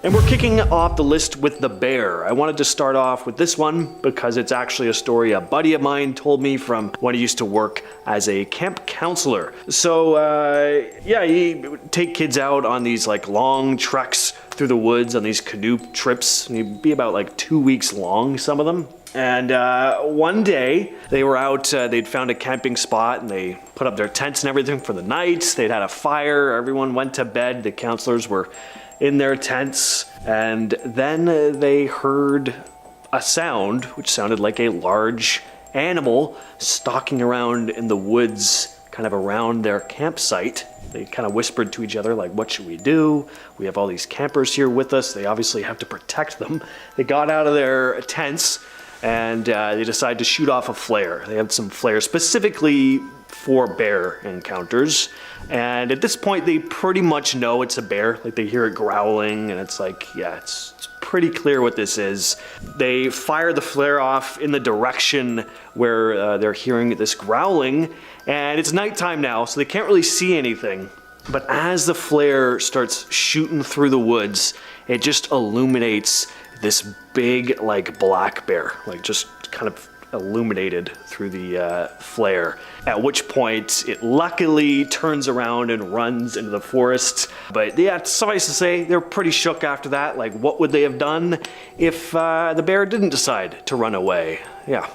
And we're kicking off the list with the bear. I wanted to start off with this one because it's actually a story a buddy of mine told me from when he used to work as a camp counselor. So yeah, he would take kids out on these like long treks through the woods on these canoe trips. And he'd be about like 2 weeks long, some of them. And one day they were out, they'd found a camping spot and they put up their tents and everything for the night. They'd had a fire, everyone went to bed, the counselors were in their tents, and then they heard a sound which sounded like a large animal stalking around in the woods kind of around their campsite. They kind of whispered to each other like, what should we do? We have all these campers here with us, they obviously have to protect them. They got out of their tents and they decided to shoot off a flare. They had some flares specifically for bear encounters, and at this point they pretty much know it's a bear. Like, they hear it growling and it's like, yeah, it's pretty clear what this is. They fire the flare off in the direction where they're hearing this growling, and it's nighttime now so they can't really see anything. But as the flare starts shooting through the woods, it just illuminates this big like black bear, like just kind of illuminated through the flare, at which point it luckily turns around and runs into the forest. But yeah, suffice to say, they're pretty shook after that. Like, what would they have done if the bear didn't decide to run away? Yeah,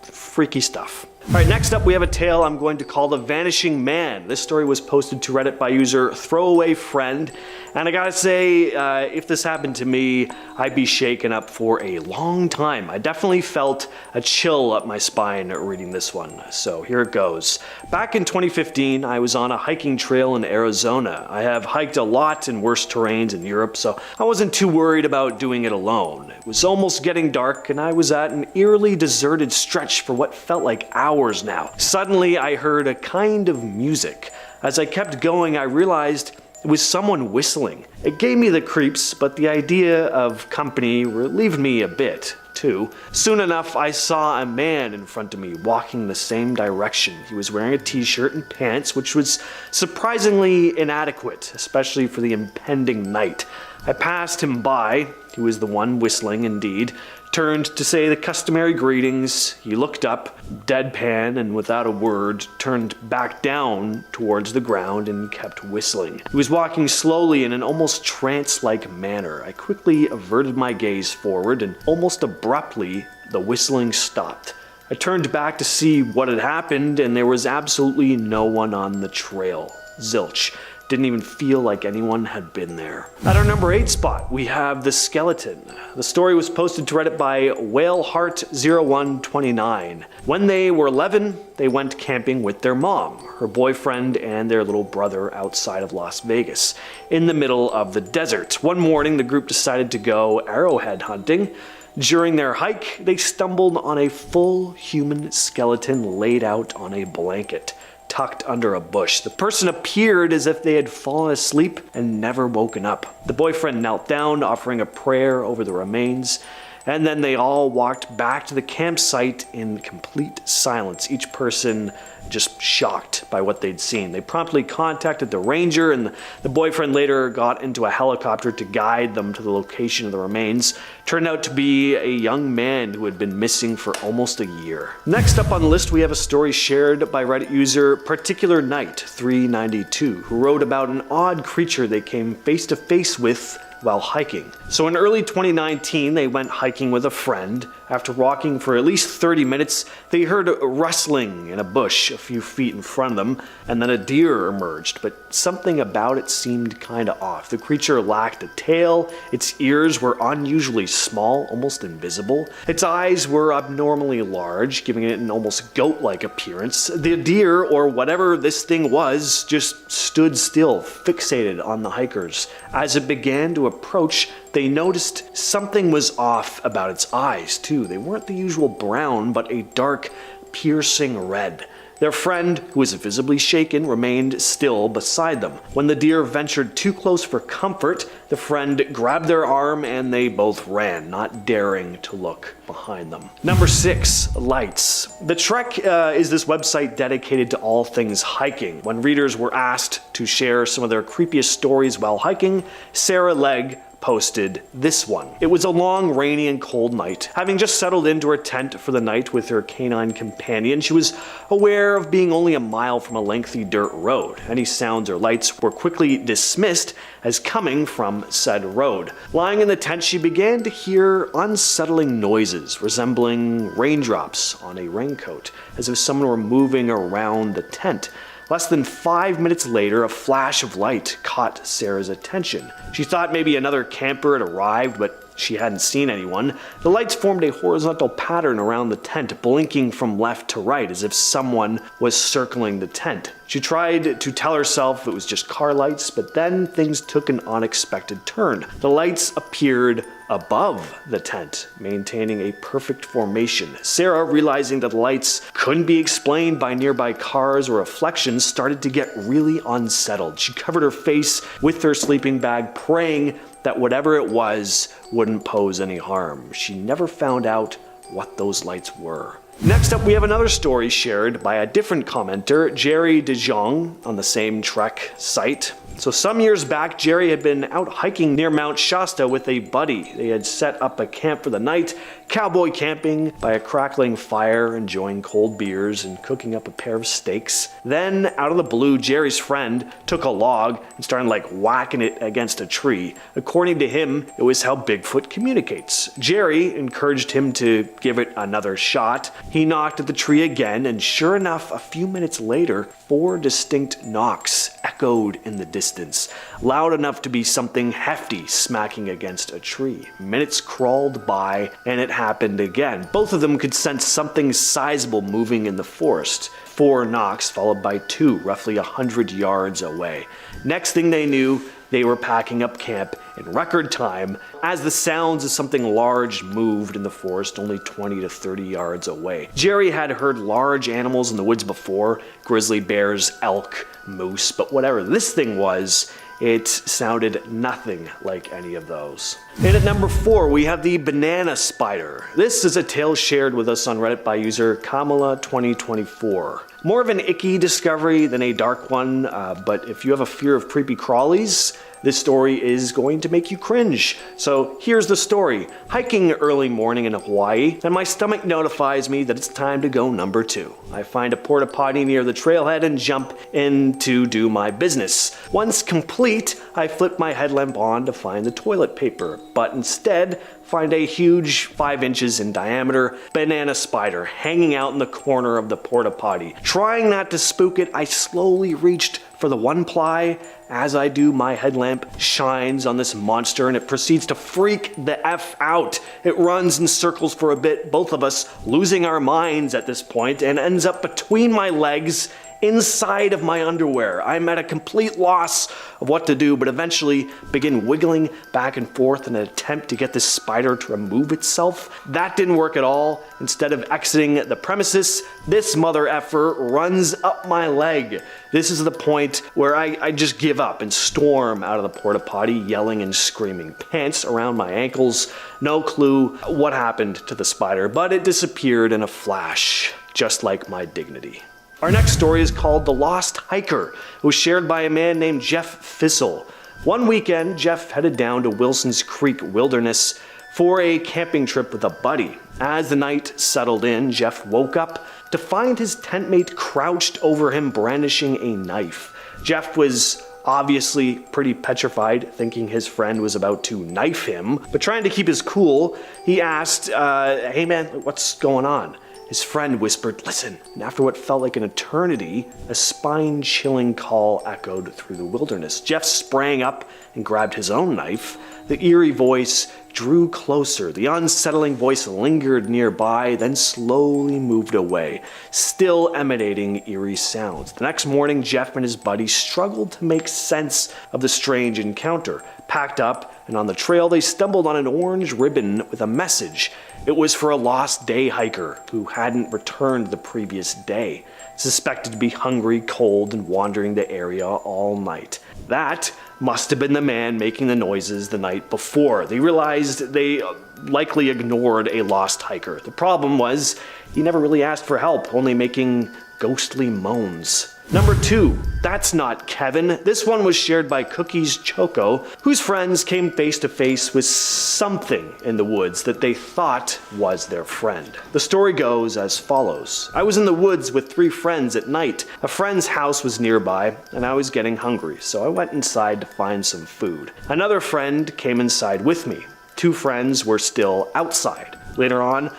freaky stuff. All right, next up we have a tale I'm going to call the Vanishing Man. This story was posted to Reddit by user Throwaway Friend, and I gotta say, if this happened to me, I'd be shaken up for a long time. I definitely felt a chill up my spine reading this one, so here it goes. Back in 2015, I was on a hiking trail in Arizona. I have hiked a lot in worse terrains in Europe, so I wasn't too worried about doing it alone. It was almost getting dark, and I was at an eerily deserted stretch for what felt like hours now. Suddenly, I heard a kind of music. As I kept going, I realized it was someone whistling. It gave me the creeps, but the idea of company relieved me a bit, too. Soon enough, I saw a man in front of me walking the same direction. He was wearing a t-shirt and pants, which was surprisingly inadequate, especially for the impending night. I passed him by. He was the one whistling, indeed. Turned to say the customary greetings. He looked up, deadpan, and without a word, turned back down towards the ground and kept whistling. He was walking slowly in an almost trance-like manner. I quickly averted my gaze forward, and almost abruptly, the whistling stopped. I turned back to see what had happened, and there was absolutely no one on the trail. Zilch. Didn't even feel like anyone had been there. At our number 8 spot, we have The Skeleton. The story was posted to Reddit by WhaleHeart0129. When they were 11, they went camping with their mom, her boyfriend, and their little brother outside of Las Vegas, in the middle of the desert. One morning, the group decided to go arrowhead hunting. During their hike, they stumbled on a full human skeleton laid out on a blanket, tucked under a bush. The person appeared as if they had fallen asleep and never woken up. The boyfriend knelt down, offering a prayer over the remains, and then they all walked back to the campsite in complete silence, each person just shocked by what they'd seen. They promptly contacted the ranger, and the boyfriend later got into a helicopter to guide them to the location of the remains. Turned out to be a young man who had been missing for almost a year. Next up on the list, we have a story shared by Reddit user Particular Knight 392, who wrote about an odd creature they came face to face with while hiking. So in early 2019, they went hiking with a friend. After walking for at least 30 minutes, they heard a rustling in a bush a few feet in front of them, and then a deer emerged, but something about it seemed kinda off. The creature lacked a tail, its ears were unusually small, almost invisible. Its eyes were abnormally large, giving it an almost goat-like appearance. The deer, or whatever this thing was, just stood still, fixated on the hikers. As it began to approach, they noticed something was off about its eyes, too. They weren't the usual brown, but a dark, piercing red. Their friend, who was visibly shaken, remained still beside them. When the deer ventured too close for comfort, the friend grabbed their arm and they both ran, not daring to look behind them. Number 6, Lights. The Trek is this website dedicated to all things hiking. When readers were asked to share some of their creepiest stories while hiking, Sarah Legg posted this one. It was a long, rainy and cold night. Having just settled into her tent for the night with her canine companion, she was aware of being only a mile from a lengthy dirt road. Any sounds or lights were quickly dismissed as coming from said road. Lying in the tent, she began to hear unsettling noises resembling raindrops on a raincoat, as if someone were moving around the tent. Less than 5 minutes later, a flash of light caught Sarah's attention. She thought maybe another camper had arrived, but she hadn't seen anyone. The lights formed a horizontal pattern around the tent, blinking from left to right as if someone was circling the tent. She tried to tell herself it was just car lights, but then things took an unexpected turn. The lights appeared above the tent, maintaining a perfect formation. Sarah, realizing that the lights couldn't be explained by nearby cars or reflections, started to get really unsettled. She covered her face with her sleeping bag, praying that whatever it was wouldn't pose any harm. She never found out what those lights were. Next up, we have another story shared by a different commenter, Jerry DeJong, on the same Trek site. So some years back, Jerry had been out hiking near Mount Shasta with a buddy. They had set up a camp for the night, cowboy camping by a crackling fire, enjoying cold beers and cooking up a pair of steaks. Then, out of the blue, Jerry's friend took a log and started whacking it against a tree. According to him, it was how Bigfoot communicates. Jerry encouraged him to give it another shot. He knocked at the tree again, and sure enough, a few minutes later, 4 distinct knocks echoed in the distance, loud enough to be something hefty smacking against a tree. Minutes crawled by, and it happened again. Both of them could sense something sizable moving in the forest. 4 knocks, followed by 2, roughly 100 yards away. Next thing they knew, they were packing up camp in record time as the sounds of something large moved in the forest only 20 to 30 yards away. Jerry had heard large animals in the woods before, grizzly bears, elk, moose, but whatever this thing was, it sounded nothing like any of those. And at number 4, we have the banana spider. This is a tale shared with us on Reddit by user Kamala2024. More of an icky discovery than a dark one, but if you have a fear of creepy crawlies, this story is going to make you cringe. So here's the story. Hiking early morning in Hawaii, and my stomach notifies me that it's time to go number 2. I find a porta potty near the trailhead and jump in to do my business. Once complete, I flip my headlamp on to find the toilet paper, but instead find a huge 5 inches in diameter banana spider hanging out in the corner of the porta potty. Trying not to spook it, I slowly reached for the 1-ply. As I do, my headlamp shines on this monster and it proceeds to freak the F out. It runs in circles for a bit, both of us losing our minds at this point, and ends up between my legs inside of my underwear. I'm at a complete loss of what to do, but eventually begin wiggling back and forth in an attempt to get this spider to remove itself. That didn't work at all. Instead of exiting the premises, this mother effer runs up my leg. This is the point where I just give up and storm out of the porta potty, yelling and screaming. Pants around my ankles. No clue what happened to the spider, but it disappeared in a flash, just like my dignity. Our next story is called The Lost Hiker. It was shared by a man named Jeff Fissel. One weekend, Jeff headed down to Wilson's Creek Wilderness for a camping trip with a buddy. As the night settled in, Jeff woke up to find his tent mate crouched over him brandishing a knife. Jeff was obviously pretty petrified, thinking his friend was about to knife him, but trying to keep his cool, he asked, hey man, what's going on? His friend whispered, listen, and after what felt like an eternity, a spine-chilling call echoed through the wilderness. Jeff sprang up and grabbed his own knife. The eerie voice drew closer. The unsettling voice lingered nearby, then slowly moved away, still emanating eerie sounds. The next morning, Jeff and his buddy struggled to make sense of the strange encounter. Packed up, and on the trail, they stumbled on an orange ribbon with a message. It was for a lost day hiker who hadn't returned the previous day, suspected to be hungry, cold, and wandering the area all night. That must have been the man making the noises the night before. They realized they likely ignored a lost hiker. The problem was he never really asked for help, only making ghostly moans. Number 2. That's not Kevin. This one was shared by Cookies Choco, whose friends came face to face with something in the woods that they thought was their friend. The story goes as follows. I was in the woods with 3 friends at night. A friend's house was nearby, and I was getting hungry, so I went inside to find some food. Another friend came inside with me. 2 friends were still outside. Later on,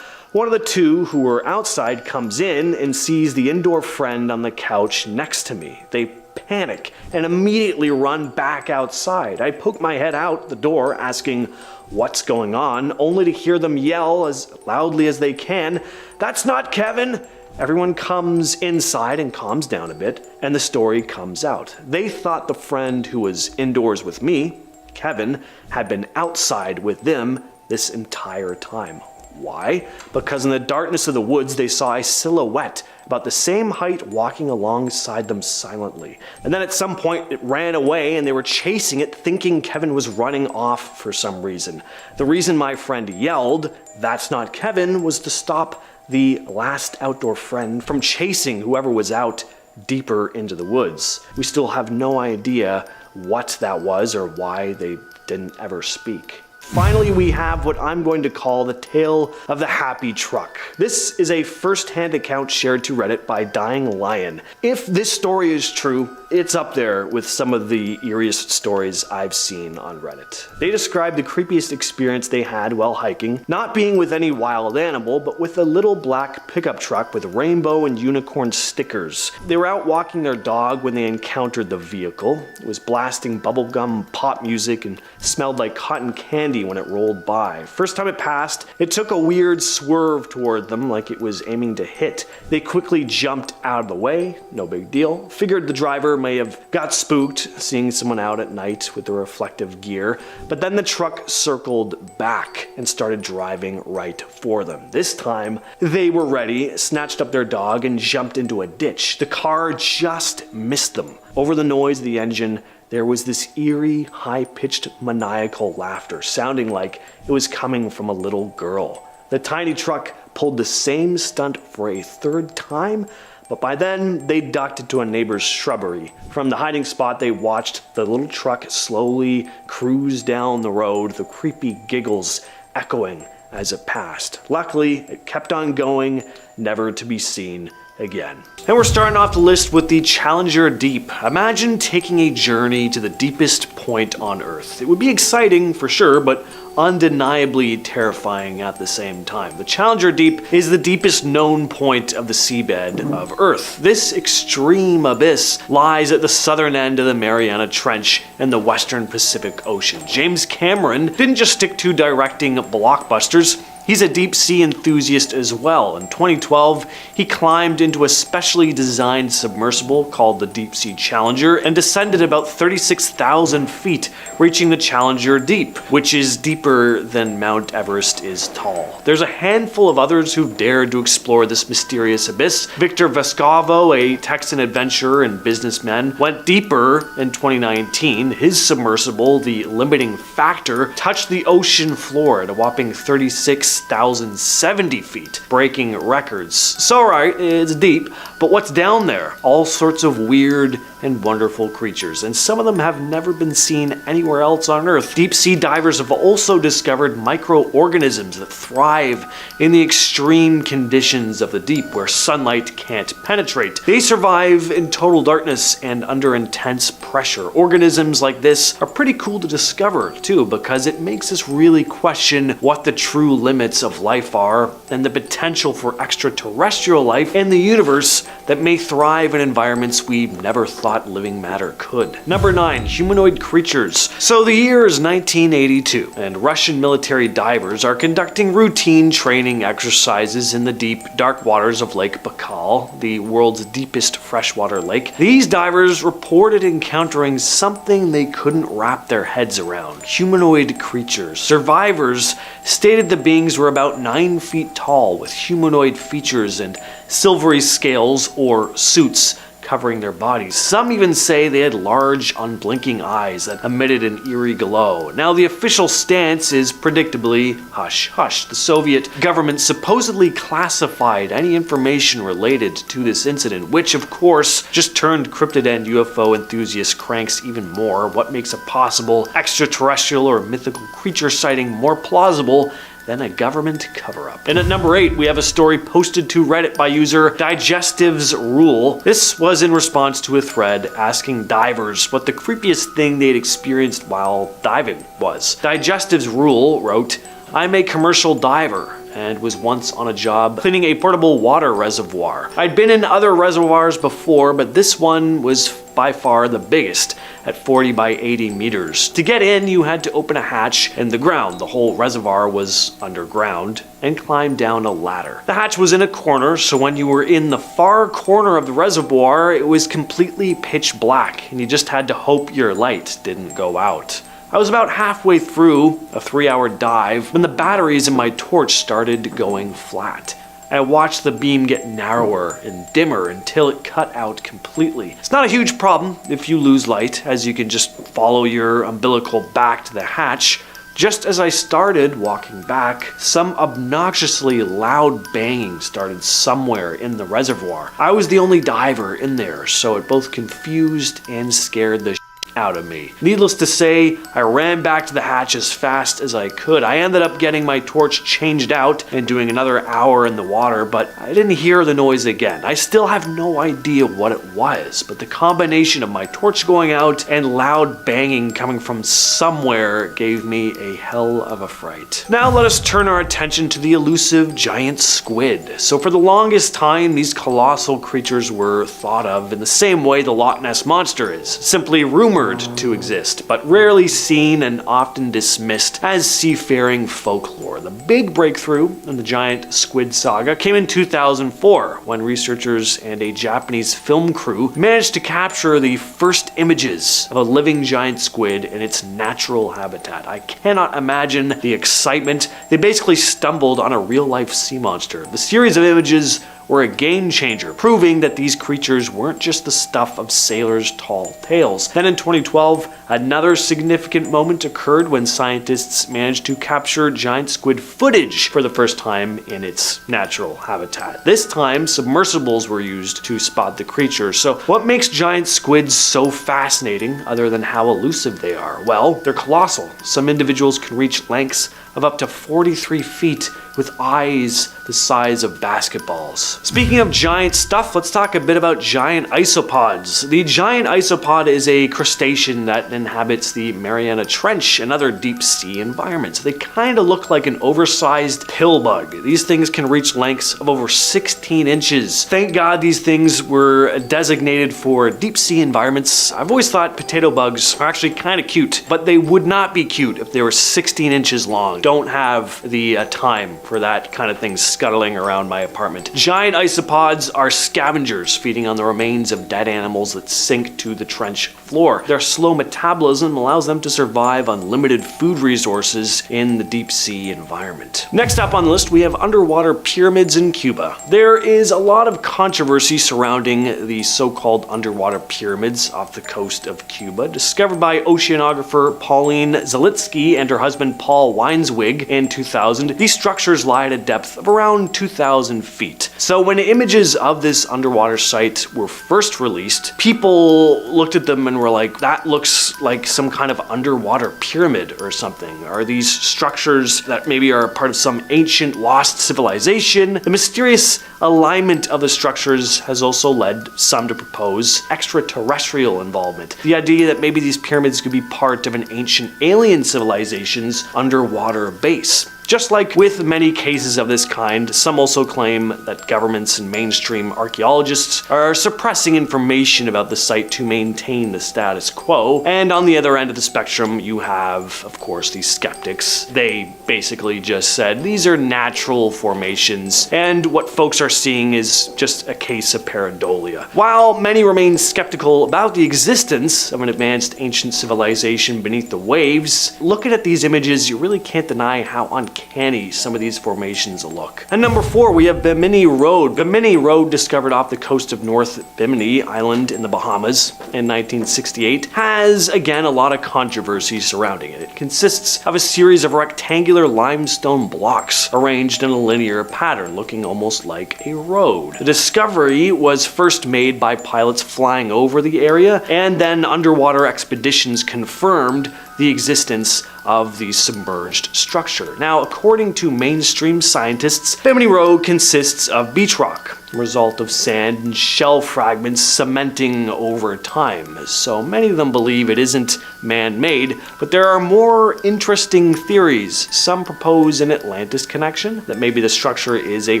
one of the 2 who were outside comes in and sees the indoor friend on the couch next to me. They panic and immediately run back outside. I poke my head out the door asking what's going on, only to hear them yell as loudly as they can, "That's not Kevin!" Everyone comes inside and calms down a bit, and the story comes out. They thought the friend who was indoors with me, Kevin, had been outside with them this entire time. Why? Because in the darkness of the woods, they saw a silhouette about the same height walking alongside them silently. And then at some point, it ran away and they were chasing it, thinking Kevin was running off for some reason. The reason my friend yelled, "That's not Kevin," was to stop the last outdoor friend from chasing whoever was out deeper into the woods. We still have no idea what that was or why they didn't ever speak. Finally, we have what I'm going to call the tale of the happy truck. This is a first-hand account shared to Reddit by Dying Lion. If this story is true, it's up there with some of the eeriest stories I've seen on Reddit. They describe the creepiest experience they had while hiking, not being with any wild animal, but with a little black pickup truck with rainbow and unicorn stickers. They were out walking their dog when they encountered the vehicle. It was blasting bubblegum pop music and smelled like cotton candy when it rolled by. First time it passed, it took a weird swerve toward them like it was aiming to hit. They quickly jumped out of the way, no big deal. Figured the driver may have got spooked seeing someone out at night with the reflective gear, but then the truck circled back and started driving right for them. This time, they were ready, snatched up their dog and jumped into a ditch. The car just missed them. Over the noise of the engine, there was this eerie, high-pitched maniacal laughter, sounding like it was coming from a little girl. The tiny truck pulled the same stunt for a 3rd time, but by then, they ducked into a neighbor's shrubbery. From the hiding spot, they watched the little truck slowly cruise down the road, the creepy giggles echoing as it passed. Luckily, it kept on going, never to be seen again. And we're starting off the list with the Challenger Deep. Imagine taking a journey to the deepest point on Earth. It would be exciting for sure, but undeniably terrifying at the same time. The Challenger Deep is the deepest known point of the seabed of Earth. This extreme abyss lies at the southern end of the Mariana Trench in the western Pacific Ocean. James Cameron didn't just stick to directing blockbusters. He's a deep sea enthusiast as well. In 2012, he climbed into a specially designed submersible called the Deep Sea Challenger and descended about 36,000 feet, reaching the Challenger Deep, which is deeper than Mount Everest is tall. There's a handful of others who've dared to explore this mysterious abyss. Victor Vescovo, a Texan adventurer and businessman, went deeper in 2019. His submersible, the Limiting Factor, touched the ocean floor at a whopping 36,070 feet, breaking records. So right, it's deep, but what's down there? All sorts of weird and wonderful creatures, and some of them have never been seen anywhere else on Earth. Deep sea divers have also discovered microorganisms that thrive in the extreme conditions of the deep where sunlight can't penetrate. They survive in total darkness and under intense pressure. Organisms like this are pretty cool to discover too, because it makes us really question what the true limits of life are and the potential for extraterrestrial life in the universe that may thrive in environments we never thought living matter could. Number 9, Humanoid Creatures. So the year is 1982, and Russian military divers are conducting routine training exercises in the deep, dark waters of Lake Baikal, the world's deepest freshwater lake. These divers reported encountering something they couldn't wrap their heads around: humanoid creatures. Survivors stated the beings were about 9 feet tall, with humanoid features and silvery scales or suits covering their bodies. Some even say they had large, unblinking eyes that emitted an eerie glow. Now, the official stance is predictably hush hush. The Soviet government supposedly classified any information related to this incident, which of course just turned cryptid and UFO enthusiast cranks even more. What makes a possible extraterrestrial or mythical creature sighting more plausible than a government cover-up? And at number 8, we have a story posted to Reddit by user Digestive's Rule. This was in response to a thread asking divers what the creepiest thing they'd experienced while diving was. Digestive's Rule wrote, "I'm a commercial diver and was once on a job cleaning a portable water reservoir. I'd been in other reservoirs before, but this one was by far the biggest, at 40 by 80 meters. To get in, you had to open a hatch in the ground. The whole reservoir was underground, and climb down a ladder. The hatch was in a corner, so when you were in the far corner of the reservoir, it was completely pitch black, and you just had to hope your light didn't go out. I was about halfway through a 3-hour dive when the batteries in my torch started going flat. I watched the beam get narrower and dimmer until it cut out completely. It's not a huge problem if you lose light, as you can just follow your umbilical back to the hatch. Just as I started walking back, some obnoxiously loud banging started somewhere in the reservoir. I was the only diver in there, so it both confused and scared the out of me. Needless to say, I ran back to the hatch as fast as I could. I ended up getting my torch changed out and doing another hour in the water, but I didn't hear the noise again. I still have no idea what it was, but the combination of my torch going out and loud banging coming from somewhere gave me a hell of a fright. Now let us turn our attention to the elusive giant squid. So for the longest time, these colossal creatures were thought of in the same way the Loch Ness Monster is, simply rumored to exist, but rarely seen and often dismissed as seafaring folklore. The big breakthrough in the giant squid saga came in 2004 when researchers and a Japanese film crew managed to capture the first images of a living giant squid in its natural habitat. I cannot imagine the excitement. They basically stumbled on a real-life sea monster. The series of images were a game changer, proving that these creatures weren't just the stuff of sailors' tall tales. Then in 2012, another significant moment occurred when scientists managed to capture giant squid footage for the first time in its natural habitat. This time, submersibles were used to spot the creature. So what makes giant squids so fascinating, other than how elusive they are? Well, they're colossal. Some individuals can reach lengths of up to 43 feet with eyes the size of basketballs. Speaking of giant stuff, let's talk a bit about giant isopods. The giant isopod is a crustacean that inhabits the Mariana Trench and other deep sea environments. They kind of look like an oversized pill bug. These things can reach lengths of over 16 inches. Thank God these things were designated for deep sea environments. I've always thought potato bugs are actually kind of cute, but they would not be cute if they were 16 inches long. Don't have the time for that kind of thing scuttling around my apartment. Giant isopods are scavengers feeding on the remains of dead animals that sink to the trench floor. Their slow metabolism allows them to survive on limited food resources in the deep sea environment. Next up on the list, we have underwater pyramids in Cuba. There is a lot of controversy surrounding the so-called underwater pyramids off the coast of Cuba. Discovered by oceanographer Pauline Zalitsky and her husband Paul Weinswig in 2000, these structures lie at a depth of around 2,000 feet. So when images of this underwater site were first released, people looked at them and were like, that looks like some kind of underwater pyramid or something. Are these structures that maybe are part of some ancient lost civilization? The mysterious alignment of the structures has also led some to propose extraterrestrial involvement. The idea that maybe these pyramids could be part of an ancient alien civilization's underwater base. Just like with many cases of this kind, some also claim that governments and mainstream archaeologists are suppressing information about the site to maintain the status quo. And on the other end of the spectrum, you have, of course, these skeptics. They basically just said, these are natural formations, and what folks are seeing is just a case of pareidolia. While many remain skeptical about the existence of an advanced ancient civilization beneath the waves, looking at these images, you really can't deny how uncanny uncanny some of these formations look. At number 4, we have Bimini Road. Bimini Road, discovered off the coast of North Bimini Island in the Bahamas in 1968, has again a lot of controversy surrounding it. It consists of a series of rectangular limestone blocks arranged in a linear pattern looking almost like a road. The discovery was first made by pilots flying over the area, and then underwater expeditions confirmed the existence of the submerged structure. Now, according to mainstream scientists, Bimini Road consists of beach rock, a result of sand and shell fragments cementing over time. So many of them believe it isn't man-made, but there are more interesting theories. Some propose an Atlantis connection, that maybe the structure is a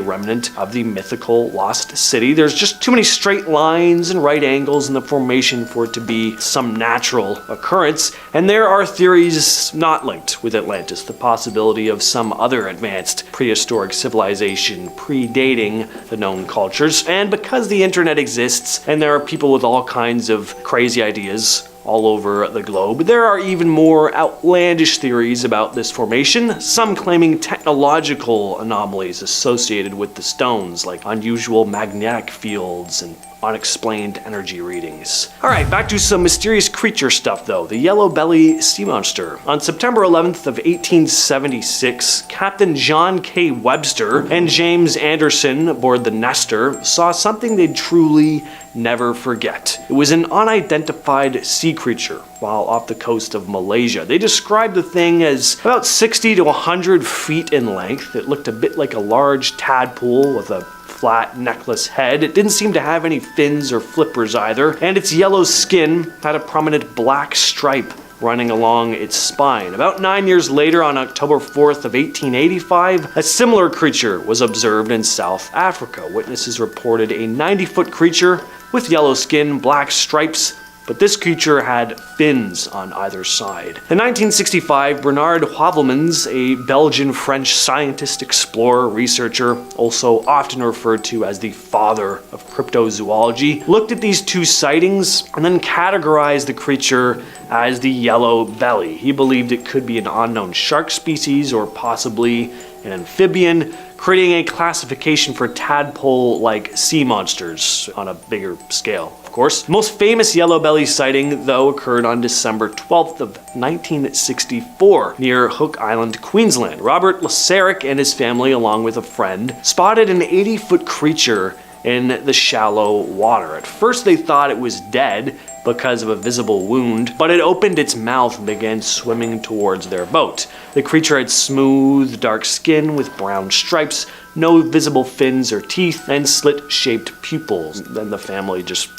remnant of the mythical lost city. There's just too many straight lines and right angles in the formation for it to be some natural occurrence, and there are theories not linked with Atlantis, the possibility of some other advanced prehistoric civilization predating the known cultures. And because the internet exists and there are people with all kinds of crazy ideas all over the globe, there are even more outlandish theories about this formation, some claiming technological anomalies associated with the stones, like unusual magnetic fields and unexplained energy readings. Alright, back to some mysterious creature stuff though. The yellow belly sea monster. On September 11th of 1876, Captain John K. Webster and James Anderson aboard the Nestor saw something they'd truly never forget. It was an unidentified sea creature while off the coast of Malaysia. They described the thing as about 60 to 100 feet in length. It looked a bit like a large tadpole with a flat necklace head. It didn't seem to have any fins or flippers either, and its yellow skin had a prominent black stripe running along its spine. About 9 years later, on October 4th of 1885, a similar creature was observed in South Africa. Witnesses reported a 90-foot creature with yellow skin, black stripes, but this creature had fins on either side. In 1965, Bernard Heuvelmans, a Belgian-French scientist, explorer, researcher, also often referred to as the father of cryptozoology, looked at these two sightings and then categorized the creature as the yellow belly. He believed it could be an unknown shark species or possibly an amphibian, creating a classification for tadpole-like sea monsters on a bigger scale. Of course, the most famous yellow belly sighting, though, occurred on December 12th of 1964 near Hook Island, Queensland. Robert Lasarick and his family, along with a friend, spotted an 80-foot creature in the shallow water. At first they thought it was dead because of a visible wound, but it opened its mouth and began swimming towards their boat. The creature had smooth, dark skin with brown stripes, no visible fins or teeth, and slit-shaped pupils. Then the family just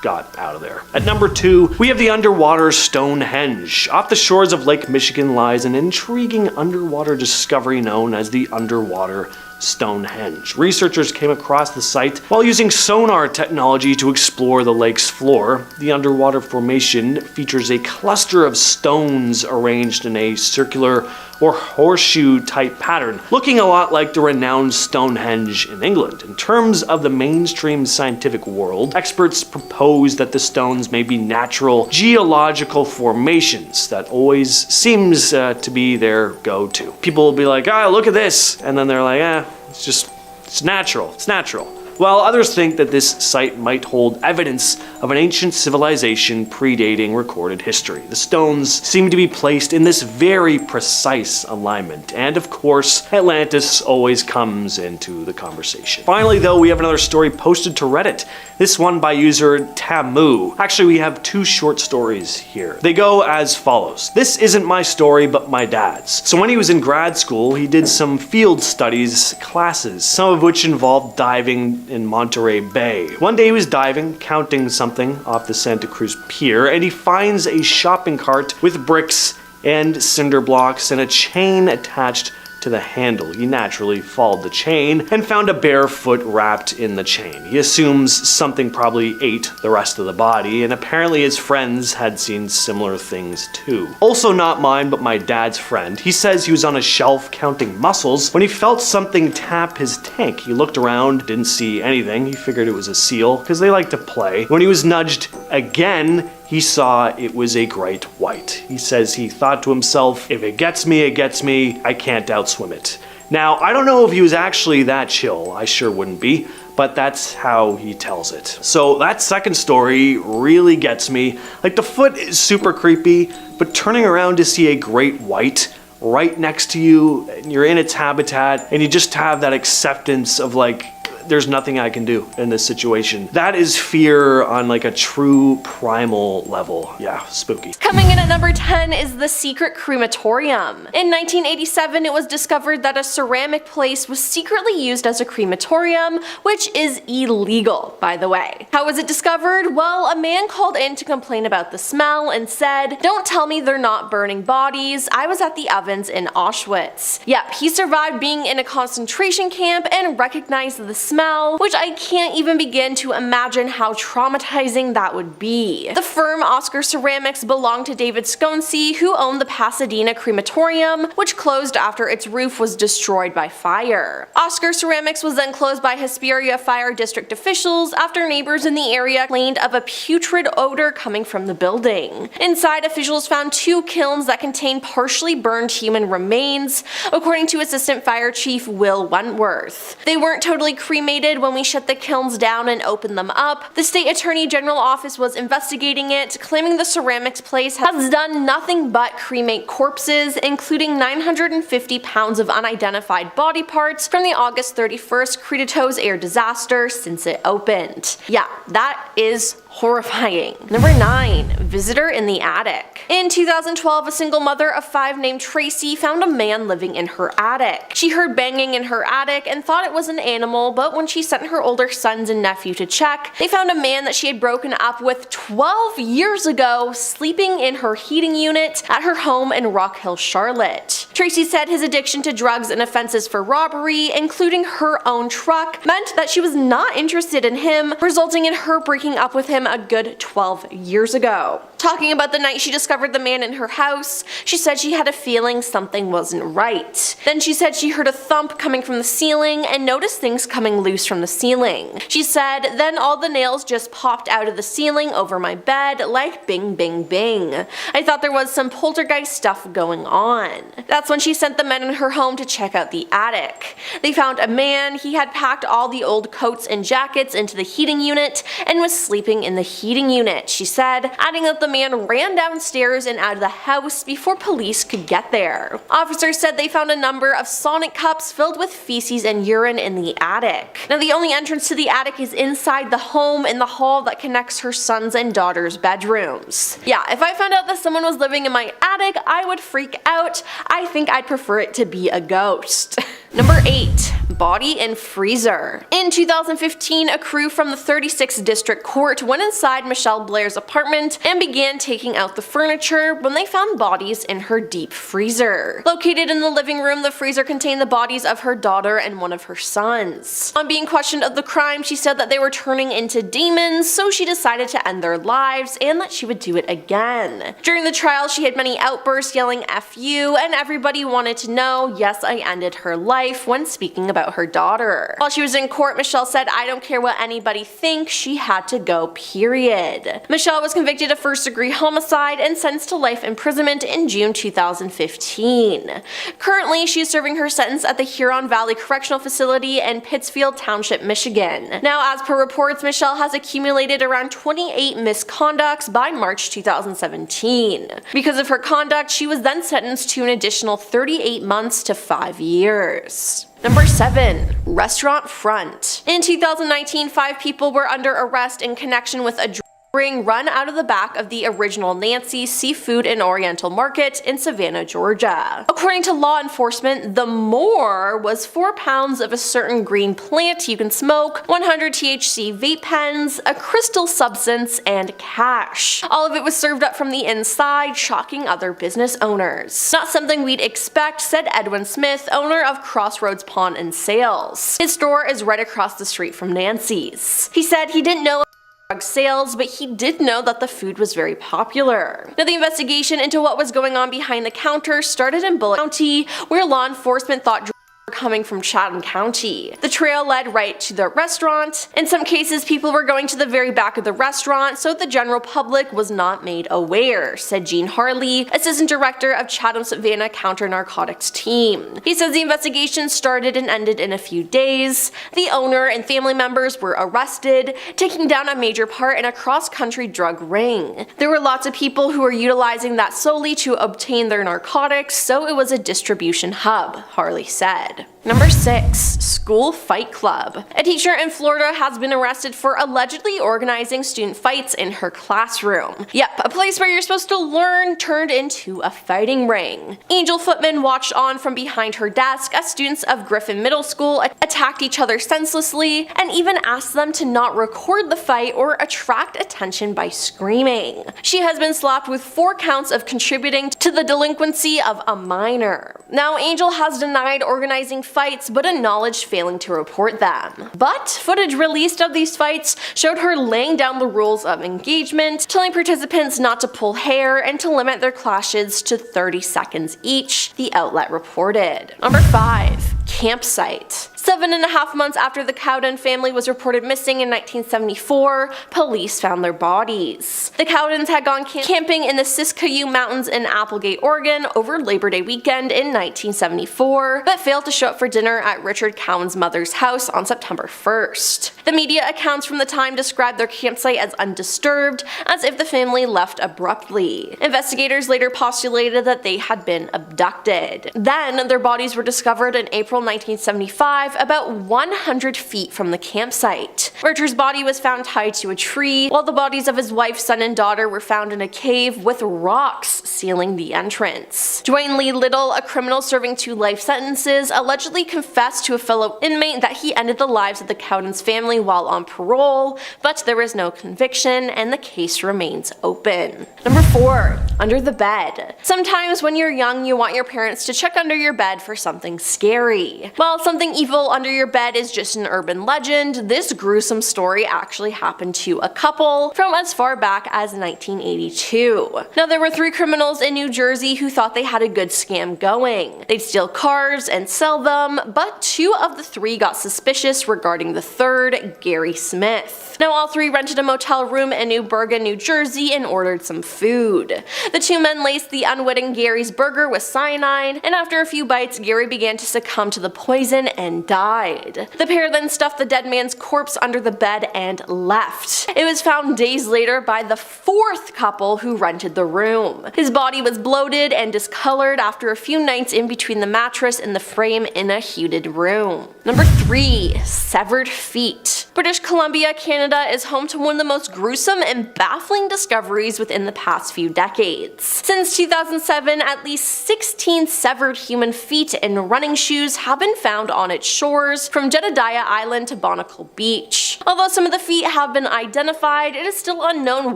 got out of there. At number 2, we have the underwater Stonehenge. Off the shores of Lake Michigan lies an intriguing underwater discovery known as the underwater Stonehenge. Researchers came across the site while using sonar technology to explore the lake's floor. The underwater formation features a cluster of stones arranged in a circular or horseshoe-type pattern, looking a lot like the renowned Stonehenge in England. In terms of the mainstream scientific world, experts propose that the stones may be natural geological formations. That always seems to be their go-to. People will be like, look at this, and then they're like, it's natural, it's natural. While others think that this site might hold evidence of an ancient civilization predating recorded history. The stones seem to be placed in this very precise alignment, and of course, Atlantis always comes into the conversation. Finally, though, we have another story posted to Reddit, this one by user Tamu. Actually, we have 2 short stories here. They go as follows. This isn't my story, but my dad's. So when he was in grad school, he did some field studies classes, some of which involved diving in Monterey Bay. One day he was diving, counting something off the Santa Cruz Pier, and he finds a shopping cart with bricks and cinder blocks and a chain attached to the handle. He naturally followed the chain and found a bare foot wrapped in the chain. He assumes something probably ate the rest of the body, and apparently his friends had seen similar things too. Also not mine, but my dad's friend. He says he was on a shelf counting mussels when he felt something tap his tank. He looked around, didn't see anything. He figured it was a seal, because they like to play. When he was nudged again, he saw it was a great white. He says he thought to himself, if it gets me, it gets me. I can't outswim it. Now, I don't know if he was actually that chill. I sure wouldn't be, but that's how he tells it. So that second story really gets me. Like, the foot is super creepy, but turning around to see a great white right next to you, and you're in its habitat, and you just have that acceptance of like, there's nothing I can do in this situation. That is fear on like a true primal level. Yeah, spooky. Coming in at number 10 is the Secret Crematorium. In 1987, it was discovered that a ceramic place was secretly used as a crematorium, which is illegal, by the way. How was it discovered? Well, a man called in to complain about the smell and said, "Don't tell me they're not burning bodies. I was at the ovens in Auschwitz." Yep, he survived being in a concentration camp and recognized the smell, which I can't even begin to imagine how traumatizing that would be. The firm Oscar Ceramics belonged to David Sconsi, who owned the Pasadena Crematorium, which closed after its roof was destroyed by fire. Oscar Ceramics was then closed by Hesperia Fire District officials after neighbors in the area complained of a putrid odor coming from the building. Inside, officials found 2 kilns that contained partially burned human remains, according to Assistant Fire Chief Will Wentworth. They weren't totally cremated when we shut the kilns down and opened them up. The State Attorney General office was investigating it, claiming the ceramics place has done nothing but cremate corpses, including 950 pounds of unidentified body parts from the August 31st Creditos air disaster since it opened. Yeah, that is horrifying. Number 9. Visitor in the attic. In 2012, a single mother of 5 named Tracy found a man living in her attic. She heard banging in her attic and thought it was an animal, but when she sent her older sons and nephew to check, they found a man that she had broken up with 12 years ago sleeping in her heating unit at her home in Rock Hill, Charlotte. Tracy said his addiction to drugs and offenses for robbery, including her own truck, meant that she was not interested in him, resulting in her breaking up with him a good 12 years ago. Talking about the night she discovered the man in her house, she said she had a feeling something wasn't right. Then she said she heard a thump coming from the ceiling and noticed things coming loose from the ceiling. She said, "Then all the nails just popped out of the ceiling over my bed like bing bing bing. I thought there was some poltergeist stuff going on." That's when she sent the men in her home to check out the attic. They found a man. He had packed all the old coats and jackets into the heating unit and was sleeping in the heating unit, she said, adding that the man ran downstairs and out of the house before police could get there. Officers said they found a number of sonic cups filled with feces and urine in the attic. Now, the only entrance to the attic is inside the home in the hall that connects her son's and daughter's bedrooms. Yeah, if I found out that someone was living in my attic, I would freak out. I think I'd prefer it to be a ghost. Number 8. Body in freezer. In 2015, a crew from the 36th District Court went inside Michelle Blair's apartment and began taking out the furniture when they found bodies in her deep freezer. Located in the living room, the freezer contained the bodies of her daughter and one of her sons. On being questioned of the crime, she said that they were turning into demons, so she decided to end their lives and that she would do it again. During the trial, she had many outbursts yelling "F you," and everybody wanted to know, yes, I ended her life, when speaking about her daughter. While she was in court, Michelle said, "I don't care what anybody thinks, she had to go, period." Michelle was convicted of first-degree homicide and sentenced to life imprisonment in June 2015. Currently, she is serving her sentence at the Huron Valley Correctional Facility in Pittsfield Township, Michigan. Now, as per reports, Michelle has accumulated around 28 misconducts by March 2017. Because of her conduct, she was then sentenced to an additional 38 months to 5 years. Number 7. Restaurant front. In 2019, 5 people were under arrest in connection with a ring run out of the back of the original Nancy's Seafood and Oriental Market in Savannah, Georgia. According to law enforcement, the more was 4 pounds of a certain green plant you can smoke, 100 THC vape pens, a crystal substance, and cash. All of it was served up from the inside, shocking other business owners. Not something we'd expect, said Edwin Smith, owner of Crossroads Pawn and Sales. His store is right across the street from Nancy's. He said he didn't know drug sales, but he did know that the food was very popular. Now, the investigation into what was going on behind the counter started in Bullitt County, where law enforcement thought drugs were coming from Chatham County. The trail led right to the restaurant. In some cases, people were going to the very back of the restaurant, so the general public was not made aware, said Gene Harley, assistant director of Chatham's Savannah counter-narcotics team. He says the investigation started and ended in a few days. The owner and family members were arrested, taking down a major part in a cross-country drug ring. There were lots of people who were utilizing that solely to obtain their narcotics, so it was a distribution hub, Harley said. Number 6. School Fight Club. A teacher in Florida has been arrested for allegedly organizing student fights in her classroom. Yep, a place where you're supposed to learn turned into a fighting ring. Angel Footman watched on from behind her desk as students of Griffin Middle School attacked each other senselessly and even asked them to not record the fight or attract attention by screaming. She has been slapped with 4 counts of contributing to the delinquency of a minor. Now, Angel has denied organizing fights but acknowledged failing to report them. But footage released of these fights showed her laying down the rules of engagement, telling participants not to pull hair and to limit their clashes to 30 seconds each, the outlet reported. Number 5. Campsite. 7.5 months after the Cowden family was reported missing in 1974, police found their bodies. The Cowdens had gone camping in the Siskiyou Mountains in Applegate, Oregon over Labor Day weekend in 1974, but failed to show up for dinner at Richard Cowan's mother's house on September 1st. The media accounts from the time described their campsite as undisturbed, as if the family left abruptly. Investigators later postulated that they had been abducted. Then, their bodies were discovered in April 1975, about 100 feet from the campsite. Richard's body was found tied to a tree, while the bodies of his wife, son, and daughter were found in a cave with rocks sealing the entrance. Dwayne Lee Little, a criminal serving 2 life sentences, allegedly confessed to a fellow inmate that he ended the lives of the Cowdens family while on parole, but there was no conviction and the case remains open. Number 4. Under the bed. Sometimes when you're young, you want your parents to check under your bed for something scary. While something evil under your bed is just an urban legend, this gruesome story actually happened to a couple from as far back as 1982. Now, there were 3 criminals in New Jersey who thought they had a good scam going. They'd steal cars and sell them, but 2 of the 3 got suspicious regarding the third, Gary Smith. Now, all 3 rented a motel room in New Bergen, New Jersey and ordered some food. The 2 men laced the unwitting Gary's burger with cyanide, and after a few bites, Gary began to succumb to the poison and died. The pair then stuffed the dead man's corpse under the bed and left. It was found days later by the 4th couple who rented the room. His body was bloated and discolored after a few nights in between the mattress and the frame in a heated room. Number 3. Severed Feet. British Columbia, Canada is home to one of the most gruesome and baffling discoveries within the past few decades. Since 2007, at least 16 severed human feet and running shoes have been found on its shores, from Jedediah Island to Barnacle Beach. Although some of the feet have been identified, it is still unknown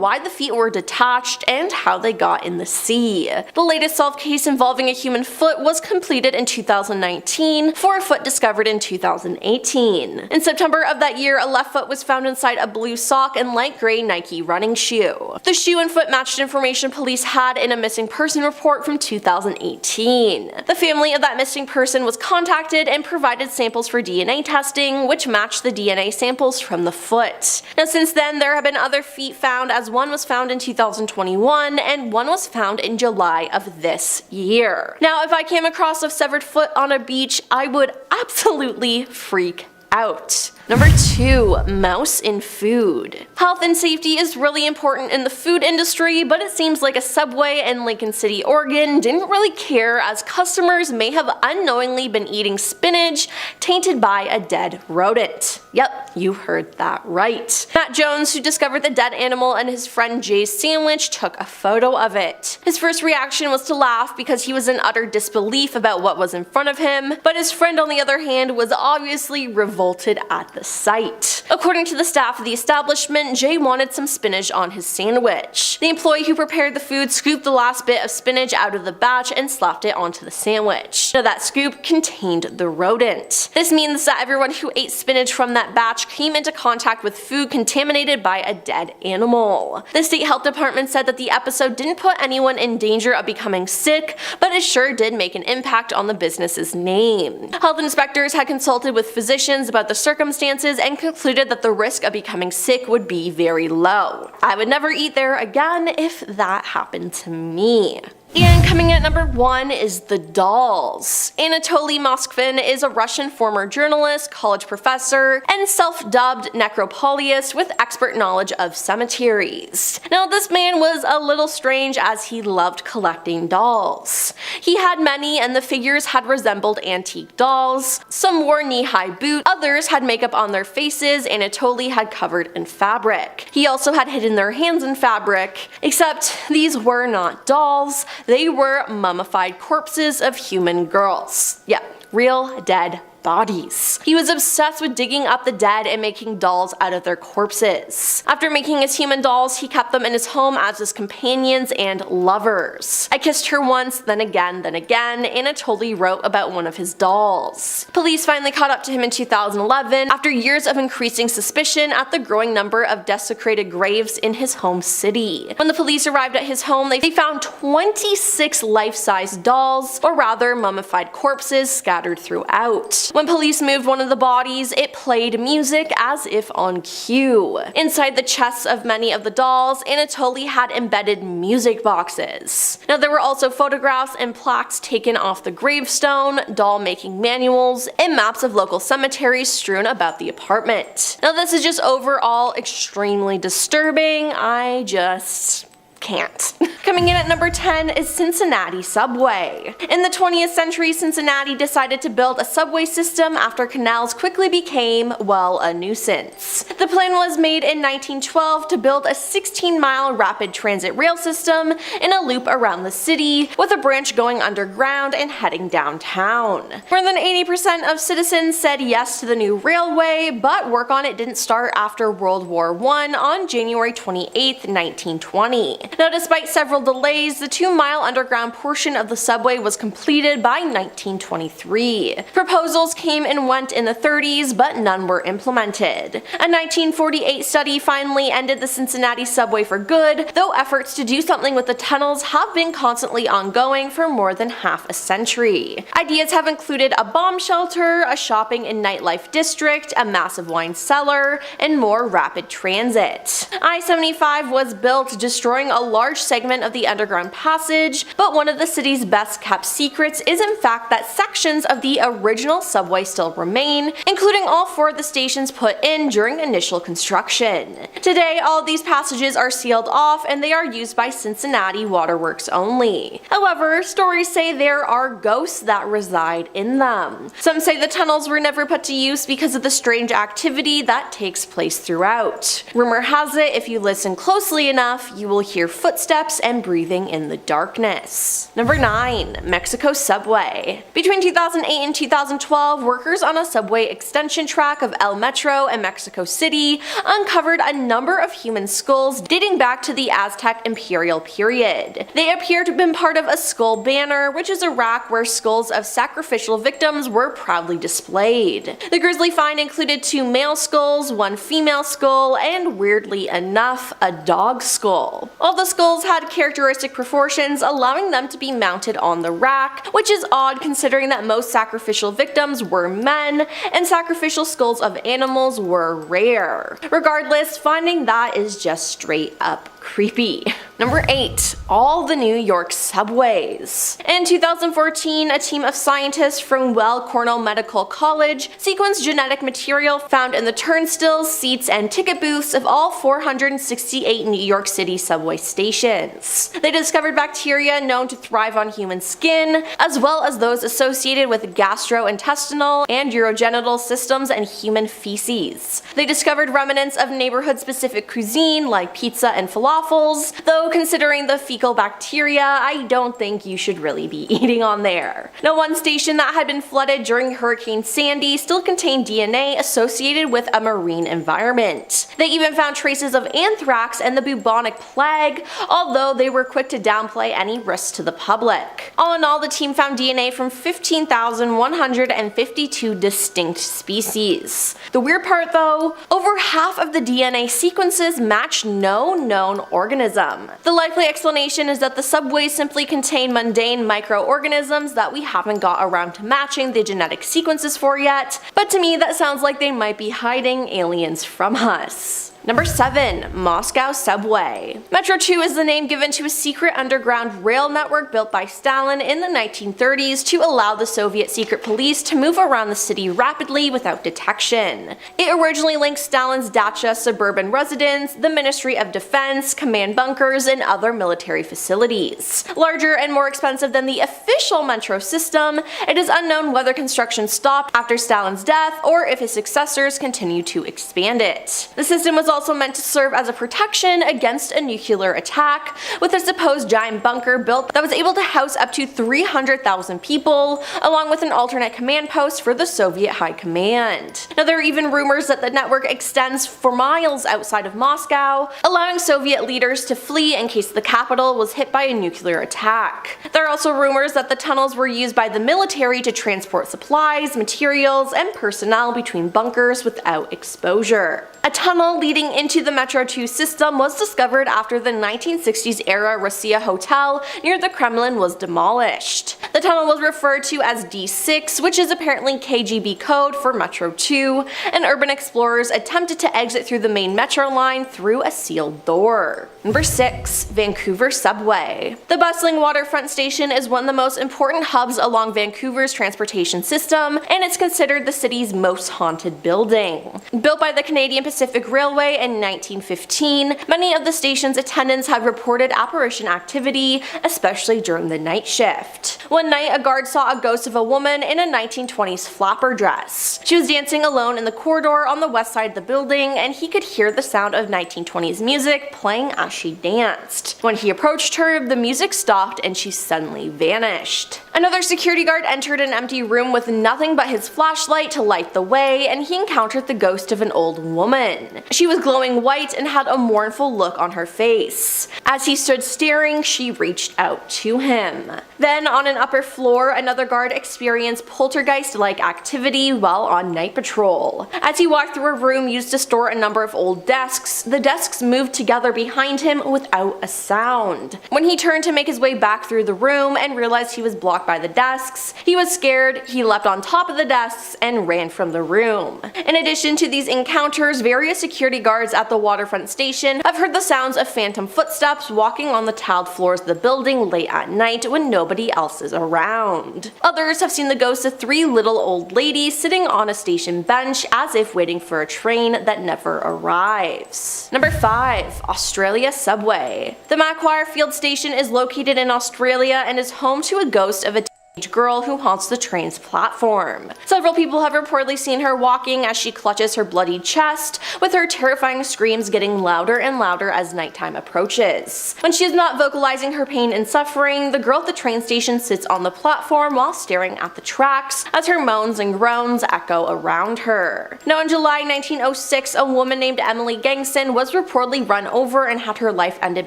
why the feet were detached and how they got in the sea. The latest solved case involving a human foot was completed in 2019 for a foot discovered in 2018. In September of that year, a left foot was found inside a blue sock and light gray Nike running shoe. The shoe and foot matched information police had in a missing person report from 2018. The family of that missing person was contacted and provided samples for DNA testing, which matched the DNA samples from the foot. Now, since then, there have been other feet found, as one was found in 2021 and one was found in July of this year. Now, if I came across a severed foot on a beach, I would absolutely freak out. Number 2. Mouse in food. Health and safety is really important in the food industry, but it seems like a Subway in Lincoln City, Oregon didn't really care, as customers may have unknowingly been eating spinach tainted by a dead rodent. Yep, you heard that right. Matt Jones, who discovered the dead animal and his friend Jay's sandwich, took a photo of it. His first reaction was to laugh because he was in utter disbelief about what was in front of him, but his friend, on the other hand, was obviously revolted at the site. According to the staff of the establishment, Jay wanted some spinach on his sandwich. The employee who prepared the food scooped the last bit of spinach out of the batch and slapped it onto the sandwich. Now that scoop contained the rodent. This means that everyone who ate spinach from that batch came into contact with food contaminated by a dead animal. The state health department said that the episode didn't put anyone in danger of becoming sick, but it sure did make an impact on the business's name. Health inspectors had consulted with physicians about the circumstances and concluded that the risk of becoming sick would be very low. I would never eat there again if that happened to me. And coming at number 1 is the dolls. Anatoly Moskvin is a Russian former journalist, college professor, and self-dubbed necropoliist with expert knowledge of cemeteries. Now this man was a little strange as he loved collecting dolls. He had many and the figures had resembled antique dolls. Some wore knee-high boots, others had makeup on their faces Anatoly had covered in fabric. He also had hidden their hands in fabric, except these were not dolls. They were mummified corpses of human girls. Yeah, real dead bodies. He was obsessed with digging up the dead and making dolls out of their corpses. After making his human dolls, he kept them in his home as his companions and lovers. I kissed her once, then again, Anatoly wrote about one of his dolls. Police finally caught up to him in 2011 after years of increasing suspicion at the growing number of desecrated graves in his home city. When the police arrived at his home, they found 26 life-size dolls, or rather mummified corpses, scattered throughout. When police moved one of the bodies, it played music as if on cue. Inside the chests of many of the dolls, Anatoly had embedded music boxes. Now there were also photographs and plaques taken off the gravestone, doll making manuals, and maps of local cemeteries strewn about the apartment. Now this is just overall extremely disturbing. I just can't. Coming in at number 10 is Cincinnati Subway. In the 20th century, Cincinnati decided to build a subway system after canals quickly became, well, a nuisance. The plan was made in 1912 to build a 16-mile rapid transit rail system in a loop around the city, with a branch going underground and heading downtown. More than 80% of citizens said yes to the new railway, but work on it didn't start after World War I on January 28, 1920. Now, despite several delays, the 2-mile underground portion of the subway was completed by 1923. Proposals came and went in the 30s, but none were implemented. A 1948 study finally ended the Cincinnati subway for good, though efforts to do something with the tunnels have been constantly ongoing for more than half a century. Ideas have included a bomb shelter, a shopping and nightlife district, a massive wine cellar, and more rapid transit. I-75 was built, destroying a large segment of the underground passage, but one of the city's best kept secrets is in fact that sections of the original subway still remain, including all 4 of the stations put in during initial construction. Today, all of these passages are sealed off and they are used by Cincinnati Waterworks only. However, stories say there are ghosts that reside in them. Some say the tunnels were never put to use because of the strange activity that takes place throughout. Rumor has it, if you listen closely enough, you will hear footsteps and breathing in the darkness. Number 9. Mexico Subway. Between 2008 and 2012, workers on a subway extension track of El Metro in Mexico City uncovered a number of human skulls dating back to the Aztec imperial period. They appear to have been part of a skull banner, which is a rack where skulls of sacrificial victims were proudly displayed. The grisly find included 2 male skulls, 1 female skull, and weirdly enough, a dog skull. All the skulls had characteristic proportions, allowing them to be mounted on the rack, which is odd considering that most sacrificial victims were men, and sacrificial skulls of animals were rare. Regardless, finding that is just straight up creepy. Number 8. All the New York subways. In 2014, a team of scientists from Weill Cornell Medical College sequenced genetic material found in the turnstiles, seats, and ticket booths of all 468 New York City subway stations. They discovered bacteria known to thrive on human skin, as well as those associated with gastrointestinal and urogenital systems and human feces. They discovered remnants of neighborhood-specific cuisine like pizza and falafel, waffles, though considering the fecal bacteria, I don't think you should really be eating on there. Now, one station that had been flooded during Hurricane Sandy still contained DNA associated with a marine environment. They even found traces of anthrax and the bubonic plague, although they were quick to downplay any risks to the public. All in all, the team found DNA from 15,152 distinct species. The weird part though, over half of the DNA sequences match no known organism. The likely explanation is that the subways simply contain mundane microorganisms that we haven't got around to matching the genetic sequences for yet, but to me that sounds like they might be hiding aliens from us. Number 7. Moscow Subway. Metro 2 is the name given to a secret underground rail network built by Stalin in the 1930s to allow the Soviet secret police to move around the city rapidly without detection. It originally linked Stalin's dacha suburban residence, the Ministry of Defense, command bunkers, and other military facilities. Larger and more expensive than the official metro system, it is unknown whether construction stopped after Stalin's death or if his successors continued to expand it. The system was also meant to serve as a protection against a nuclear attack, with a supposed giant bunker built that was able to house up to 300,000 people, along with an alternate command post for the Soviet High Command. Now, there are even rumors that the network extends for miles outside of Moscow, allowing Soviet leaders to flee in case the capital was hit by a nuclear attack. There are also rumors that the tunnels were used by the military to transport supplies, materials, and personnel between bunkers without exposure. A tunnel leading into the Metro 2 system was discovered after the 1960s era Russia Hotel near the Kremlin was demolished. The tunnel was referred to as D6, which is apparently KGB code for Metro 2, and urban explorers attempted to exit through the main metro line through a sealed door. Number 6. Vancouver Subway. The bustling waterfront station is one of the most important hubs along Vancouver's transportation system, and it's considered the city's most haunted building. Built by the Canadian Pacific Railway in 1915, many of the station's attendants have reported apparition activity, especially during the night shift. One night, a guard saw a ghost of a woman in a 1920s flapper dress. She was dancing alone in the corridor on the west side of the building, and he could hear the sound of 1920s music playing as she danced. When he approached her, the music stopped and she suddenly vanished. Another security guard entered an empty room with nothing but his flashlight to light the way, and he encountered the ghost of an old woman. She was glowing white and had a mournful look on her face. As he stood staring, she reached out to him. Then, on an upper floor, another guard experienced poltergeist-like activity while on night patrol. As he walked through a room used to store a number of old desks, the desks moved together behind him without a sound. When he turned to make his way back through the room and realized he was blocked by the desks, he was scared, he leapt on top of the desks, and ran from the room. In addition to these encounters, various security guards at the waterfront station have heard the sounds of phantom footsteps walking on the tiled floors of the building late at night when nobody else is around. Others have seen the ghosts of 3 little old ladies sitting on a station bench as if waiting for a train that never arrives. Number 5. Australia Subway. The Macquarie Field Station is located in Australia and is home to a ghost of a girl who haunts the train's platform. Several people have reportedly seen her walking as she clutches her bloodied chest, with her terrifying screams getting louder and louder as nighttime approaches. When she is not vocalizing her pain and suffering, the girl at the train station sits on the platform while staring at the tracks as her moans and groans echo around her. Now, in July 1906, a woman named Emily Gangson was reportedly run over and had her life ended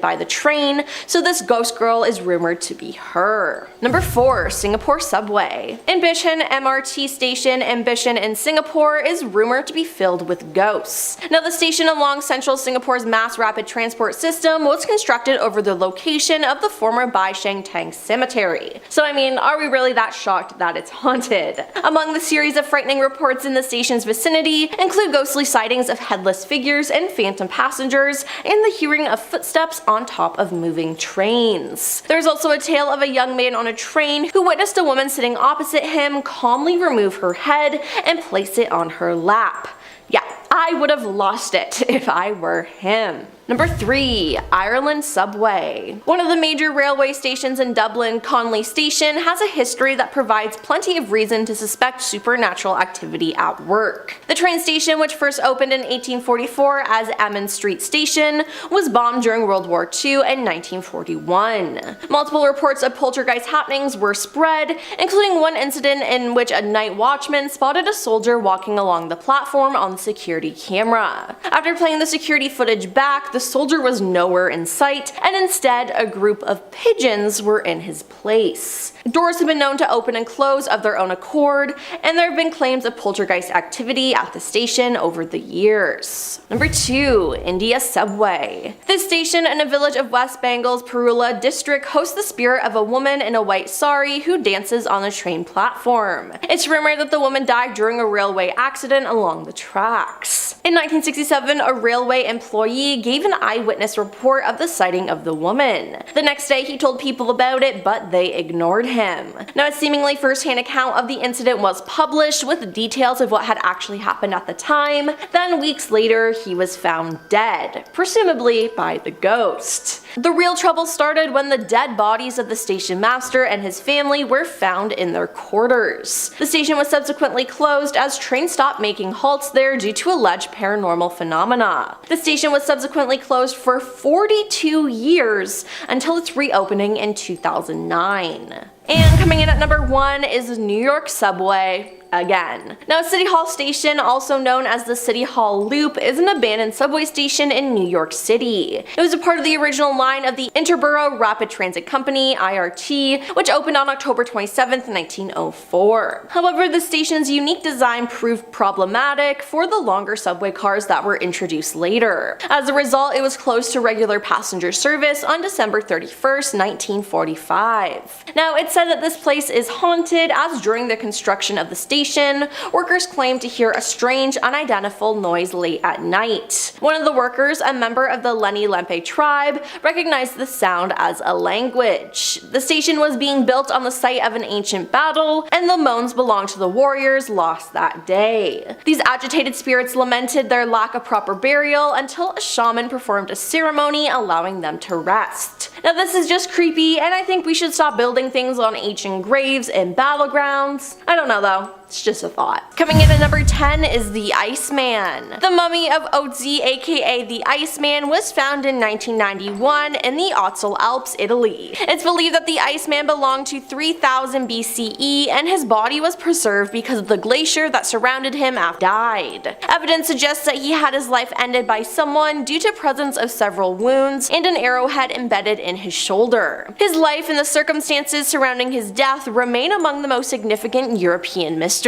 by the train, so this ghost girl is rumored to be her. Number 4. Singapore Subway. Ambition MRT station Ambition in Singapore is rumored to be filled with ghosts. Now, the station along central Singapore's mass rapid transport system was constructed over the location of the former Bai Sheng Tang Cemetery. So I mean, are we really that shocked that it's haunted? Among the series of frightening reports in the station's vicinity include ghostly sightings of headless figures and phantom passengers, and the hearing of footsteps on top of moving trains. There's also a tale of a young man on a train who witnessed a woman sitting opposite him calmly remove her head and place it on her lap. Yeah, I would have lost it if I were him. Number 3. Ireland Subway. One of the major railway stations in Dublin, Conley Station, has a history that provides plenty of reason to suspect supernatural activity at work. The train station, which first opened in 1844 as Emmons Street Station, was bombed during World War II in 1941. Multiple reports of poltergeist happenings were spread, including one incident in which a night watchman spotted a soldier walking along the platform on the security camera. After playing the security footage back, the soldier was nowhere in sight, and instead a group of pigeons were in his place. Doors have been known to open and close of their own accord, and there have been claims of poltergeist activity at the station over the years. Number 2. India Subway. This station in a village of West Bengal's Parula district hosts the spirit of a woman in a white sari who dances on the train platform. It's rumored that the woman died during a railway accident along the tracks. In 1967, a railway employee gave an eyewitness report of the sighting of the woman. The next day he told people about it, but they ignored him. Now a seemingly first-hand account of the incident was published with details of what had actually happened at the time. Then weeks later he was found dead, presumably by the ghost. The real trouble started when the dead bodies of the station master and his family were found in their quarters. The station was subsequently closed as trains stopped making halts there due to alleged paranormal phenomena. The station was subsequently closed for 42 years until its reopening in 2009. And coming in at number 1 is New York Subway. Again. Now, City Hall Station, also known as the City Hall Loop, is an abandoned subway station in New York City. It was a part of the original line of the Interborough Rapid Transit Company, IRT, which opened on October 27, 1904. However, the station's unique design proved problematic for the longer subway cars that were introduced later. As a result, it was closed to regular passenger service on December 31, 1945. Now, it's said that this place is haunted, as during the construction of the station, workers claimed to hear a strange, unidentifiable noise late at night. One of the workers, a member of the Lenni Lempe tribe, recognized the sound as a language. The station was being built on the site of an ancient battle, and the moans belonged to the warriors lost that day. These agitated spirits lamented their lack of proper burial until a shaman performed a ceremony allowing them to rest. Now, this is just creepy, and I think we should stop building things on ancient graves and battlegrounds. I don't know though. It's just a thought. Coming in at number 10 is the Iceman. The mummy of Otzi, aka the Iceman, was found in 1991 in the Otzal Alps, Italy. It's believed that the Iceman belonged to 3000 BCE, and his body was preserved because of the glacier that surrounded him after he died. Evidence suggests that he had his life ended by someone due to presence of several wounds and an arrowhead embedded in his shoulder. His life and the circumstances surrounding his death remain among the most significant European mysteries.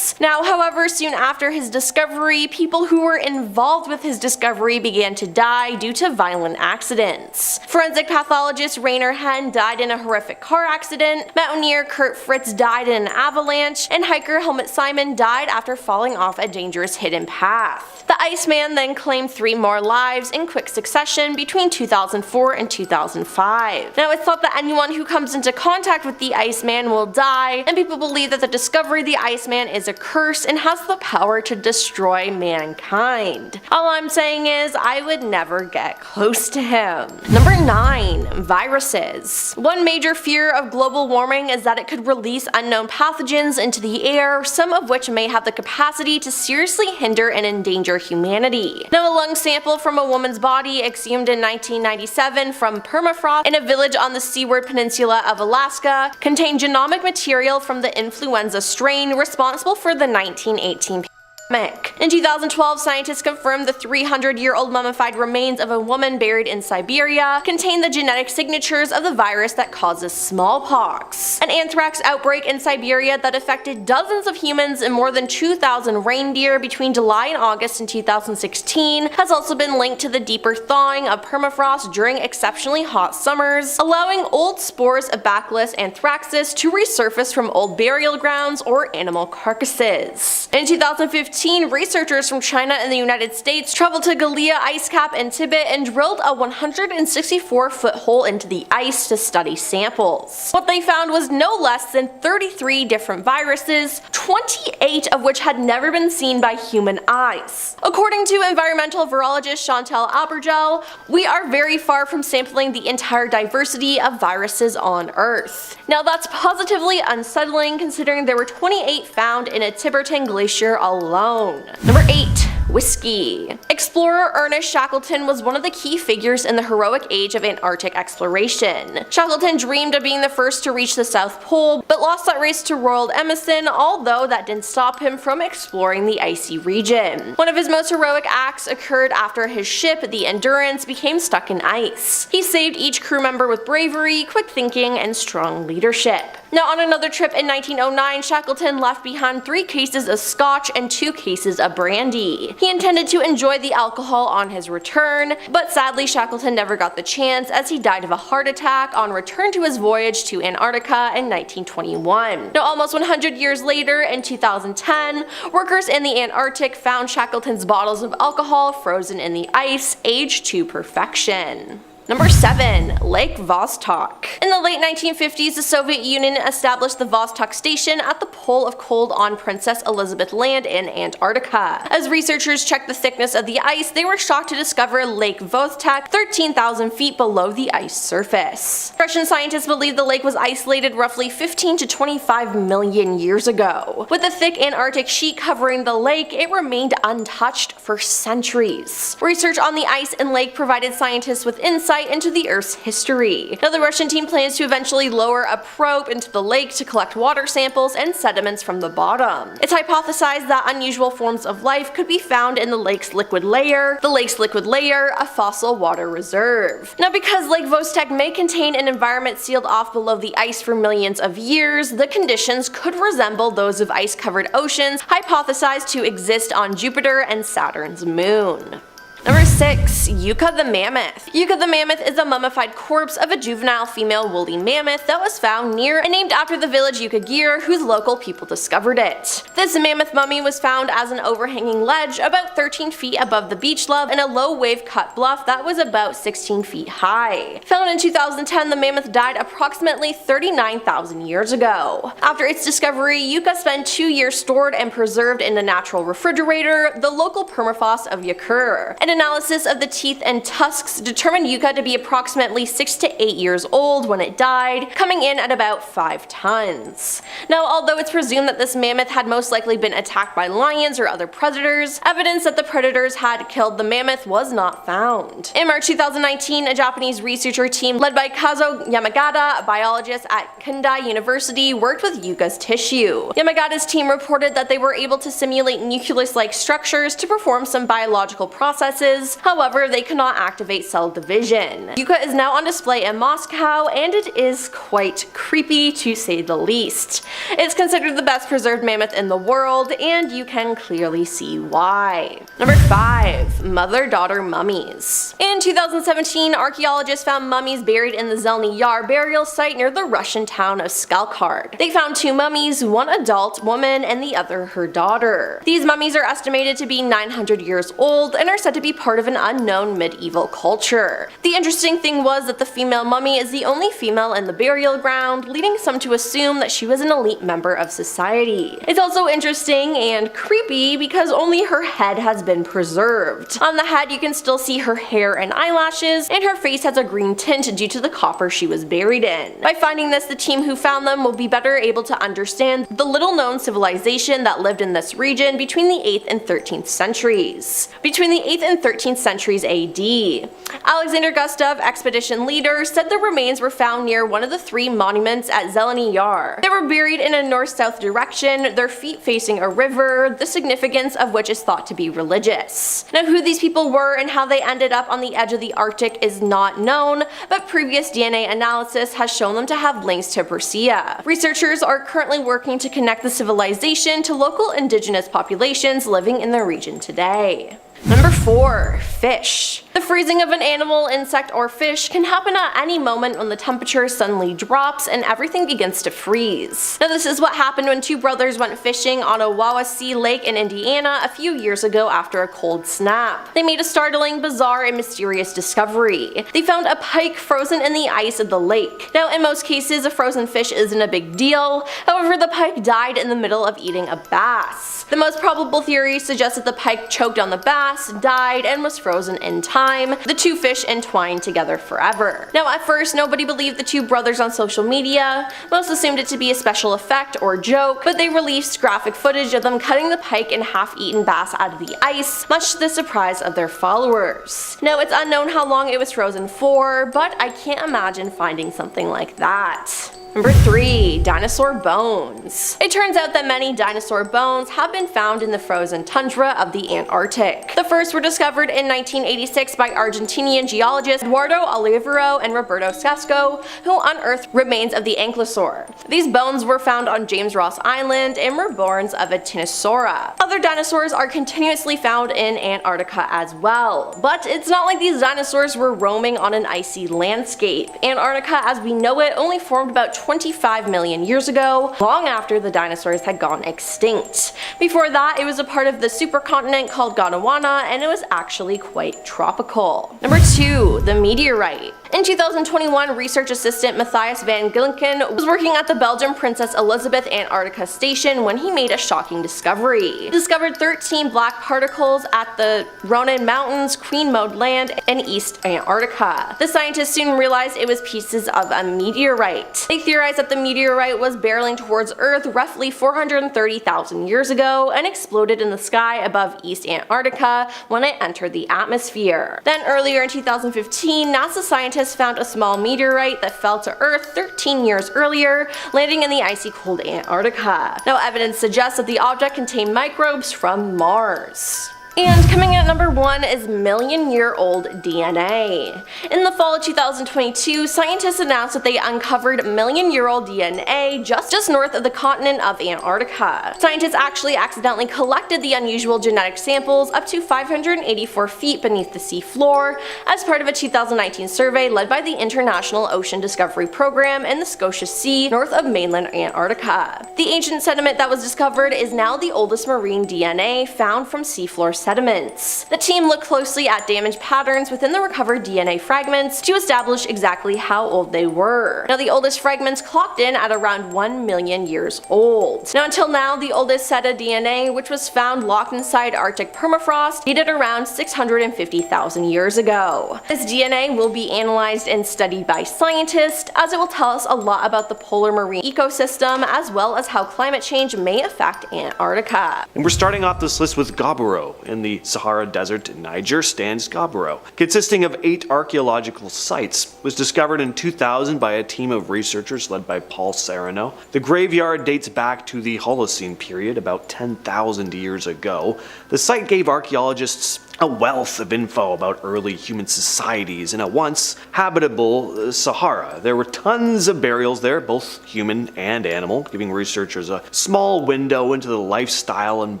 Now, however, soon after his discovery, people who were involved with his discovery began to die due to violent accidents. Forensic pathologist Rainer Henn died in a horrific car accident, mountaineer Kurt Fritz died in an avalanche, and hiker Helmut Simon died after falling off a dangerous hidden path. The Iceman then claimed 3 more lives in quick succession between 2004 and 2005. Now, it's thought that anyone who comes into contact with the Iceman will die, and people believe that the discovery of the Iceman is a curse and has the power to destroy mankind. All I'm saying is, I would never get close to him. Number 9. Viruses. One major fear of global warming is that it could release unknown pathogens into the air, some of which may have the capacity to seriously hinder and endanger humanity. Now, a lung sample from a woman's body exhumed in 1997 from permafrost in a village on the Seaward Peninsula of Alaska contained genomic material from the influenza strain responsible for the 1918 pandemic. In 2012, scientists confirmed the 300-year-old mummified remains of a woman buried in Siberia contained the genetic signatures of the virus that causes smallpox. An anthrax outbreak in Siberia that affected dozens of humans and more than 2,000 reindeer between July and August in 2016 has also been linked to the deeper thawing of permafrost during exceptionally hot summers, allowing old spores of Bacillus anthracis to resurface from old burial grounds or animal carcasses. In 2015, 2015, researchers from China and the United States traveled to Gallia ice cap in Tibet and drilled a 164-foot hole into the ice to study samples. What they found was no less than 33 different viruses, 28 of which had never been seen by human eyes. According to environmental virologist Chantal Abergel, we are very far from sampling the entire diversity of viruses on Earth. Now that's positively unsettling considering there were 28 found in a Tibetan glacier alone. Number 8. Whiskey. Explorer Ernest Shackleton was one of the key figures in the heroic age of Antarctic exploration. Shackleton dreamed of being the first to reach the South Pole, but lost that race to Roald Amundsen, although that didn't stop him from exploring the icy region. One of his most heroic acts occurred after his ship, the Endurance, became stuck in ice. He saved each crew member with bravery, quick thinking, and strong leadership. Now on another trip in 1909, Shackleton left behind 3 cases of scotch and 2 cases of brandy. He intended to enjoy the alcohol on his return, but sadly Shackleton never got the chance as he died of a heart attack on return to his voyage to Antarctica in 1921. Now almost 100 years later, in 2010, workers in the Antarctic found Shackleton's bottles of alcohol frozen in the ice, aged to perfection. Number 7. Lake Vostok. In the late 1950s, the Soviet Union established the Vostok Station at the pole of cold on Princess Elizabeth Land in Antarctica. As researchers checked the thickness of the ice, they were shocked to discover Lake Vostok 13,000 feet below the ice surface. Russian scientists believe the lake was isolated roughly 15 to 25 million years ago. With a thick Antarctic sheet covering the lake, it remained untouched for centuries. Research on the ice and lake provided scientists with insight into the Earth's history. Now the Russian team plans to eventually lower a probe into the lake to collect water samples and sediments from the bottom. It's hypothesized that unusual forms of life could be found in the lake's liquid layer, a fossil water reserve. Now because Lake Vostok may contain an environment sealed off below the ice for millions of years, the conditions could resemble those of ice-covered oceans hypothesized to exist on Jupiter and Saturn's moon. Number 6. Yuka the Mammoth. Yuka the Mammoth is a mummified corpse of a juvenile female woolly mammoth that was found near and named after the village Yukagir, whose local people discovered it. This mammoth mummy was found as an overhanging ledge about 13 feet above the beach level in a low wave cut bluff that was about 16 feet high. Found in 2010, the mammoth died approximately 39,000 years ago. After its discovery, Yuka spent 2 years stored and preserved in a natural refrigerator, the local permafrost of Yakur. An analysis of the teeth and tusks determined Yuka to be approximately 6 to 8 years old when it died, coming in at about 5 tons. Now, although it's presumed that this mammoth had most likely been attacked by lions or other predators, evidence that the predators had killed the mammoth was not found. In March 2019, a Japanese researcher team led by Kazuo Yamagata, a biologist at Kundai University, worked with Yuka's tissue. Yamagata's team reported that they were able to simulate nucleus-like structures to perform some biological processes. However, they cannot activate cell division. Yuka is now on display in Moscow, and it is quite creepy to say the least. It's considered the best preserved mammoth in the world, and you can clearly see why. Number 5. Motherdaughter Mummies. In 2017, archaeologists found mummies buried in the Zelny Yar burial site near the Russian town of Skalkard. They found 2 mummies, one adult woman and the other her daughter. These mummies are estimated to be 900 years old and are said to be part of an unknown medieval culture. The interesting thing was that the female mummy is the only female in the burial ground, leading some to assume that she was an elite member of society. It's also interesting and creepy because only her head has been preserved. On the head you can still see her hair and eyelashes, and her face has a green tint due to the copper she was buried in. By finding this, the team who found them will be better able to understand the little known civilization that lived in this region between the 8th and 13th centuries. Between the 8th and 13th centuries AD. Alexander Gustav, expedition leader, said the remains were found near one of the 3 monuments at Zeleny Yar. They were buried in a north-south direction, their feet facing a river, the significance of which is thought to be religious. Now who these people were and how they ended up on the edge of the Arctic is not known, but previous DNA analysis has shown them to have links to Persea. Researchers are currently working to connect the civilization to local indigenous populations living in the region today. Number 4. Fish. The freezing of an animal, insect, or fish can happen at any moment when the temperature suddenly drops and everything begins to freeze. Now this is what happened when two brothers went fishing on a Wawasee Lake in Indiana a few years ago after a cold snap. They made a startling, bizarre, and mysterious discovery. They found a pike frozen in the ice of the lake. Now in most cases a frozen fish isn't a big deal, however the pike died in the middle of eating a bass. The most probable theory suggests that the pike choked on the bass, died, and was frozen in time, the two fish entwined together forever. Now at first nobody believed the two brothers on social media, most assumed it to be a special effect or joke, but they released graphic footage of them cutting the pike and half-eaten bass out of the ice, much to the surprise of their followers. Now it's unknown how long it was frozen for, but I can't imagine finding something like that. Number 3. Dinosaur Bones. It turns out that many dinosaur bones have been found in the frozen tundra of the Antarctic. The first were discovered in 1986 by Argentinian geologists Eduardo Olivero and Roberto Sasco, who unearthed remains of the ankylosaur. These bones were found on James Ross Island and were bones of a Tyrannosaurus. Other dinosaurs are continuously found in Antarctica as well, but it's not like these dinosaurs were roaming on an icy landscape. Antarctica as we know it only formed about 25 million years ago, long after the dinosaurs had gone extinct. Before that, it was a part of the supercontinent called Gondwana, and it was actually quite tropical. Number 2. The Meteorite. In 2021, research assistant Matthias van Gilken was working at the Belgian Princess Elizabeth Antarctica Station when he made a shocking discovery. He discovered 13 black particles at the Ronan Mountains, Queen Maud Land, and East Antarctica. The scientists soon realized it was pieces of a meteorite. They theorized that the meteorite was barreling towards Earth roughly 430,000 years ago and exploded in the sky above East Antarctica when it entered the atmosphere. Then earlier in 2015, NASA scientists found a small meteorite that fell to Earth 13 years earlier, landing in the icy cold Antarctica. Now evidence suggests that the object contained microbes from Mars. And coming in at number 1 is Millionyearold DNA. In the fall of 2022, scientists announced that they uncovered Millionyearold DNA just north of the continent of Antarctica. Scientists actually accidentally collected the unusual genetic samples up to 584 feet beneath the sea floor as part of a 2019 survey led by the International Ocean Discovery Program in the Scotia Sea north of mainland Antarctica. The ancient sediment that was discovered is now the oldest marine DNA found from seafloor sediments. The team looked closely at damage patterns within the recovered DNA fragments to establish exactly how old they were. Now the oldest fragments clocked in at around 1 million years old. Now until now, the oldest set of DNA, which was found locked inside Arctic permafrost, dated around 650,000 years ago. This DNA will be analyzed and studied by scientists, as it will tell us a lot about the polar marine ecosystem as well as how climate change may affect Antarctica. And we're starting off this list with Gabo in the Sahara Desert in Niger stands Gabo, consisting of 8 archaeological sites. It was discovered in 2000 by a team of researchers led by Paul Serrano. The graveyard dates back to the Holocene period, about 10,000 years ago. The site gave archaeologists a wealth of info about early human societies in a once habitable Sahara. There were tons of burials there, both human and animal, giving researchers a small window into the lifestyle and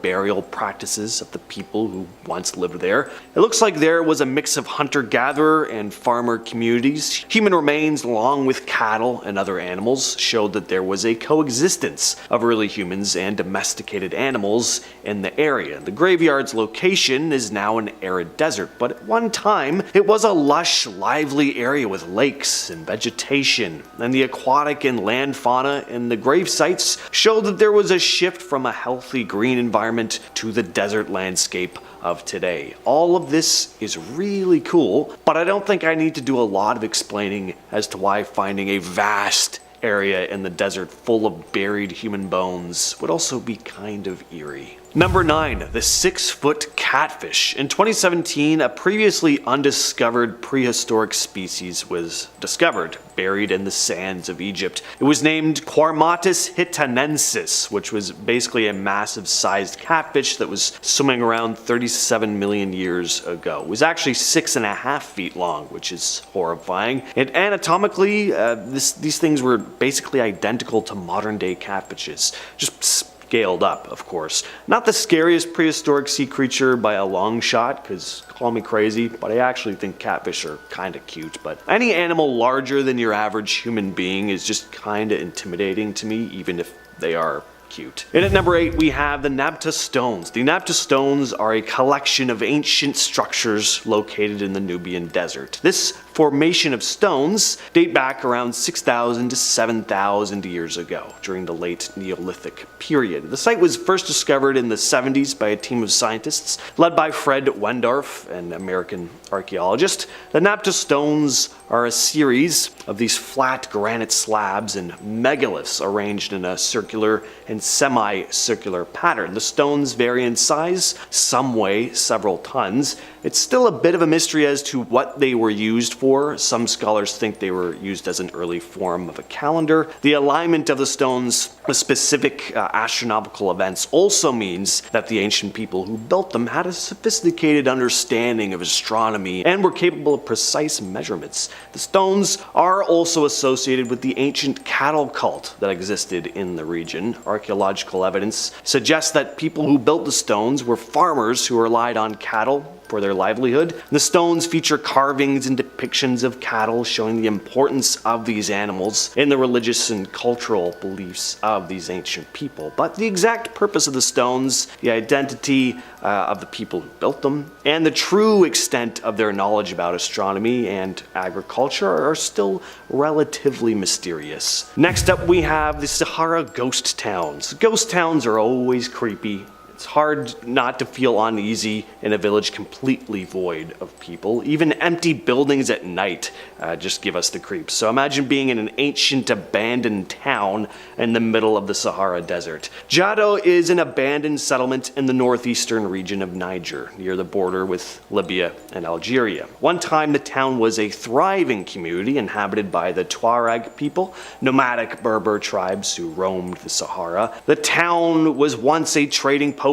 burial practices of the people who once lived there. It looks like there was a mix of hunter-gatherer and farmer communities. Human remains, along with cattle and other animals, showed that there was a coexistence of early humans and domesticated animals in the area. The graveyard's location is now an arid desert, but at one time it was a lush, lively area with lakes and vegetation, and the aquatic and land fauna in the grave sites showed that there was a shift from a healthy green environment to the desert landscape of today. All of this is really cool, but I don't think I need to do a lot of explaining as to why finding a vast area in the desert full of buried human bones would also be kind of eerie. Number 9. The 6-foot catfish. In 2017, a previously undiscovered prehistoric species was discovered, buried in the sands of Egypt. It was named Quarmatus hitanensis, which was basically a massive sized catfish that was swimming around 37 million years ago. It was actually 6.5 feet long, which is horrifying. And anatomically, these things were basically identical to modern day catfishes. Just scaled up, of course. Not the scariest prehistoric sea creature by a long shot, because call me crazy, but I actually think catfish are kinda cute. But any animal larger than your average human being is just kinda intimidating to me, even if they are cute. And at number 8, we have the Napta Stones. The Napta Stones are a collection of ancient structures located in the Nubian desert. This formation of stones date back around 6,000 to 7,000 years ago, during the late Neolithic period. The site was first discovered in the 70s by a team of scientists led by Fred Wendorf, an American archaeologist. The Napta Stones are a series of these flat granite slabs and megaliths arranged in a circular and semi-circular pattern. The stones vary in size, some weigh several tons. It's still a bit of a mystery as to what they were used for. Some scholars think they were used as an early form of a calendar. The alignment of the stones with specific astronomical events also means that the ancient people who built them had a sophisticated understanding of astronomy and were capable of precise measurements. The stones are also associated with the ancient cattle cult that existed in the region. Archaeological evidence suggests that people who built the stones were farmers who relied on cattle for their livelihood. The stones feature carvings and depictions of cattle showing the importance of these animals in the religious and cultural beliefs of these ancient people. But the exact purpose of the stones, the identity of the people who built them, and the true extent of their knowledge about astronomy and agriculture are still relatively mysterious. Next up, we have the Sahara ghost towns. Ghost towns are always creepy. It's hard not to feel uneasy in a village completely void of people. Even empty buildings at night just give us the creeps. So imagine being in an ancient abandoned town in the middle of the Sahara Desert. Jado is an abandoned settlement in the northeastern region of Niger, near the border with Libya and Algeria. One time the town was a thriving community inhabited by the Tuareg people, nomadic Berber tribes who roamed the Sahara. The town was once a trading post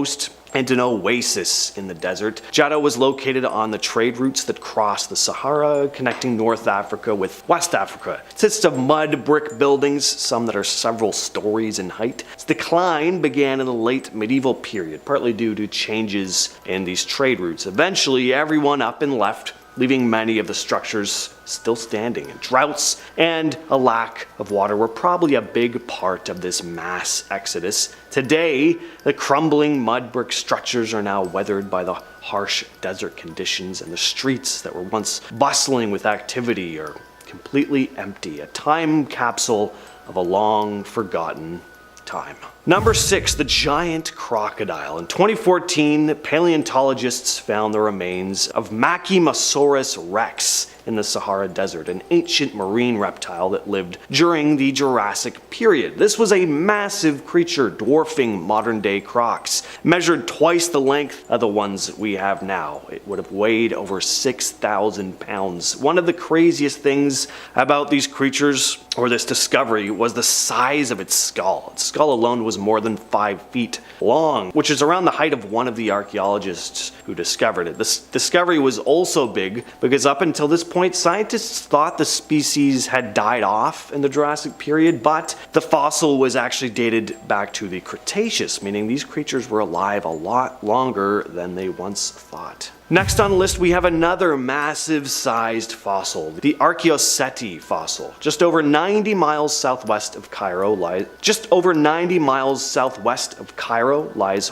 and an oasis in the desert. Jado was located on the trade routes that cross the Sahara, connecting North Africa with West Africa. It consists of mud brick buildings, some that are several stories in height. Its decline began in the late medieval period, partly due to changes in these trade routes. Eventually, everyone up and left, leaving many of the structures still standing. Droughts and a lack of water were probably a big part of this mass exodus. Today, the crumbling mud brick structures are now weathered by the harsh desert conditions, and the streets that were once bustling with activity are completely empty, a time capsule of a long forgotten time. Number 6, the giant crocodile. In 2014, paleontologists found the remains of Machimasaurus rex in the Sahara Desert, an ancient marine reptile that lived during the Jurassic period. This was a massive creature dwarfing modern-day crocs, measured twice the length of the ones we have now. It would have weighed over 6,000 pounds. One of the craziest things about these creatures, or this discovery, was the size of its skull. Its skull alone was more than 5 feet long, which is around the height of one of the archaeologists who discovered it. This discovery was also big because up until this point, scientists thought the species had died off in the Jurassic period, but the fossil was actually dated back to the Cretaceous, meaning these creatures were alive a lot longer than they once thought. Next on the list, we have another massive-sized fossil, the Archaeoceti fossil. Just over 90 miles southwest of Cairo lies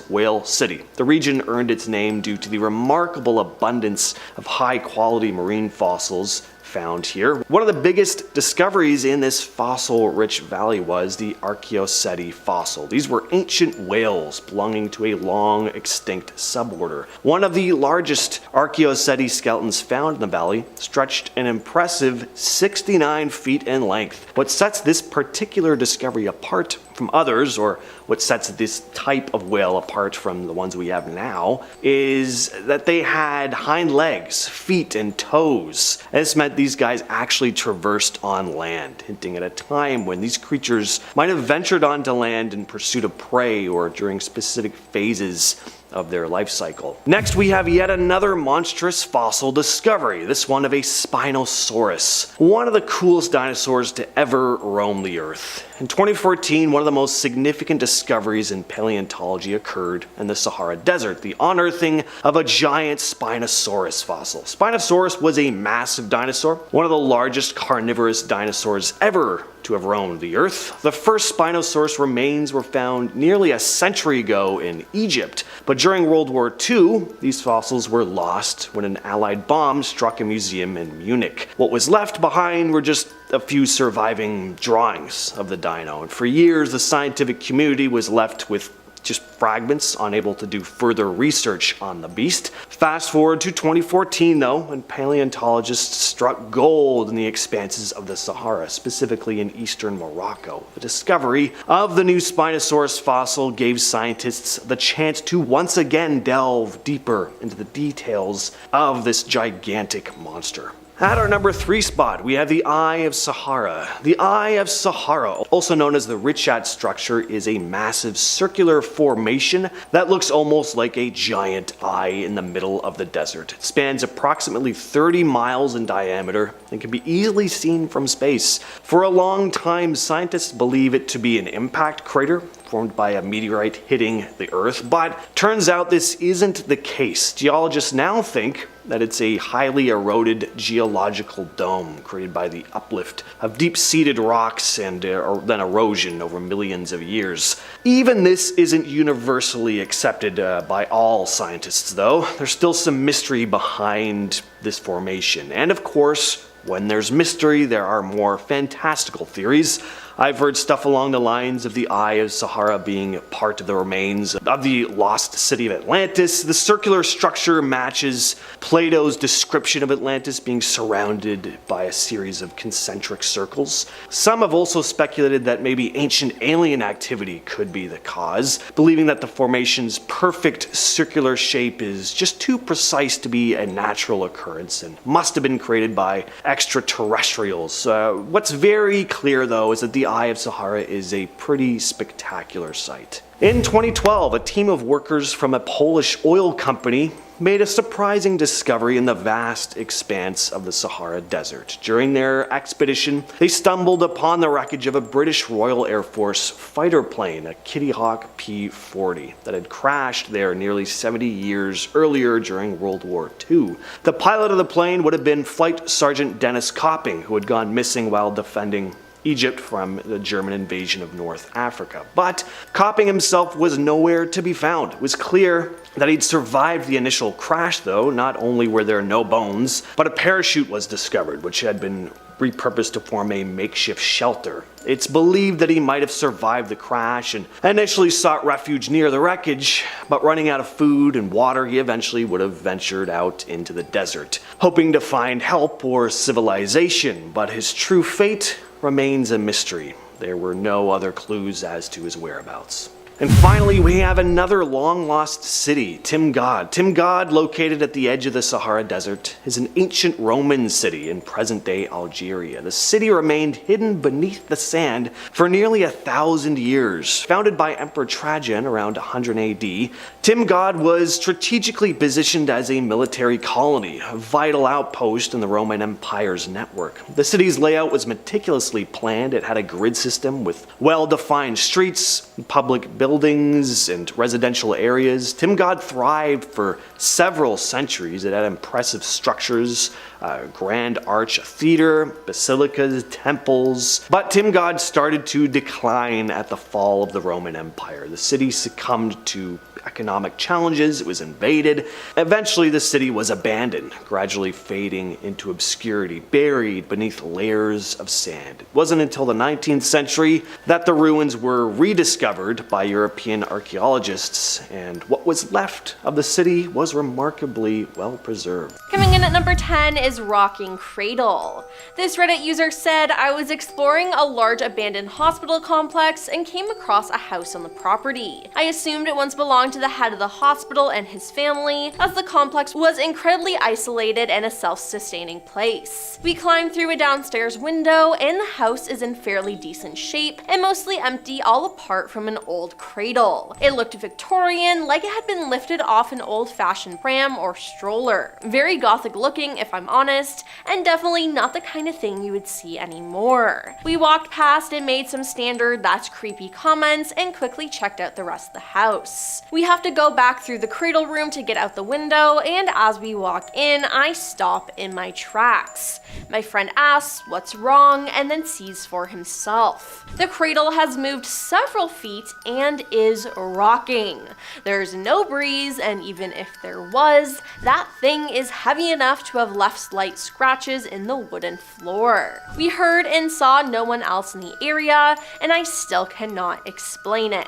Whale City. The region earned its name due to the remarkable abundance of high-quality marine fossils found here. One of the biggest discoveries in this fossil-rich valley was the Archaeoceti fossil. These were ancient whales belonging to a long-extinct suborder. One of the largest Archaeoceti skeletons found in the valley stretched an impressive 69 feet in length. What sets this particular discovery apart from others, or what sets this type of whale apart from the ones we have now, is that they had hind legs, feet, and toes. And this meant these guys actually traversed on land, hinting at a time when these creatures might have ventured onto land in pursuit of prey or during specific phases of their life cycle. Next, we have yet another monstrous fossil discovery, this one of a Spinosaurus, one of the coolest dinosaurs to ever roam the earth. In 2014, one of the most significant discoveries in paleontology occurred in the Sahara Desert, the unearthing of a giant Spinosaurus fossil. Spinosaurus was a massive dinosaur, one of the largest carnivorous dinosaurs ever to have roamed the earth. The first Spinosaurus remains were found nearly a century ago in Egypt, but during World War II, these fossils were lost when an Allied bomb struck a museum in Munich. What was left behind were just a few surviving drawings of the dino, and for years the scientific community was left with just fragments, unable to do further research on the beast. Fast forward to 2014 though, when paleontologists struck gold in the expanses of the Sahara, specifically in eastern Morocco. The discovery of the new Spinosaurus fossil gave scientists the chance to once again delve deeper into the details of this gigantic monster. At our number 3 spot, we have the Eye of Sahara. The Eye of Sahara, also known as the Richat structure, is a massive circular formation that looks almost like a giant eye in the middle of the desert. It spans approximately 30 miles in diameter and can be easily seen from space. For a long time, scientists believe it to be an impact crater formed by a meteorite hitting the Earth, but turns out this isn't the case. Geologists now think that it's a highly eroded geological dome created by the uplift of deep-seated rocks and then erosion over millions of years. Even this isn't universally accepted by all scientists though. There's still some mystery behind this formation. And of course, when there's mystery, there are more fantastical theories. I've heard stuff along the lines of the Eye of Sahara being part of the remains of the lost city of Atlantis. The circular structure matches Plato's description of Atlantis being surrounded by a series of concentric circles. Some have also speculated that maybe ancient alien activity could be the cause, believing that the formation's perfect circular shape is just too precise to be a natural occurrence and must have been created by extraterrestrials. What's very clear though is that the Eye of Sahara is a pretty spectacular sight. In 2012, a team of workers from a Polish oil company made a surprising discovery in the vast expanse of the Sahara Desert. During their expedition, they stumbled upon the wreckage of a British Royal Air Force fighter plane, a Kitty Hawk P-40, that had crashed there nearly 70 years earlier during World War II. The pilot of the plane would have been Flight Sergeant Dennis Copping, who had gone missing while defending Egypt from the German invasion of North Africa. But Copping himself was nowhere to be found. It was clear that he'd survived the initial crash though. Not only were there no bones, but a parachute was discovered, which had been repurposed to form a makeshift shelter. It's believed that he might have survived the crash and initially sought refuge near the wreckage, but running out of food and water, he eventually would have ventured out into the desert, hoping to find help or civilization, but his true fate remains a mystery. There were no other clues as to his whereabouts. And finally, we have another long-lost city, Timgad. Timgad, located at the edge of the Sahara Desert, is an ancient Roman city in present-day Algeria. The city remained hidden beneath the sand for nearly 1,000 years. Founded by Emperor Trajan around 100 AD, Timgad was strategically positioned as a military colony, a vital outpost in the Roman Empire's network. The city's layout was meticulously planned. It had a grid system with well-defined streets, public buildings, and residential areas. Timgad thrived for several centuries. It had impressive structures, a grand arch, a theater, basilicas, temples. But Timgad started to decline at the fall of the Roman Empire. The city succumbed to economic challenges, it was invaded. Eventually the city was abandoned, gradually fading into obscurity, buried beneath layers of sand. It wasn't until the 19th century that the ruins were rediscovered by European archaeologists, and what was left of the city was remarkably well preserved. Coming in at number 10 is Rocking Cradle. This Reddit user said, "I was exploring a large abandoned hospital complex and came across a house on the property. I assumed it once belonged to to the head of the hospital and his family, as the complex was incredibly isolated and a self-sustaining place. We climbed through a downstairs window, and the house is in fairly decent shape and mostly empty, all apart from an old cradle. It looked Victorian, like it had been lifted off an old-fashioned pram or stroller. Very gothic looking, if I'm honest, and definitely not the kind of thing you would see anymore. We walked past and made some standard "that's creepy" comments and quickly checked out the rest of the house. We have to go back through the cradle room to get out the window, and as we walk in, I stop in my tracks. My friend asks what's wrong and then sees for himself. The cradle has moved several feet and is rocking. There's no breeze, and even if there was, that thing is heavy enough to have left slight scratches in the wooden floor. We heard and saw no one else in the area, and I still cannot explain it.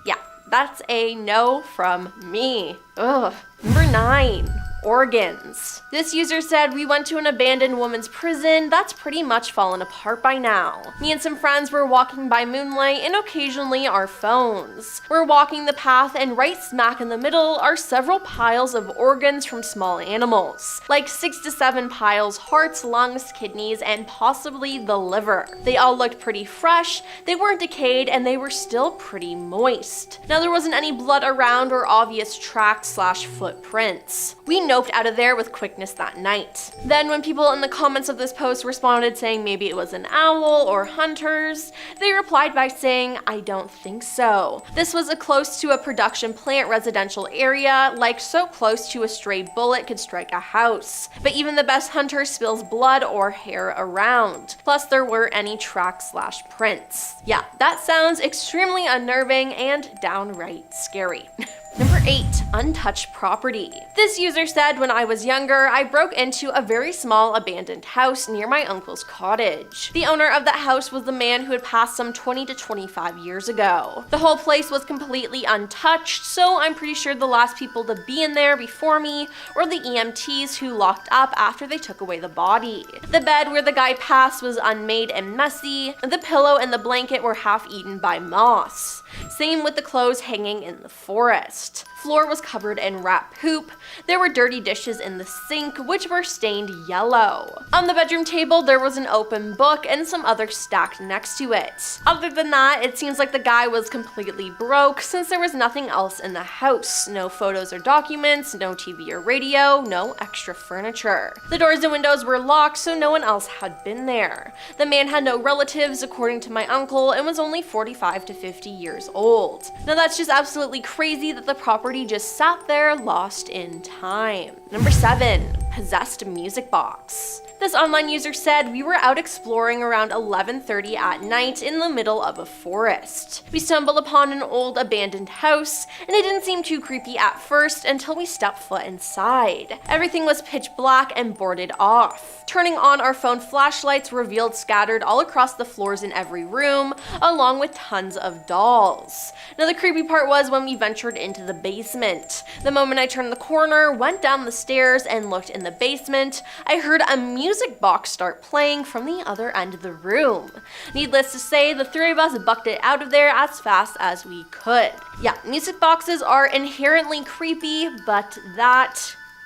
Yeah, that's a no from me. Ugh. Number 9. Organs. This user said, "We went to an abandoned woman's prison that's pretty much fallen apart by now. Me and some friends were walking by moonlight and occasionally our phones. We're walking the path, and right smack in the middle are several piles of organs from small animals. Like 6 to 7 piles, hearts, lungs, kidneys, and possibly the liver. They all looked pretty fresh, they weren't decayed, and they were still pretty moist. Now there wasn't any blood around or obvious tracks/footprints. We noped out of there with quickness that night." Then when people in the comments of this post responded saying maybe it was an owl or hunters, they replied by saying, "I don't think so. This was close to a production plant residential area, like so close to a stray bullet could strike a house. But even the best hunter spills blood or hair around. Plus there weren't any tracks/prints." Yeah, that sounds extremely unnerving and downright scary. Number 8. Untouched property. This user said, "When I was younger, I broke into a very small abandoned house near my uncle's cottage. The owner of that house was the man who had passed some 20 to 25 years ago. The whole place was completely untouched, so I'm pretty sure the last people to be in there before me were the EMTs who locked up after they took away the body. The bed where the guy passed was unmade and messy. The pillow and the blanket were half eaten by moths. Same with the clothes hanging in the forest. Floor was covered in rat poop. There were dirty dishes in the sink, which were stained yellow. On the bedroom table, there was an open book and some others stacked next to it. Other than that, it seems like the guy was completely broke since there was nothing else in the house. No photos or documents, no TV or radio, no extra furniture. The doors and windows were locked, so no one else had been there. The man had no relatives, according to my uncle, and was only 45 to 50 years old. Now that's just absolutely crazy that the property just sat there lost in time." Number 7. Possessed music box. This online user said, "We were out exploring around 11:30 at night in the middle of a forest. We stumbled upon an old abandoned house, and it didn't seem too creepy at first until we stepped foot inside. Everything was pitch black and boarded off. Turning on our phone flashlights revealed scattered all across the floors in every room, along with tons of dolls. Now the creepy part was when we ventured into the basement. The moment I turned the corner, went down the stairs, and looked in the basement, I heard a music box start playing from the other end of the room. Needless to say, the three of us bucked it out of there as fast as we could." Yeah, music boxes are inherently creepy, but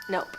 nope.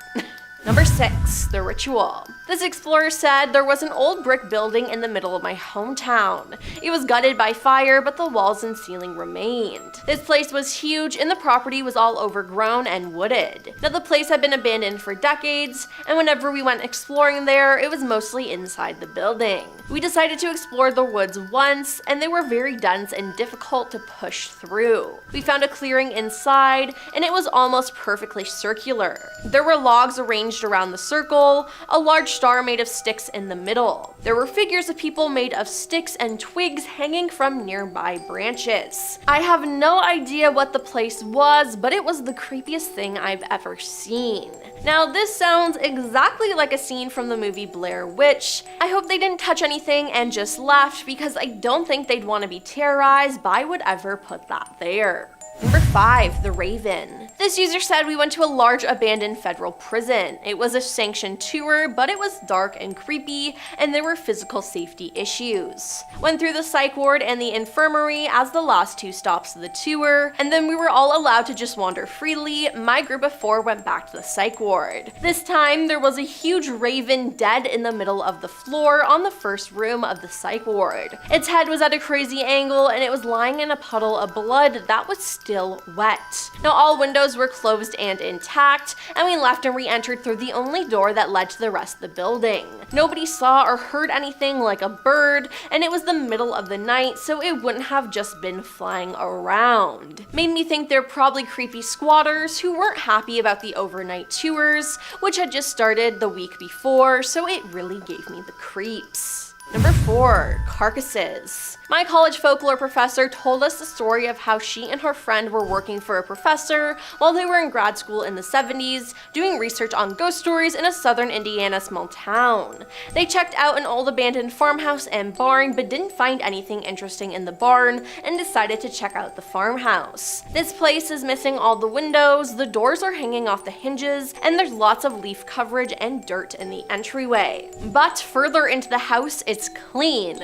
Number 6. The Ritual. This explorer said, "There was an old brick building in the middle of my hometown. It was gutted by fire, but the walls and ceiling remained. This place was huge, and the property was all overgrown and wooded. Now the place had been abandoned for decades, and whenever we went exploring there, it was mostly inside the building. We decided to explore the woods once, and they were very dense and difficult to push through. We found a clearing inside, and it was almost perfectly circular. There were logs arranged around the circle, a large star made of sticks in the middle. There were figures of people made of sticks and twigs hanging from nearby branches. I have no idea what the place was, but it was the creepiest thing I've ever seen." Now this sounds exactly like a scene from the movie Blair Witch. I hope they didn't touch anything and just left, because I don't think they'd want to be terrorized by whatever put that there. Number 5. The Raven. This user said we went to a large abandoned federal prison. It was a sanctioned tour, but it was dark and creepy, and there were physical safety issues. Went through the psych ward and the infirmary as the last 2 stops of the tour, and then we were all allowed to just wander freely. My group of 4 went back to the psych ward. This time, there was a huge raven dead in the middle of the floor on the first room of the psych ward. Its head was at a crazy angle, and it was lying in a puddle of blood that was still wet. Now, all windows were closed and intact, and we left and re-entered through the only door that led to the rest of the building. Nobody saw or heard anything like a bird, and it was the middle of the night, so it wouldn't have just been flying around. Made me think they're probably creepy squatters who weren't happy about the overnight tours, which had just started the week before, so it really gave me the creeps. Number 4. Carcasses. My college folklore professor told us the story of how she and her friend were working for a professor while they were in grad school in the 70s, doing research on ghost stories in a southern Indiana small town. They checked out an old abandoned farmhouse and barn, but didn't find anything interesting in the barn and decided to check out the farmhouse. This place is missing all the windows, the doors are hanging off the hinges, and there's lots of leaf coverage and dirt in the entryway. But further into the house, it's clean.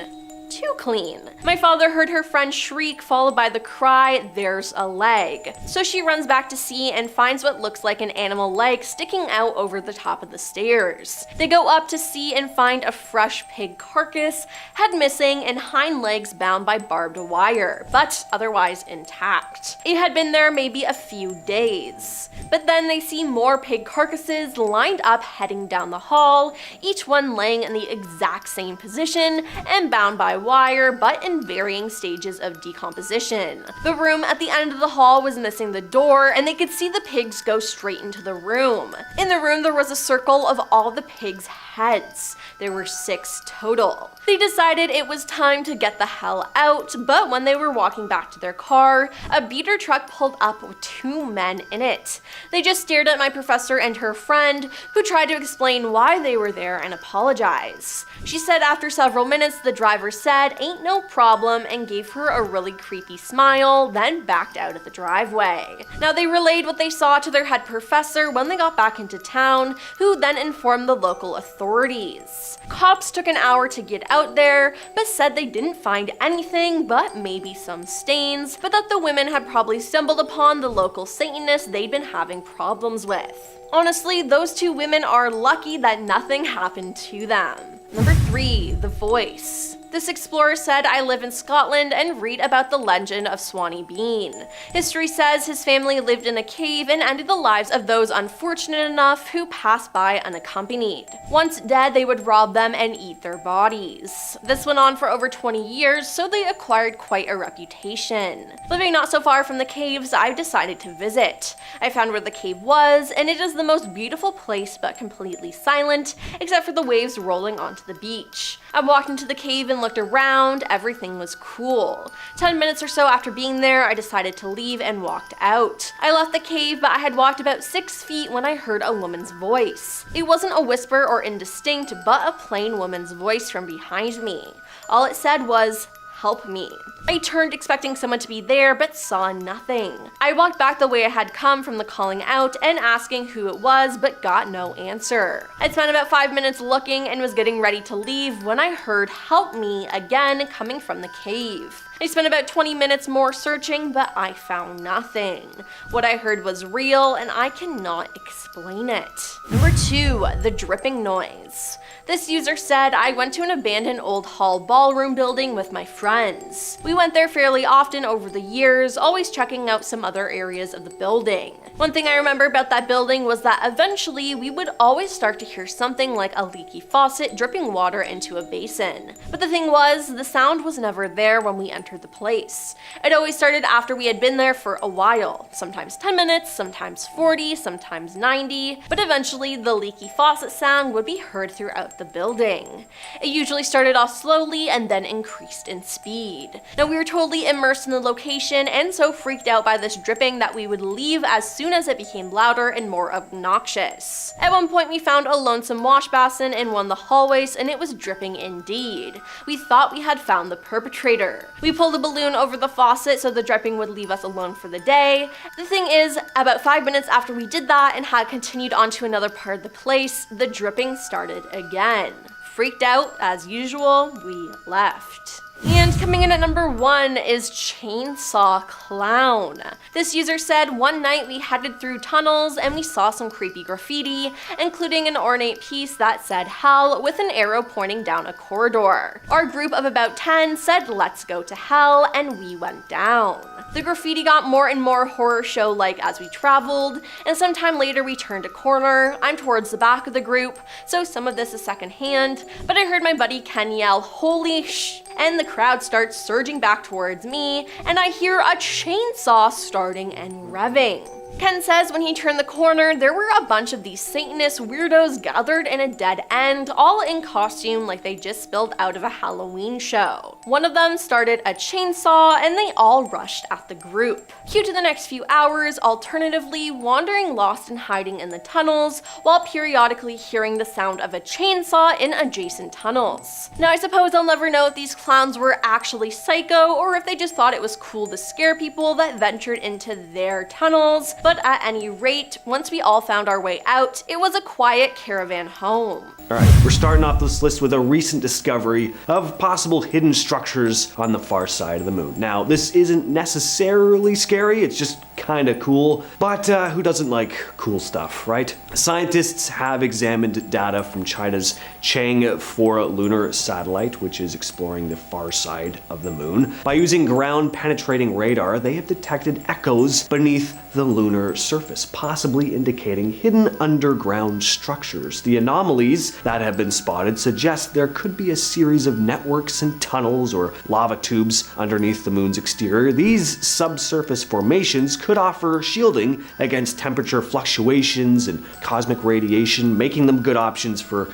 Too clean. My father heard her friend shriek, followed by the cry, "There's a leg." So she runs back to see and finds what looks like an animal leg sticking out over the top of the stairs. They go up to see and find a fresh pig carcass, head missing and hind legs bound by barbed wire, but otherwise intact. It had been there maybe a few days. But then they see more pig carcasses lined up heading down the hall, each one laying in the exact same position and bound by wire, but in varying stages of decomposition. The room at the end of the hall was missing the door, and they could see the pigs go straight into the room. In the room, there was a circle of all the pigs' heads. There were 6 total. They decided it was time to get the hell out, but when they were walking back to their car, a beater truck pulled up with 2 men in it. They just stared at my professor and her friend, who tried to explain why they were there and apologize. She said after several minutes, the driver said, "Ain't no problem," and gave her a really creepy smile, then backed out of the driveway. Now, they relayed what they saw to their head professor when they got back into town, who then informed the local authorities. Cops took an hour to get out there, but said they didn't find anything but maybe some stains, but that the women had probably stumbled upon the local Satanist they'd been having problems with. Honestly, those 2 women are lucky that nothing happened to them. Number 3. The Voice. This explorer said, "I live in Scotland and read about the legend of Swanee Bean. History says his family lived in a cave and ended the lives of those unfortunate enough who passed by unaccompanied. Once dead, they would rob them and eat their bodies. This went on for over 20 years, so they acquired quite a reputation. Living not so far from the caves, I decided to visit. I found where the cave was, and it is the most beautiful place but completely silent, except for the waves rolling onto the beach. I walked into the cave and looked around. Everything was cool. 10 minutes or so after being there, I decided to leave and walked out. I left the cave, but I had walked about 6 feet when I heard a woman's voice. It wasn't a whisper or indistinct, but a plain woman's voice from behind me. All it said was, "Help me." I turned expecting someone to be there, but saw nothing. I walked back the way I had come from the calling out and asking who it was, but got no answer. I'd spent about 5 minutes looking and was getting ready to leave when I heard "Help me" again coming from the cave. I spent about 20 minutes more searching, but I found nothing. What I heard was real, and I cannot explain it. Number 2, the dripping noise. This user said, "I went to an abandoned old hall ballroom building with my friends. We went there fairly often over the years, always checking out some other areas of the building. One thing I remember about that building was that eventually we would always start to hear something like a leaky faucet dripping water into a basin. But the thing was, the sound was never there when we entered the place. It always started after we had been there for a while, sometimes 10 minutes, sometimes 40, sometimes 90, but eventually the leaky faucet sound would be heard throughout the building. It usually started off slowly and then increased in speed. Now, we were totally immersed in the location and so freaked out by this dripping that we would leave as soon as it became louder and more obnoxious. At one point, we found a lonesome wash basin in one of the hallways, and it was dripping indeed. We thought we had found the perpetrator. We pulled a balloon over the faucet so the dripping would leave us alone for the day. The thing is, about 5 minutes after we did that and had continued on to another part of the place, the dripping started again. Freaked out, as usual, we left. And coming in at number 1 is Chainsaw Clown. This user said, one night we headed through tunnels and we saw some creepy graffiti, including an ornate piece that said hell with an arrow pointing down a corridor. Our group of about 10 said let's go to hell, and we went down. The graffiti got more and more horror show-like as we traveled, and sometime later we turned a corner. I'm towards the back of the group, so some of this is secondhand, but I heard my buddy Ken yell, "Holy sh!" and the crowd starts surging back towards me, and I hear a chainsaw starting and revving. Ken says when he turned the corner, there were a bunch of these Satanist weirdos gathered in a dead end, all in costume like they just spilled out of a Halloween show. One of them started a chainsaw and they all rushed at the group. Cue to the next few hours, alternatively wandering lost and hiding in the tunnels, while periodically hearing the sound of a chainsaw in adjacent tunnels. Now I suppose I'll never know if these clowns were actually psycho or if they just thought it was cool to scare people that ventured into their tunnels, but at any rate, once we all found our way out, it was a quiet caravan home. Alright, we're starting off this list with a recent discovery of possible hidden structures on the far side of the moon. Now, this isn't necessarily scary, it's just kinda cool, but who doesn't like cool stuff, right? Scientists have examined data from China's Chang'e 4 lunar satellite, which is exploring the far side of the moon. By using ground-penetrating radar, they have detected echoes beneath the lunar surface, possibly indicating hidden underground structures. The anomalies that have been spotted suggest there could be a series of networks and tunnels or lava tubes underneath the moon's exterior. These subsurface formations could offer shielding against temperature fluctuations and cosmic radiation, making them good options for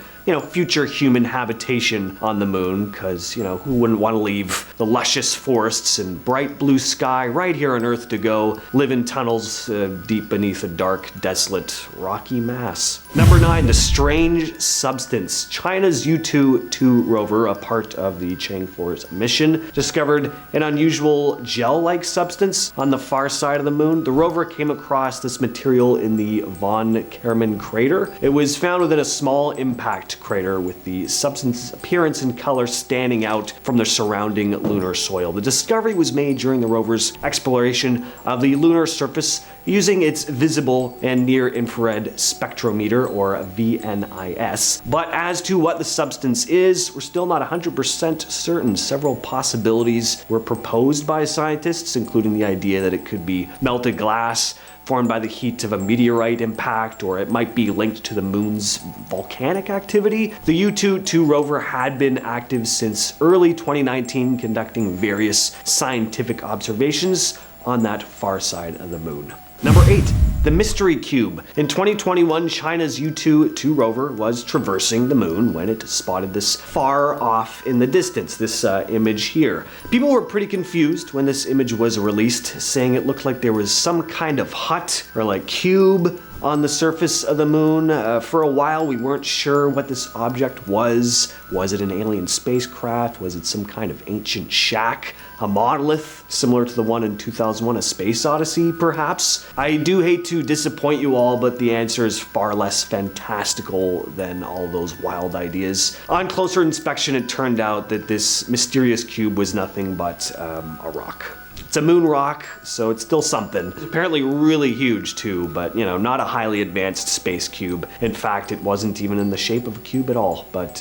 future human habitation on the moon, because, who wouldn't want to leave the luscious forests and bright blue sky right here on Earth to go live in tunnels deep beneath a dark, desolate, rocky mass. Number 9, the strange substance. China's Yutu-2 rover, a part of the Chang'e 4's mission, discovered an unusual gel-like substance on the far side of the moon. The rover came across this material in the Von Karman crater. It was found within a small impact crater, with the substance's appearance and color standing out from the surrounding lunar soil. The discovery was made during the rover's exploration of the lunar surface using its visible and near-infrared spectrometer, or VNIS. But as to what the substance is, we're still not 100% certain. Several possibilities were proposed by scientists, including the idea that it could be melted glass formed by the heat of a meteorite impact, or it might be linked to the moon's volcanic activity. The Yutu-2 rover had been active since early 2019, conducting various scientific observations on that far side of the moon. Number 8, the Mystery Cube. In 2021, China's Yutu-2 rover was traversing the moon when it spotted this far off in the distance, this image here. People were pretty confused when this image was released, saying it looked like there was some kind of hut or like cube on the surface of the moon. For a while, we weren't sure what this object was. Was it an alien spacecraft? Was it some kind of ancient shack? A monolith, similar to the one in 2001, A Space Odyssey, perhaps? I do hate to disappoint you all, but the answer is far less fantastical than all those wild ideas. On closer inspection, it turned out that this mysterious cube was nothing but a rock. It's a moon rock, so it's still something. It's apparently really huge too, but not a highly advanced space cube. In fact, it wasn't even in the shape of a cube at all, but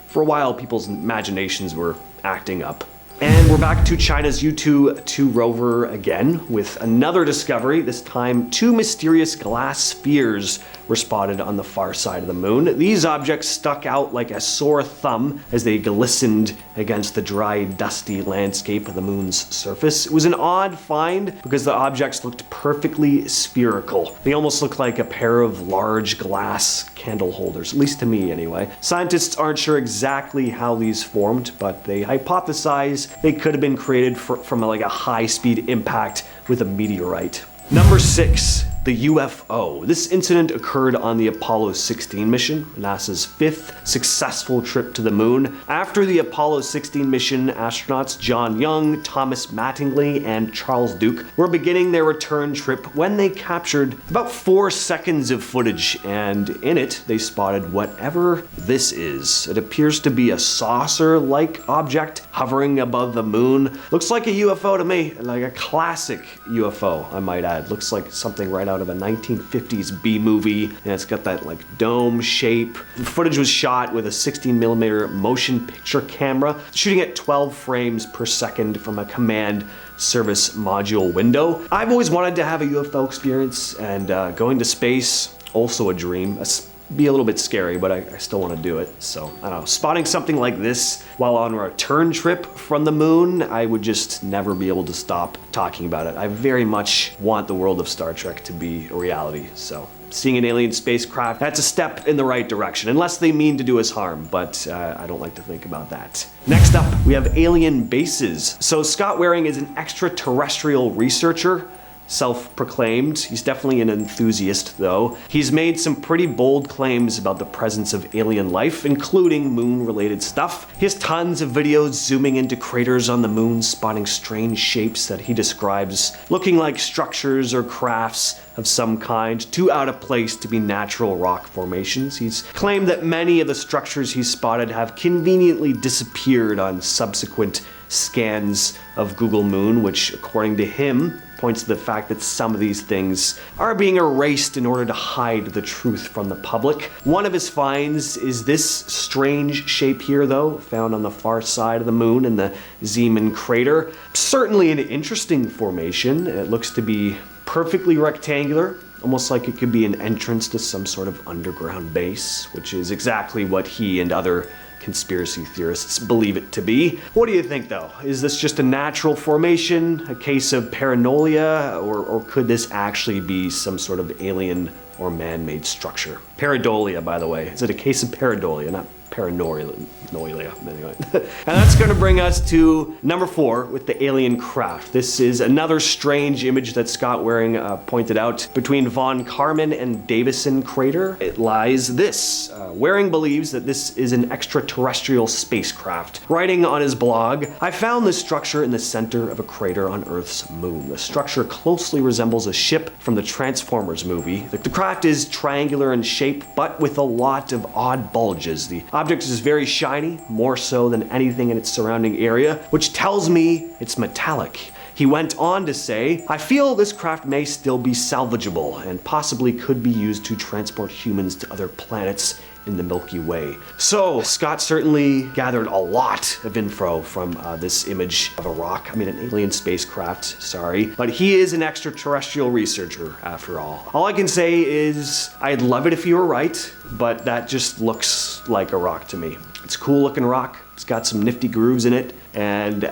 for a while people's imaginations were acting up. And we're back to China's Yutu-2 rover again with another discovery. This time, 2 mysterious glass spheres were spotted on the far side of the moon. These objects stuck out like a sore thumb as they glistened against the dry, dusty landscape of the moon's surface. It was an odd find because the objects looked perfectly spherical. They almost looked like a pair of large glass candle holders, at least to me anyway. Scientists aren't sure exactly how these formed, but they hypothesize they could have been created from a high-speed impact with a meteorite. Number 6, the UFO. This incident occurred on the Apollo 16 mission, NASA's 5th successful trip to the moon. After the Apollo 16 mission, astronauts John Young, Thomas Mattingly, and Charles Duke were beginning their return trip when they captured about 4 seconds of footage, and in it they spotted whatever this is. It appears to be a saucer-like object hovering above the moon. Looks like a UFO to me, like a classic UFO, I might add. Looks like something right out of a 1950s B-movie, and it's got that like dome shape. The footage was shot with a 16mm motion picture camera, shooting at 12 frames per second from a command service module window. I've always wanted to have a UFO experience, and going to space, also a dream. Be a little bit scary, but I still want to do it. So, I don't know, spotting something like this while on a return trip from the moon, I would just never be able to stop talking about it. I very much want the world of Star Trek to be a reality, so seeing an alien spacecraft, that's a step in the right direction, unless they mean to do us harm, but I don't like to think about that. Next up, we have alien bases. So Scott Waring is an extraterrestrial researcher, self-proclaimed. He's definitely an enthusiast though. He's made some pretty bold claims about the presence of alien life, including moon-related stuff. He has tons of videos zooming into craters on the moon, spotting strange shapes that he describes looking like structures or crafts of some kind, too out of place to be natural rock formations. He's claimed that many of the structures he's spotted have conveniently disappeared on subsequent scans of Google Moon, which according to him points to the fact that some of these things are being erased in order to hide the truth from the public. One of his finds is this strange shape here though, found on the far side of the moon in the Zeeman crater. Certainly an interesting formation. It looks to be perfectly rectangular, almost like it could be an entrance to some sort of underground base, which is exactly what he and other conspiracy theorists believe it to be. What do you think though? Is this just a natural formation, a case of paranoia, or could this actually be some sort of alien or man-made structure? Pareidolia, by the way. Is it a case of pareidolia, not paranoia? Anyway. And that's going to bring us to number 4 with the alien craft. This is another strange image that Scott Waring pointed out. Between Von Karman and Davison crater, it lies this. Waring believes that this is an extraterrestrial spacecraft. Writing on his blog, I found this structure in the center of a crater on Earth's moon. The structure closely resembles a ship from the Transformers movie. The craft is triangular in shape, but with a lot of odd bulges. The object is very shiny, more so than anything in its surrounding area, which tells me it's metallic. He went on to say, I feel this craft may still be salvageable and possibly could be used to transport humans to other planets in the Milky Way. So Scott certainly gathered a lot of info from this image of a rock. I mean, an alien spacecraft, sorry. But he is an extraterrestrial researcher after all. All I can say is I'd love it if you were right, but that just looks like a rock to me. It's a cool looking rock. It's got some nifty grooves in it, and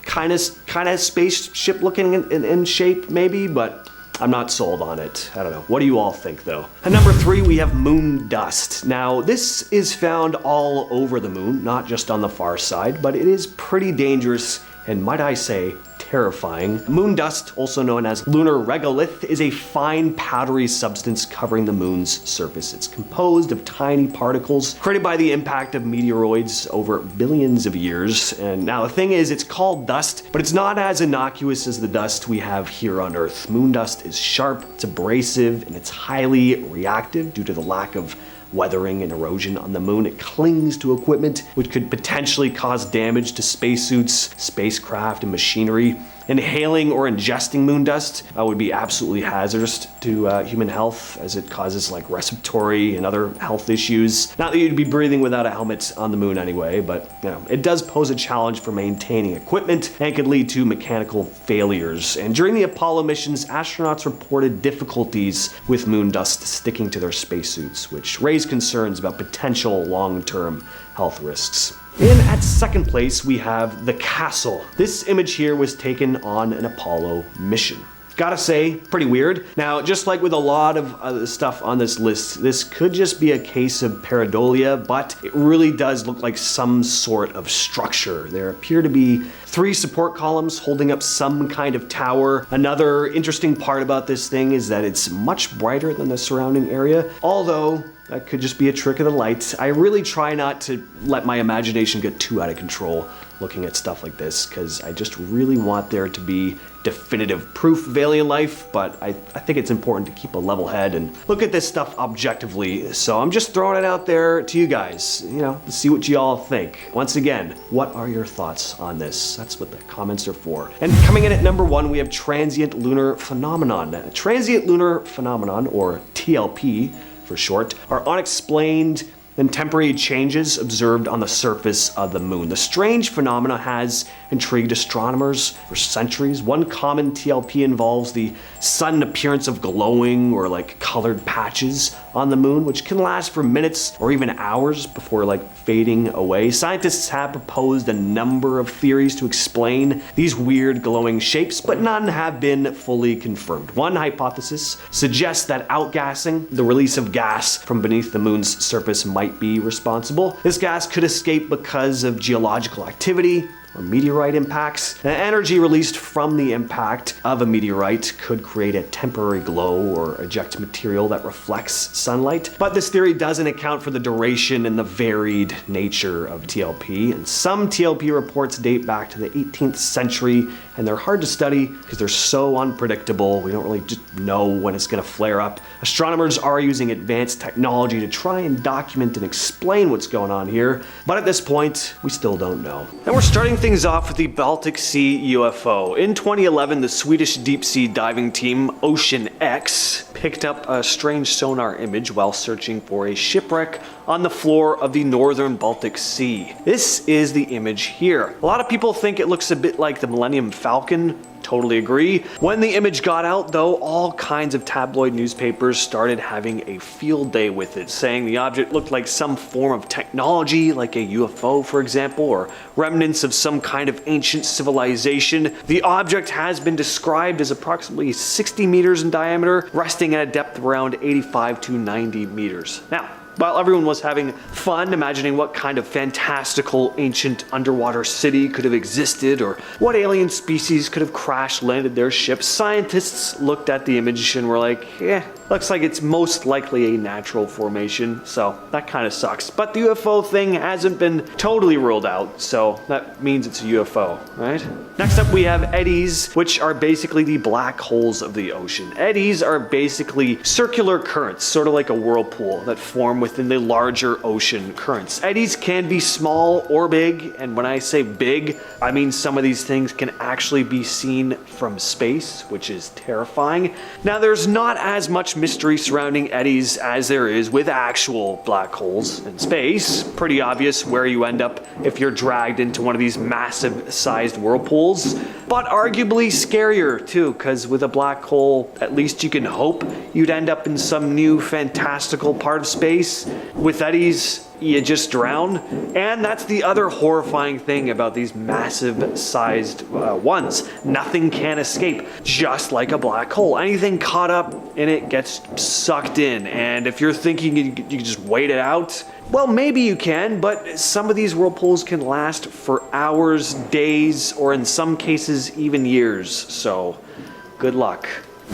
kind of spaceship looking in shape maybe, but I'm not sold on it. I don't know. What do you all think though? At number 3, we have moon dust. Now, this is found all over the moon, not just on the far side, but it is pretty dangerous and, might I say, terrifying. Moon dust, also known as lunar regolith, is a fine powdery substance covering the moon's surface. It's composed of tiny particles created by the impact of meteoroids over billions of years. And now the thing is, it's called dust, but it's not as innocuous as the dust we have here on Earth. Moon dust is sharp, it's abrasive, and it's highly reactive due to the lack of weathering and erosion on the moon. It clings to equipment, which could potentially cause damage to spacesuits, spacecraft, and machinery. Inhaling or ingesting moon dust would be absolutely hazardous to human health, as it causes like respiratory and other health issues. Not that you'd be breathing without a helmet on the moon anyway, but you know, it does pose a challenge for maintaining equipment and could lead to mechanical failures. And during the Apollo missions, astronauts reported difficulties with moon dust sticking to their spacesuits, which raised concerns about potential long-term health risks. And at second place, we have the castle. This image here was taken on an Apollo mission. Gotta say, pretty weird. Now, just like with a lot of other stuff on this list, this could just be a case of pareidolia, but it really does look like some sort of structure. There appear to be 3 support columns holding up some kind of tower. Another interesting part about this thing is that it's much brighter than the surrounding area, although that could just be a trick of the lights. I really try not to let my imagination get too out of control looking at stuff like this, because I just really want there to be definitive proof of alien life, but I think it's important to keep a level head and look at this stuff objectively. So I'm just throwing it out there to you guys, to see what you all think. Once again, what are your thoughts on this? That's what the comments are for. And coming in at number 1, we have Transient Lunar Phenomenon. Transient Lunar Phenomenon, or TLP for short, are unexplained and temporary changes observed on the surface of the moon. The strange phenomena has intrigued astronomers for centuries. One common TLP involves the sudden appearance of glowing or colored patches on the moon, which can last for minutes or even hours before fading away. Scientists have proposed a number of theories to explain these weird glowing shapes, but none have been fully confirmed. One hypothesis suggests that outgassing, the release of gas from beneath the moon's surface, might be responsible. This gas could escape because of geological activity or meteorite impacts. The energy released from the impact of a meteorite could create a temporary glow or eject material that reflects sunlight. But this theory doesn't account for the duration and the varied nature of TLP. And some TLP reports date back to the 18th century, and they're hard to study because they're so unpredictable. We don't really just know when it's going to flare up. Astronomers are using advanced technology to try and document and explain what's going on here, but at this point, we still don't know. And we're starting things off with the Baltic Sea UFO. In 2011, the Swedish deep sea diving team Ocean X picked up a strange sonar image while searching for a shipwreck on the floor of the northern Baltic Sea. This is the image here. A lot of people think it looks a bit like the Millennium Falcon. Totally agree. When the image got out, though, all kinds of tabloid newspapers started having a field day with it, saying the object looked like some form of technology, like a UFO, for example, or remnants of some kind of ancient civilization. The object has been described as approximately 60 meters in diameter, resting at a depth of around 85 to 90 meters. Now, while everyone was having fun imagining what kind of fantastical ancient underwater city could have existed or what alien species could have crash landed their ships, scientists looked at the image and were like, looks like it's most likely a natural formation, so that kind of sucks. But the UFO thing hasn't been totally ruled out, so that means it's a UFO, right? Next up we have eddies, which are basically the black holes of the ocean. Eddies are basically circular currents, sort of like a whirlpool, that form within the larger ocean currents. Eddies can be small or big, and when I say big, I mean some of these things can actually be seen from space, which is terrifying. Now, there's not as much mystery surrounding eddies as there is with actual black holes in space. Pretty obvious where you end up if you're dragged into one of these massive sized whirlpools, but arguably scarier too, because with a black hole, at least you can hope you'd end up in some new fantastical part of space. With eddies, you just drown. And that's the other horrifying thing about these massive sized ones. Nothing can escape, just like a black hole. Anything caught up in it gets sucked in. And if you're thinking you can just wait it out, well, maybe you can, but some of these whirlpools can last for hours, days, or in some cases even years. So good luck.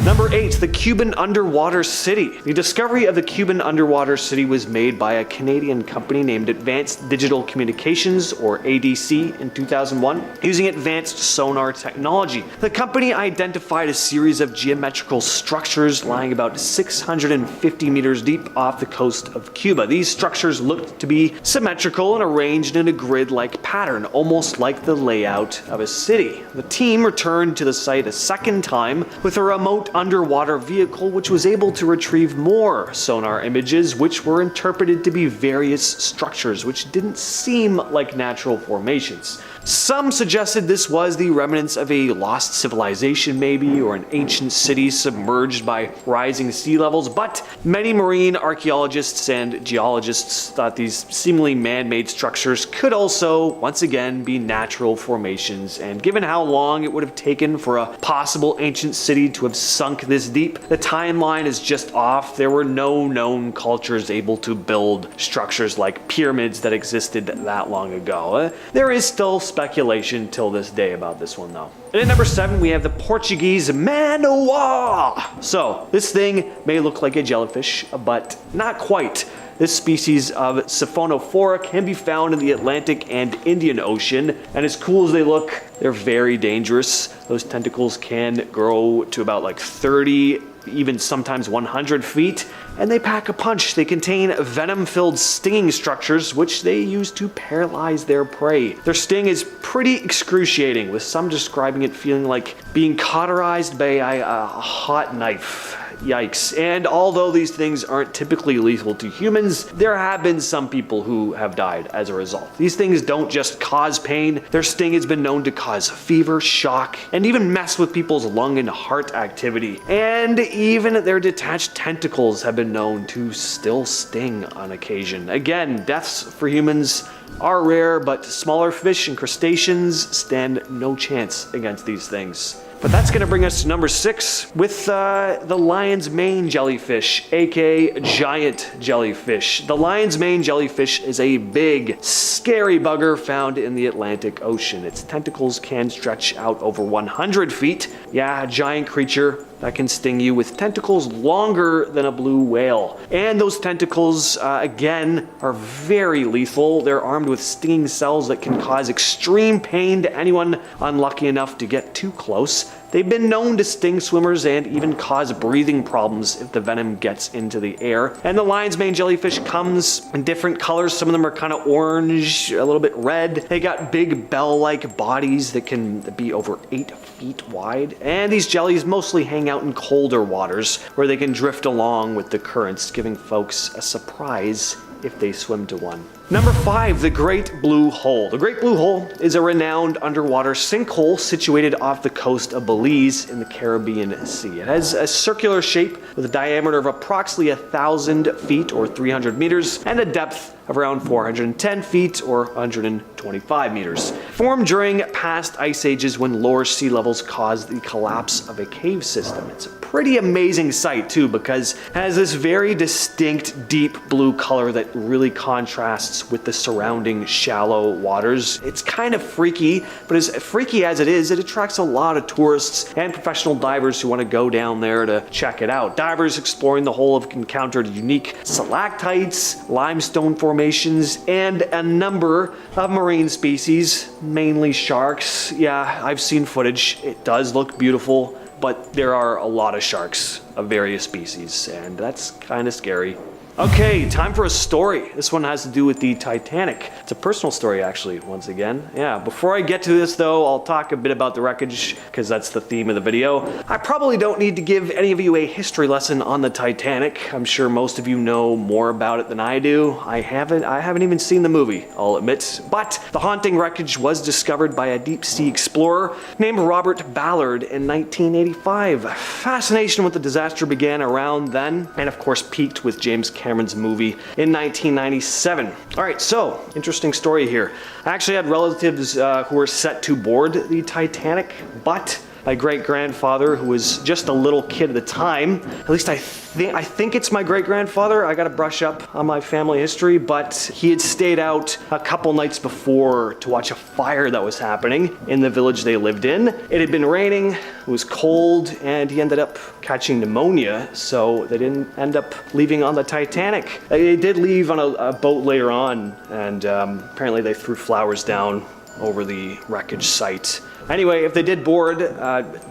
Number 8, the Cuban underwater city. The discovery of the Cuban underwater city was made by a Canadian company named Advanced Digital Communications, or ADC, in 2001, using advanced sonar technology. The company identified a series of geometrical structures lying about 650 meters deep off the coast of Cuba. These structures looked to be symmetrical and arranged in a grid-like pattern, almost like the layout of a city. The team returned to the site a second time with a remote underwater vehicle which was able to retrieve more sonar images which were interpreted to be various structures which didn't seem like natural formations. Some suggested this was the remnants of a lost civilization maybe, or an ancient city submerged by rising sea levels, but many marine archaeologists and geologists thought these seemingly man-made structures could also, once again, be natural formations, and given how long it would have taken for a possible ancient city to have sunk this deep, the timeline is just off. There were no known cultures able to build structures like pyramids that existed that long ago. There is still speculation till this day about this one though. And at number 7 we have the Portuguese Manoa. So this thing may look like a jellyfish, but not quite. This species of Siphonophora can be found in the Atlantic and Indian Ocean, and as cool as they look, they're very dangerous. Those tentacles can grow to about like 30, even sometimes 100 feet, and they pack a punch. They contain venom-filled stinging structures, which they use to paralyze their prey. Their sting is pretty excruciating, with some describing it feeling like being cauterized by a hot knife. Yikes. And although these things aren't typically lethal to humans, there have been some people who have died as a result. These things don't just cause pain, their sting has been known to cause fever, shock, and even mess with people's lung and heart activity. And even their detached tentacles have been known to still sting on occasion. Again, deaths for humans are rare, but smaller fish and crustaceans stand no chance against these things. But that's gonna bring us to number 6 with the lion's mane jellyfish, aka giant jellyfish. The lion's mane jellyfish is a big, scary bugger found in the Atlantic Ocean. Its tentacles can stretch out over 100 feet. Yeah, a giant creature that can sting you with tentacles longer than a blue whale. And those tentacles, again, are very lethal. They're armed with stinging cells that can cause extreme pain to anyone unlucky enough to get too close. They've been known to sting swimmers and even cause breathing problems if the venom gets into the air. And the lion's mane jellyfish comes in different colors. Some of them are kind of orange, a little bit red. They got big bell-like bodies that can be over 8 feet wide. And these jellies mostly hang out in colder waters where they can drift along with the currents, giving folks a surprise if they swim to one. Number 5, the Great Blue Hole. The Great Blue Hole is a renowned underwater sinkhole situated off the coast of Belize in the Caribbean Sea. It has a circular shape with a diameter of approximately 1,000 feet or 300 meters and a depth of around 410 feet or 125 meters. Formed during past ice ages when lower sea levels caused the collapse of a cave system. It's a pretty amazing sight too, because it has this very distinct deep blue color that really contrasts with the surrounding shallow waters. It's kind of freaky, but as freaky as it is, it attracts a lot of tourists and professional divers who want to go down there to check it out. Divers exploring the hole have encountered unique stalactites, limestone formations, and a number of marine species, mainly sharks. Yeah, I've seen footage. It does look beautiful, but there are a lot of sharks of various species, and that's kind of scary. Okay, time for a story. This one has to do with the Titanic. It's a personal story, actually, once again. Yeah, before I get to this, though, I'll talk a bit about the wreckage, because that's the theme of the video. I probably don't need to give any of you a history lesson on the Titanic. I'm sure most of you know more about it than I do. I haven't even seen the movie, I'll admit. But the haunting wreckage was discovered by a deep-sea explorer named Robert Ballard in 1985. Fascination with the disaster began around then, and of course peaked with James Cameron's movie in 1997. All right, so interesting story here. I actually had relatives who were set to board the Titanic, but my great-grandfather, who was just a little kid at the time, at least I think it's my great-grandfather, I gotta brush up on my family history, but he had stayed out a couple nights before to watch a fire that was happening in the village they lived in. It had been raining, it was cold, and he ended up catching pneumonia, so they didn't end up leaving on the Titanic. They did leave on a boat later on, and apparently they threw flowers down over the wreckage site. Anyway, if they did board,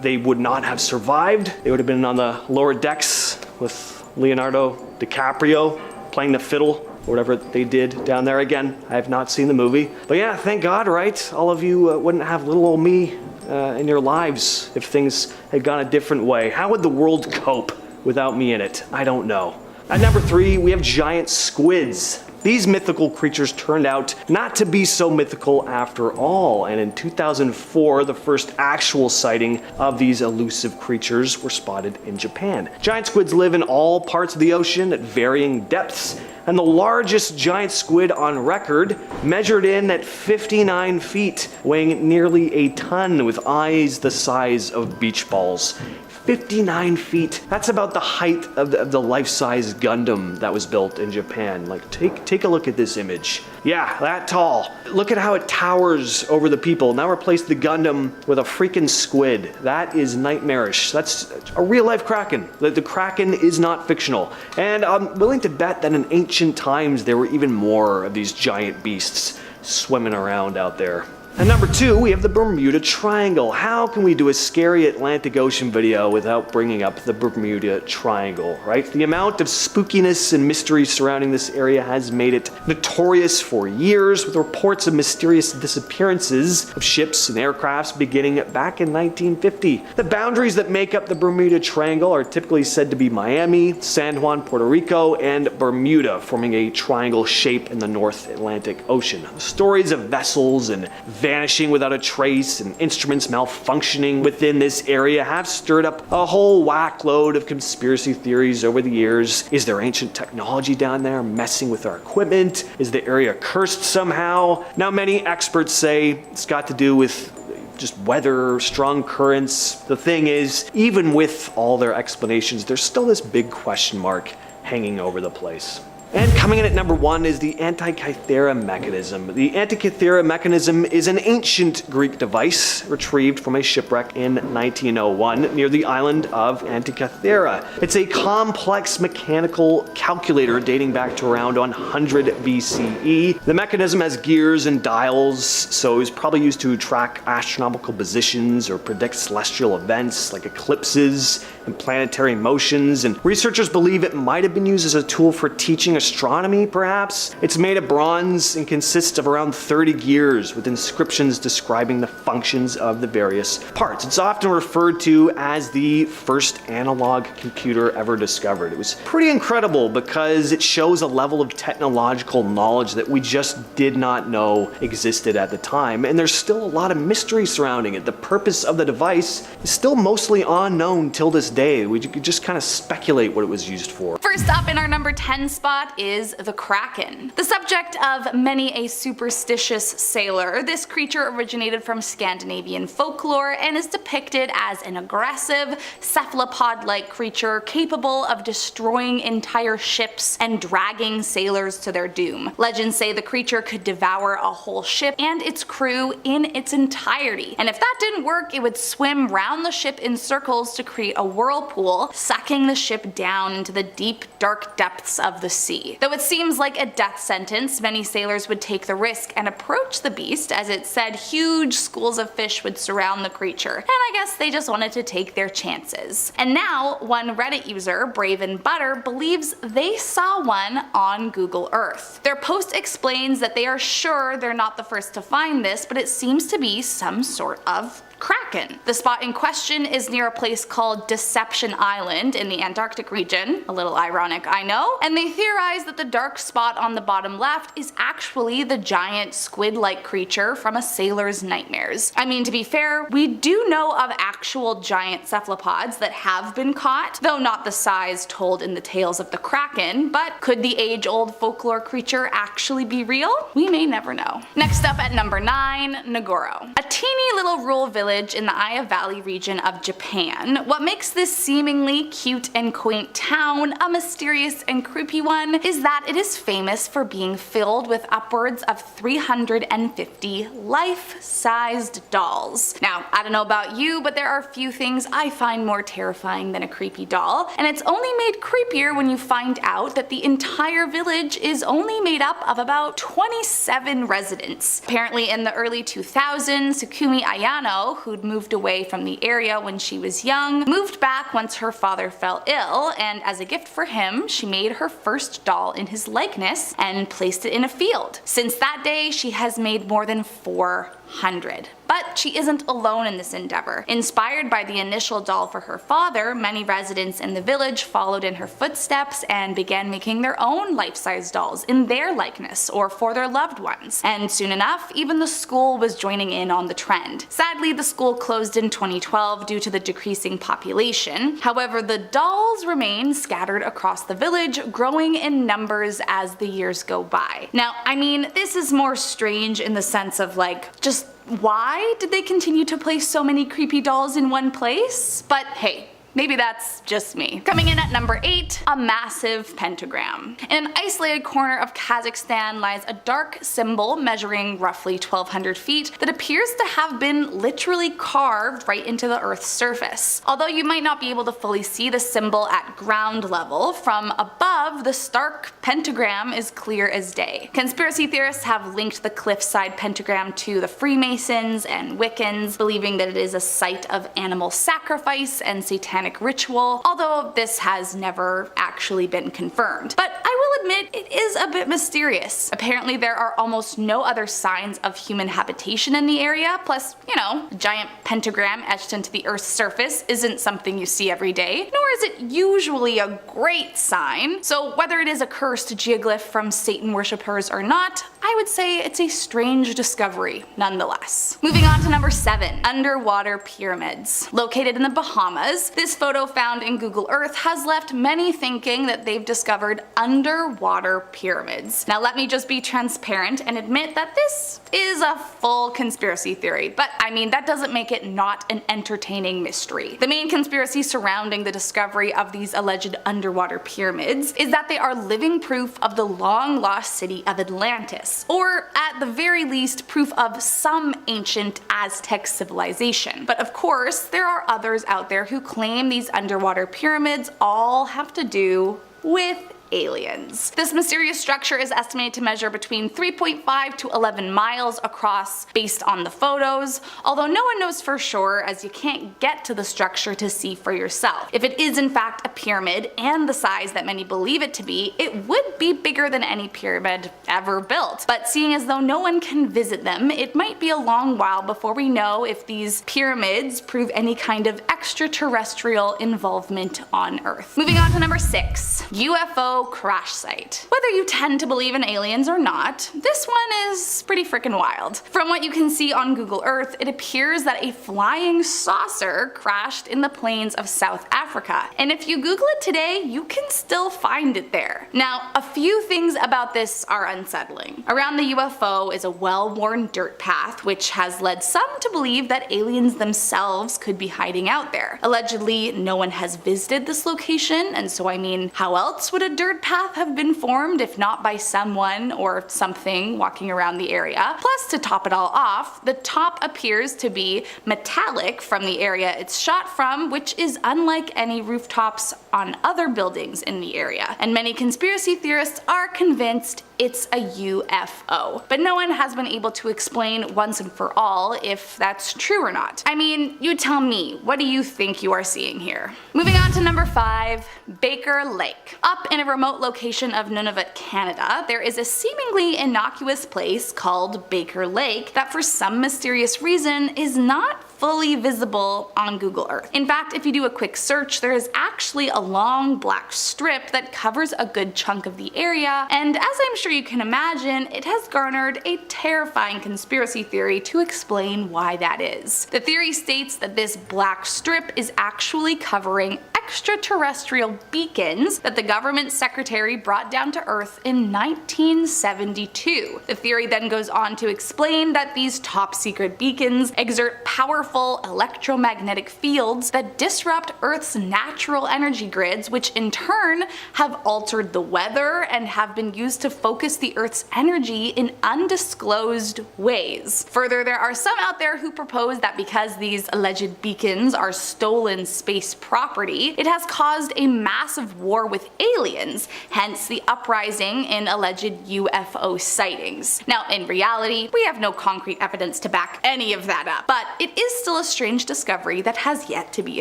they would not have survived. They would have been on the lower decks with Leonardo DiCaprio playing the fiddle, or whatever they did down there. Again, I have not seen the movie. But yeah, thank God, right? All of you wouldn't have little old me in your lives if things had gone a different way. How would the world cope without me in it? I don't know. At number 3, we have giant squids. These mythical creatures turned out not to be so mythical after all, and in 2004, the first actual sighting of these elusive creatures were spotted in Japan. Giant squids live in all parts of the ocean at varying depths, and the largest giant squid on record measured in at 59 feet, weighing nearly a ton with eyes the size of beach balls. 59 feet. That's about the height of the life-size Gundam that was built in Japan. Like, take a look at this image. Yeah, that tall. Look at how it towers over the people. Now replace the Gundam with a freaking squid. That is nightmarish. That's a real-life Kraken. The Kraken is not fictional. And I'm willing to bet that in ancient times there were even more of these giant beasts swimming around out there. At number 2, we have the Bermuda Triangle. How can we do a scary Atlantic Ocean video without bringing up the Bermuda Triangle, right? The amount of spookiness and mystery surrounding this area has made it notorious for years, with reports of mysterious disappearances of ships and aircrafts beginning back in 1950. The boundaries that make up the Bermuda Triangle are typically said to be Miami, San Juan, Puerto Rico, and Bermuda, forming a triangle shape in the North Atlantic Ocean. The stories of vessels and vanishing without a trace and instruments malfunctioning within this area have stirred up a whole whack load of conspiracy theories over the years. Is there ancient technology down there messing with our equipment? Is the area cursed somehow? Now, many experts say it's got to do with just weather, strong currents. The thing is, even with all their explanations, there's still this big question mark hanging over the place. And coming in at number 1 is the Antikythera mechanism. The Antikythera mechanism is an ancient Greek device retrieved from a shipwreck in 1901 near the island of Antikythera. It's a complex mechanical calculator dating back to around 100 BCE. The mechanism has gears and dials, so it was probably used to track astronomical positions or predict celestial events like eclipses and planetary motions, and researchers believe it might have been used as a tool for teaching astronomy, perhaps. It's made of bronze and consists of around 30 gears with inscriptions describing the functions of the various parts. It's often referred to as the first analog computer ever discovered. It was pretty incredible because it shows a level of technological knowledge that we just did not know existed at the time, and there's still a lot of mystery surrounding it. The purpose of the device is still mostly unknown till this day. We could just kind of speculate what it was used for. First up in our number 10 spot is the Kraken. The subject of many a superstitious sailor, this creature originated from Scandinavian folklore and is depicted as an aggressive, cephalopod-like creature capable of destroying entire ships and dragging sailors to their doom. Legends say the creature could devour a whole ship and its crew in its entirety, and if that didn't work, it would swim round the ship in circles to create a whirlpool, sucking the ship down into the deep, dark depths of the sea. Though it seems like a death sentence, many sailors would take the risk and approach the beast, as it said huge schools of fish would surround the creature, and I guess they just wanted to take their chances. And now, one Reddit user, Brave and Butter, believes they saw one on Google Earth. Their post explains that they are sure they're not the first to find this, but it seems to be some sort of Kraken. The spot in question is near a place called Deception Island in the Antarctic region. A little ironic, I know. And they theorize that the dark spot on the bottom left is actually the giant squid-like creature from a sailor's nightmares. I mean, to be fair, we do know of actual giant cephalopods that have been caught, though not the size told in the tales of the Kraken, but could the age-old folklore creature actually be real? We may never know. Next up at number 9, Nagoro. A teeny little rural village in the Aya Valley region of Japan. What makes this seemingly cute and quaint town a mysterious and creepy one is that it is famous for being filled with upwards of 350 life-sized dolls. Now, I don't know about you, but there are few things I find more terrifying than a creepy doll, and it's only made creepier when you find out that the entire village is only made up of about 27 residents. Apparently in the early 2000s, Sukumi Ayano, who'd moved away from the area when she was young, moved back once her father fell ill, and as a gift for him, she made her first doll in his likeness and placed it in a field. Since that day, she has made more than 400. 500. But she isn't alone in this endeavor. Inspired by the initial doll for her father, many residents in the village followed in her footsteps and began making their own life-size dolls in their likeness or for their loved ones. And soon enough, even the school was joining in on the trend. Sadly, the school closed in 2012 due to the decreasing population. However, the dolls remain scattered across the village, growing in numbers as the years go by. Now, I mean, this is more strange in the sense of like, just why did they continue to place so many creepy dolls in one place? But hey, maybe that's just me. Coming in at number 8, a massive pentagram. In an isolated corner of Kazakhstan lies a dark symbol measuring roughly 1,200 feet that appears to have been literally carved right into the Earth's surface. Although you might not be able to fully see the symbol at ground level, from above the stark pentagram is clear as day. Conspiracy theorists have linked the cliffside pentagram to the Freemasons and Wiccans, believing that it is a site of animal sacrifice and satanic ritual, although this has never actually been confirmed. But I will admit it is a bit mysterious. Apparently there are almost no other signs of human habitation in the area, plus, you know, a giant pentagram etched into the Earth's surface isn't something you see every day, nor is it usually a great sign. So whether it is a cursed geoglyph from Satan worshippers or not, I would say it's a strange discovery nonetheless. Moving on to number 7, underwater pyramids. Located in the Bahamas, this photo found in Google Earth has left many thinking that they've discovered underwater pyramids. Now let me just be transparent and admit that this is a full conspiracy theory, but I mean that doesn't make it not an entertaining mystery. The main conspiracy surrounding the discovery of these alleged underwater pyramids is that they are living proof of the long lost city of Atlantis, or at the very least proof of some ancient Aztec civilization. But of course there are others out there who claim these underwater pyramids all have to do with aliens. This mysterious structure is estimated to measure between 3.5 to 11 miles across based on the photos, although no one knows for sure as you can't get to the structure to see for yourself. If it is in fact a pyramid and the size that many believe it to be, it would be bigger than any pyramid ever built. But seeing as though no one can visit them, it might be a long while before we know if these pyramids prove any kind of extraterrestrial involvement on Earth. Moving on to number 6, UFO crash site. Whether you tend to believe in aliens or not, this one is pretty freaking wild. From what you can see on Google Earth, it appears that a flying saucer crashed in the plains of South Africa. And if you Google it today, you can still find it there. Now, a few things about this are unsettling. Around the UFO is a well-worn dirt path, which has led some to believe that aliens themselves could be hiding out there. Allegedly, no one has visited this location, and so I mean, how else would a dirt path have been formed if not by someone or something walking around the area? Plus, to top it all off, the top appears to be metallic from the area it's shot from, which is unlike any rooftops on other buildings in the area. And many conspiracy theorists are convinced it's a UFO. But no one has been able to explain once and for all if that's true or not. I mean, you tell me, what do you think you are seeing here? Moving on to number 5, Baker Lake. Up in a remote location of Nunavut, Canada, there is a seemingly innocuous place called Baker Lake that for some mysterious reason is not fully visible on Google Earth. In fact, if you do a quick search, there is actually a long black strip that covers a good chunk of the area, and as I'm sure you can imagine, it has garnered a terrifying conspiracy theory to explain why that is. The theory states that this black strip is actually covering extraterrestrial beacons that the government secretary brought down to Earth in 1972. The theory then goes on to explain that these top secret beacons exert powerful electromagnetic fields that disrupt Earth's natural energy grids, which in turn have altered the weather and have been used to focus the Earth's energy in undisclosed ways. Further, there are some out there who propose that because these alleged beacons are stolen space property, it has caused a massive war with aliens, hence the uprising in alleged UFO sightings. Now, in reality, we have no concrete evidence to back any of that up, but it is still a strange discovery that has yet to be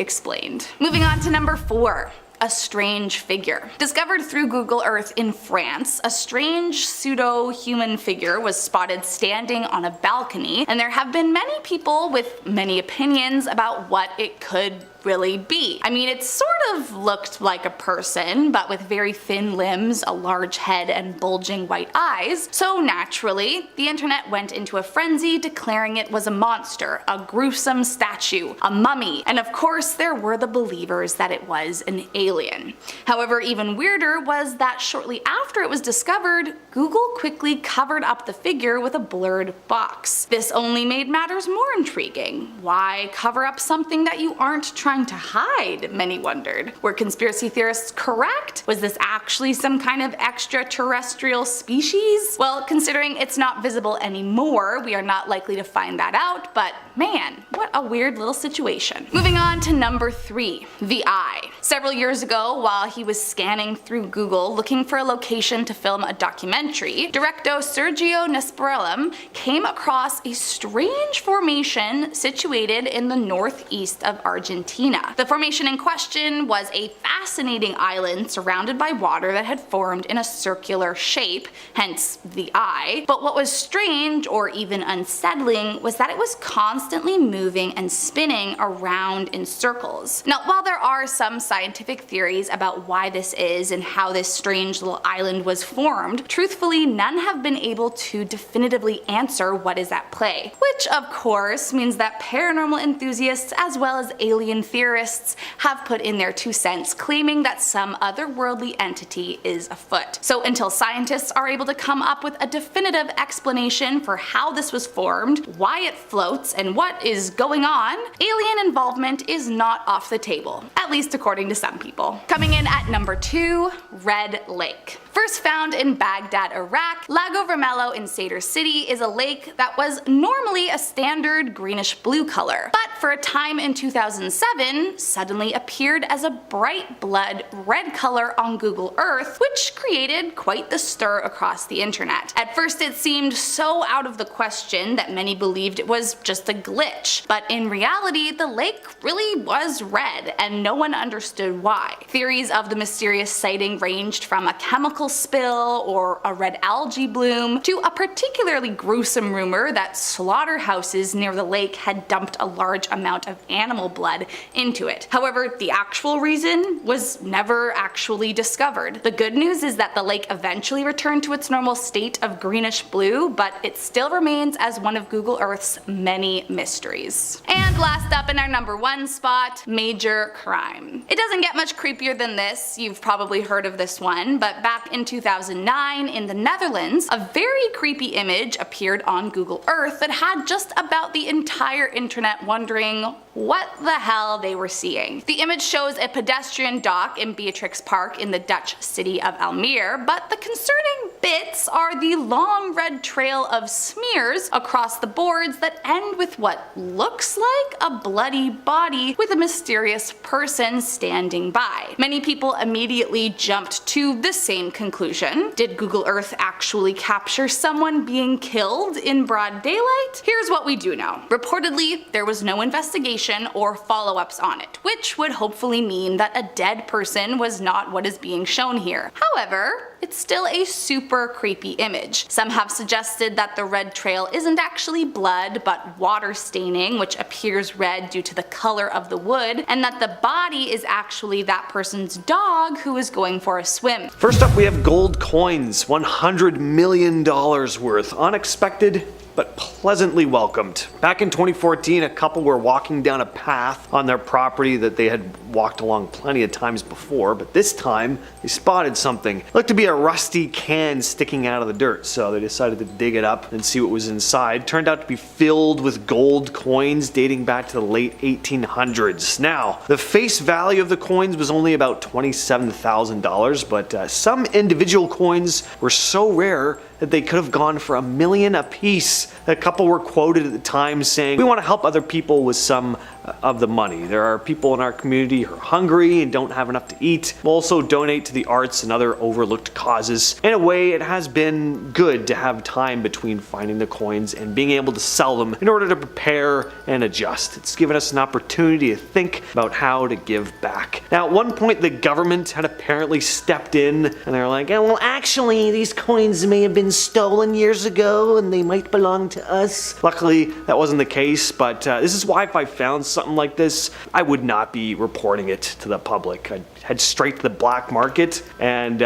explained. Moving on to number 4. a strange figure. Discovered through Google Earth in France, a strange pseudo-human figure was spotted standing on a balcony, and there have been many people with many opinions about what it could really be. I mean, it sort of looked like a person, but with very thin limbs, a large head, and bulging white eyes, so naturally, the internet went into a frenzy declaring it was a monster, a gruesome statue, a mummy, and of course there were the believers that it was an alien. However, even weirder was that shortly after it was discovered, Google quickly covered up the figure with a blurred box. This only made matters more intriguing. Why cover up something that you aren't trying to hide, many wondered. Were conspiracy theorists correct? Was this actually some kind of extraterrestrial species? Well, considering it's not visible anymore, we are not likely to find that out, but man, what a weird little situation. Moving on to number 3, the Eye. Several years ago, while he was scanning through Google looking for a location to film a documentary, director Sergio Nesperellum came across a strange formation situated in the northeast of Argentina. The formation in question was a fascinating island surrounded by water that had formed in a circular shape, hence the eye. But what was strange, or even unsettling, was that it was constantly moving and spinning around in circles. Now, while there are some scientific theories about why this is and how this strange little island was formed, truthfully none have been able to definitively answer what is at play. Which of course means that paranormal enthusiasts as well as alien theorists have put in their 2 cents claiming that some otherworldly entity is afoot. So until scientists are able to come up with a definitive explanation for how this was formed, why it floats, and what is going on, alien involvement is not off the table, at least according to some people. Coming in at number 2, Red Lake. First found in Baghdad, Iraq, Lago Vermelho in Sadr City is a lake that was normally a standard greenish blue color, but for a time in 2007 suddenly appeared as a bright blood red color on Google Earth, which created quite the stir across the internet. At first it seemed so out of the question that many believed it was just a glitch, but in reality the lake really was red and no one understood why. Theories of the mysterious sighting ranged from a chemical spill or a red algae bloom to a particularly gruesome rumor that slaughterhouses near the lake had dumped a large amount of animal blood into it. However, the actual reason was never actually discovered. The good news is that the lake eventually returned to its normal state of greenish blue, but it still remains as one of Google Earth's many mysteries. And last up in our number 1 spot, major crime. It doesn't get much creepier than this, you've probably heard of this one, but back in 2009 in the Netherlands, a very creepy image appeared on Google Earth that had just about the entire internet wondering what the hell they were seeing. The image shows a pedestrian dock in Beatrix Park in the Dutch city of Almere, but the concerning bits are the long red trail of smears across the boards that end with what looks like a bloody body with a mysterious person standing by. Many people immediately jumped to the same conclusion. Did Google Earth actually capture someone being killed in broad daylight? Here's what we do know. Reportedly, there was no investigation or follow-ups on it, which would hopefully mean that a dead person was not what is being shown here. However, it's still a super creepy image. Some have suggested that the red trail isn't actually blood, but water staining, which appears red due to the color of the wood, and that the body is actually that person's dog who is going for a swim. First up, we have gold coins, $100 million worth. Unexpected, but pleasantly welcomed. Back in 2014, a couple were walking down a path on their property that they had walked along plenty of times before, but this time they spotted something. It looked to be a rusty can sticking out of the dirt, so they decided to dig it up and see what was inside. Turned out to be filled with gold coins dating back to the late 1800s. Now, the face value of the coins was only about $27,000, but some individual coins were so rare that they could have gone for $1 million apiece. A couple were quoted at the time saying, "We want to help other people with some of the money. There are people in our community who are hungry and don't have enough to eat. We'll also donate to the arts and other overlooked causes." In a way, it has been good to have time between finding the coins and being able to sell them in order to prepare and adjust. It's given us an opportunity to think about how to give back. Now, at one point, the government had apparently stepped in and they're like, "Oh, well, actually, these coins may have been stolen years ago and they might belong to us." Luckily, that wasn't the case, but this is why if I found something like this, I would not be reporting it to the public. I'd head straight to the black market and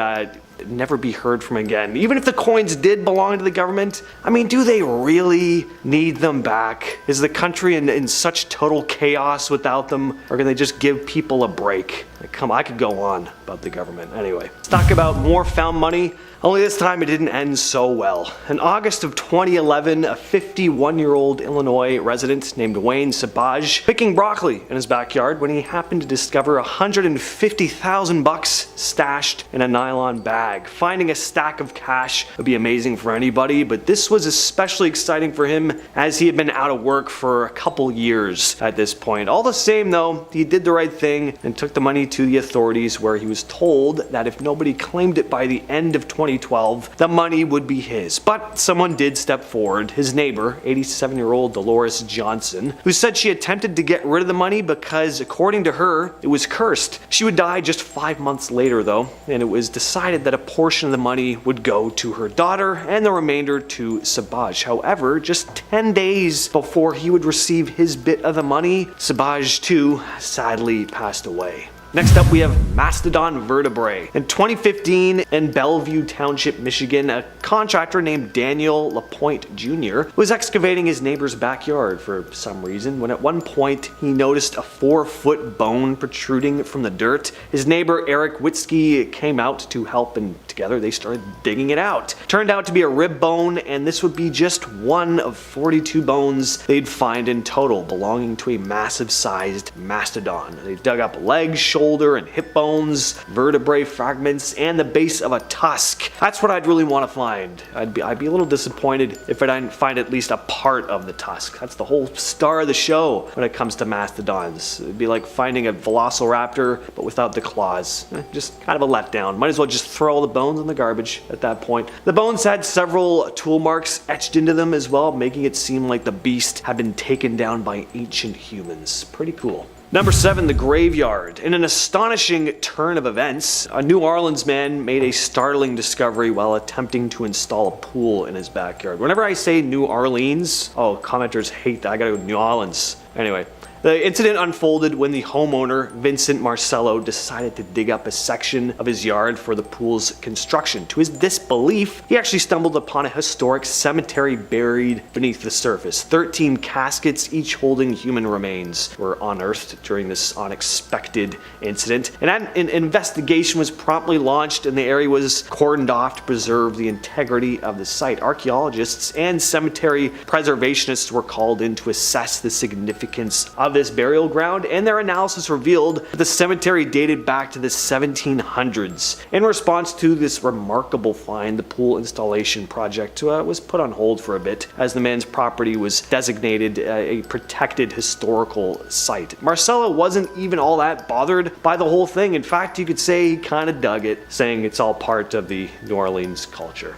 never be heard from again. Even if the coins did belong to the government, I mean, do they really need them back? Is the country in such total chaos without them? Or can they just give people a break? Like, come on, I could go on about the government. Anyway, let's talk about more found money. Only this time it didn't end so well. In August of 2011, a 51-year-old Illinois resident named Wayne Sabaj picking broccoli in his backyard when he happened to discover $150,000 stashed in a nylon bag. Finding a stack of cash would be amazing for anybody, but this was especially exciting for him as he had been out of work for a couple years at this point. All the same though, he did the right thing and took the money to the authorities, where he was told that if nobody claimed it by the end of 2012, the money would be his. But someone did step forward, his neighbor, 87-year-old Dolores Johnson, who said she attempted to get rid of the money because, according to her, it was cursed. She would die just 5 months later though, and it was decided that a portion of the money would go to her daughter and the remainder to Sabaj. However, just 10 days before he would receive his bit of the money, Sabaj too sadly passed away. Next up, we have mastodon vertebrae. In 2015, in Bellevue Township, Michigan, a contractor named Daniel LaPointe Jr. was excavating his neighbor's backyard for some reason when at one point he noticed a 4-foot bone protruding from the dirt. His neighbor Eric Witzke came out to help, and together they started digging it out. Turned out to be a rib bone, and this would be just one of 42 bones they'd find in total belonging to a massive sized mastodon. They dug up legs, shoulder and hip bones, vertebrae fragments, and the base of a tusk. That's what I'd really want to find. I'd be a little disappointed if I didn't find at least a part of the tusk. That's the whole star of the show when it comes to mastodons. It'd be like finding a velociraptor but without the claws. Just kind of a letdown. Might as well just throw all the bones in the garbage at that point. The bones had several tool marks etched into them as well, making it seem like the beast had been taken down by ancient humans. Pretty cool. Number 7, the graveyard. In an astonishing turn of events, a New Orleans man made a startling discovery while attempting to install a pool in his backyard. Whenever I say New Orleans, oh, commenters hate that. I gotta go New Orleans. Anyway. The incident unfolded when the homeowner, Vincent Marcello, decided to dig up a section of his yard for the pool's construction. To his disbelief, he actually stumbled upon a historic cemetery buried beneath the surface. 13 caskets, each holding human remains, were unearthed during this unexpected incident. An investigation was promptly launched, and the area was cordoned off to preserve the integrity of the site. Archaeologists and cemetery preservationists were called in to assess the significance of this burial ground, and their analysis revealed that the cemetery dated back to the 1700s. In response to this remarkable find, the pool installation project was put on hold for a bit as the man's property was designated a protected historical site. Marcello wasn't even all that bothered by the whole thing. In fact, you could say he kind of dug it, saying it's all part of the New Orleans culture.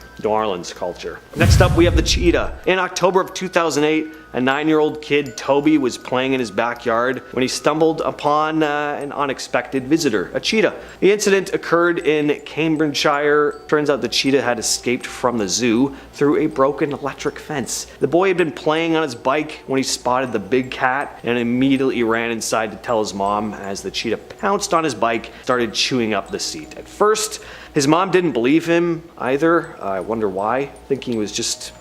Next up, we have the cheetah. In October of 2008, a 9-year-old kid, Toby, was playing in his backyard when he stumbled upon an unexpected visitor, a cheetah. The incident occurred in Cambridgeshire. Turns out the cheetah had escaped from the zoo through a broken electric fence. The boy had been playing on his bike when he spotted the big cat and immediately ran inside to tell his mom as the cheetah pounced on his bike, started chewing up the seat. At first, his mom didn't believe him either. I wonder why, thinking he was just,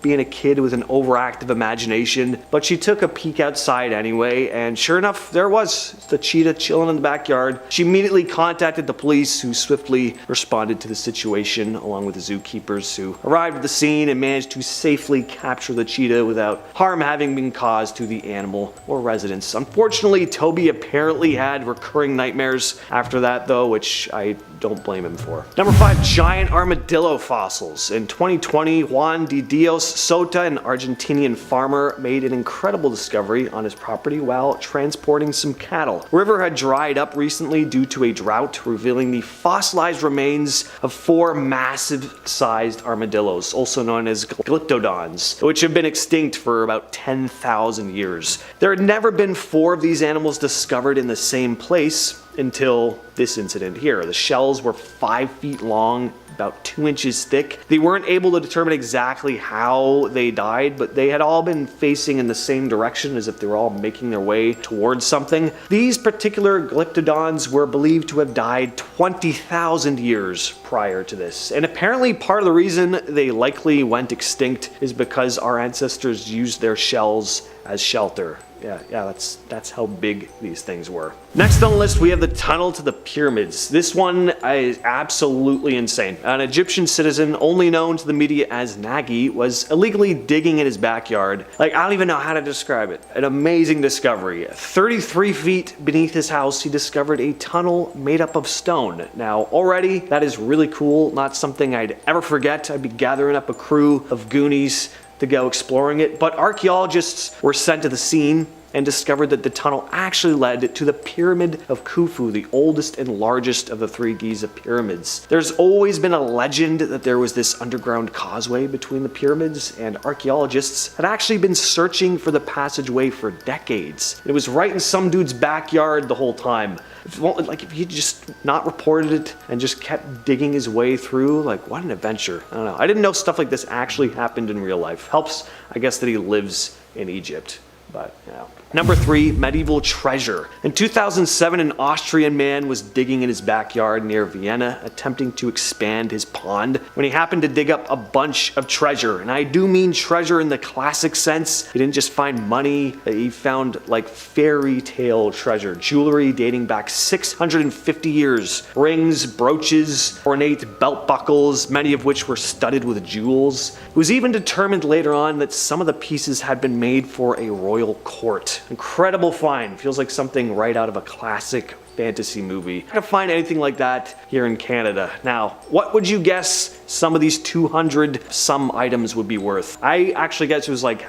being a kid with an overactive imagination. But she took a peek outside anyway, and sure enough, there was the cheetah chilling in the backyard. She immediately contacted the police, who swiftly responded to the situation, along with the zookeepers, who arrived at the scene and managed to safely capture the cheetah without harm having been caused to the animal or residents. Unfortunately, Toby apparently had recurring nightmares after that though, which I don't blame him for. Number 5, giant armadillo fossils. In 2020, Juan de Dios Sota, an Argentinian farmer, made an incredible discovery on his property while transporting some cattle. The river had dried up recently due to a drought, revealing the fossilized remains of 4 massive-sized armadillos, also known as glyptodons, which have been extinct for about 10,000 years. There had never been 4 of these animals discovered in the same place until this incident here. The shells were 5 feet long, about 2 inches thick. They weren't able to determine exactly how they died, but they had all been facing in the same direction as if they were all making their way towards something. These particular glyptodons were believed to have died 20,000 years prior to this. And apparently part of the reason they likely went extinct is because our ancestors used their shells as shelter. Yeah, that's how big these things were. Next on the list, we have the tunnel to the pyramids. This one is absolutely insane. An Egyptian citizen, only known to the media as Nagy, was illegally digging in his backyard. Like, I don't even know how to describe it. An amazing discovery. 33 feet beneath his house, he discovered a tunnel made up of stone. Now, already, that is really cool. Not something I'd ever forget. I'd be gathering up a crew of Goonies to go exploring it, but archaeologists were sent to the scene and discovered that the tunnel actually led to the Pyramid of Khufu, the oldest and largest of the 3 Giza pyramids. There's always been a legend that there was this underground causeway between the pyramids, and archaeologists had actually been searching for the passageway for decades. It was right in some dude's backyard the whole time. If he just not reported it and just kept digging his way through, like, what an adventure. I don't know. I didn't know stuff like this actually happened in real life. Helps, I guess, that he lives in Egypt. But, yeah. Number 3, medieval treasure. In 2007, an Austrian man was digging in his backyard near Vienna, attempting to expand his pond, when he happened to dig up a bunch of treasure. And I do mean treasure in the classic sense. He didn't just find money, he found like fairy tale treasure. Jewelry dating back 650 years. Rings, brooches, ornate belt buckles, many of which were studded with jewels. It was even determined later on that some of the pieces had been made for a royal court. Incredible find. Feels like something right out of a classic fantasy movie. I can't find anything like that here in Canada. Now, what would you guess some of these 200 some items would be worth? I actually guess it was like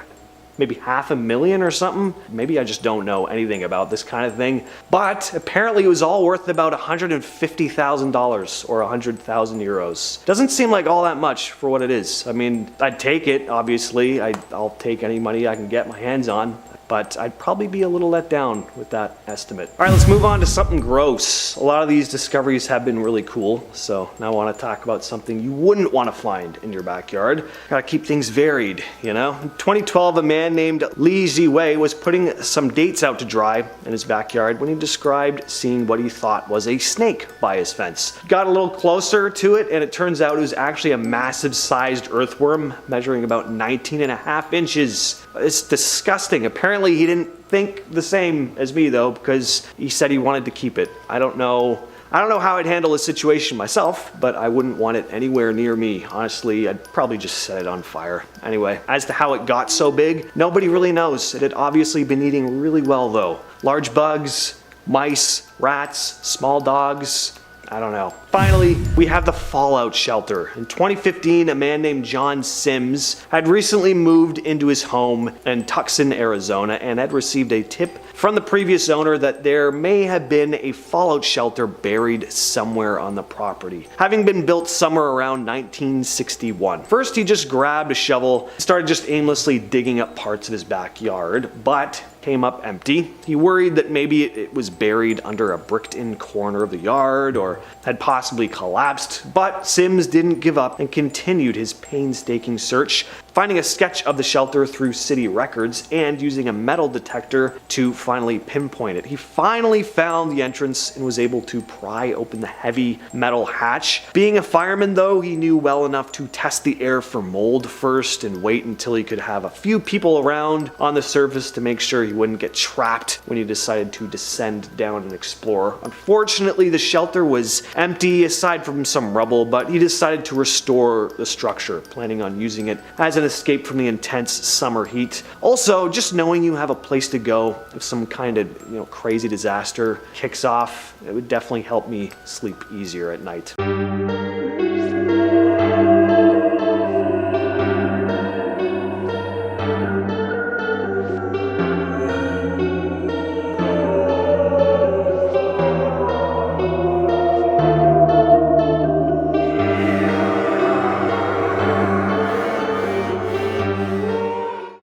maybe $500,000 or something. Maybe I just don't know anything about this kind of thing. But apparently it was all worth about $150,000 or 100,000 euros. Doesn't seem like all that much for what it is. I mean, I'd take it, obviously. I'll take any money I can get my hands on. But I'd probably be a little let down with that estimate. All right, let's move on to something gross. A lot of these discoveries have been really cool, so now I want to talk about something you wouldn't want to find in your backyard. Gotta keep things varied, you know? In 2012, a man named Li Ziwei was putting some dates out to dry in his backyard when he described seeing what he thought was a snake by his fence. Got a little closer to it, and it turns out it was actually a massive-sized earthworm measuring about 19.5 inches. It's disgusting. Apparently he didn't think the same as me though, because he said he wanted to keep it. I don't know how I'd handle a situation myself, but I wouldn't want it anywhere near me. Honestly, I'd probably just set it on fire. Anyway, as to how it got so big, nobody really knows. It had obviously been eating really well though. Large bugs, mice, rats, small dogs, I don't know. Finally, we have the fallout shelter. In 2015, a man named John Sims had recently moved into his home in Tucson, Arizona, and had received a tip from the previous owner that there may have been a fallout shelter buried somewhere on the property, having been built somewhere around 1961. First, he just grabbed a shovel and started just aimlessly digging up parts of his backyard, but came up empty. He worried that maybe it was buried under a bricked-in corner of the yard or had possibly collapsed, but Sims didn't give up and continued his painstaking search, finding a sketch of the shelter through city records and using a metal detector to finally pinpoint it. He finally found the entrance and was able to pry open the heavy metal hatch. Being a fireman though, he knew well enough to test the air for mold first and wait until he could have a few people around on the surface to make sure he wouldn't get trapped when he decided to descend down and explore. Unfortunately, the shelter was empty aside from some rubble, but he decided to restore the structure, planning on using it as an escape from the intense summer heat. Also, just knowing you have a place to go if some kind of crazy disaster kicks off, it would definitely help me sleep easier at night.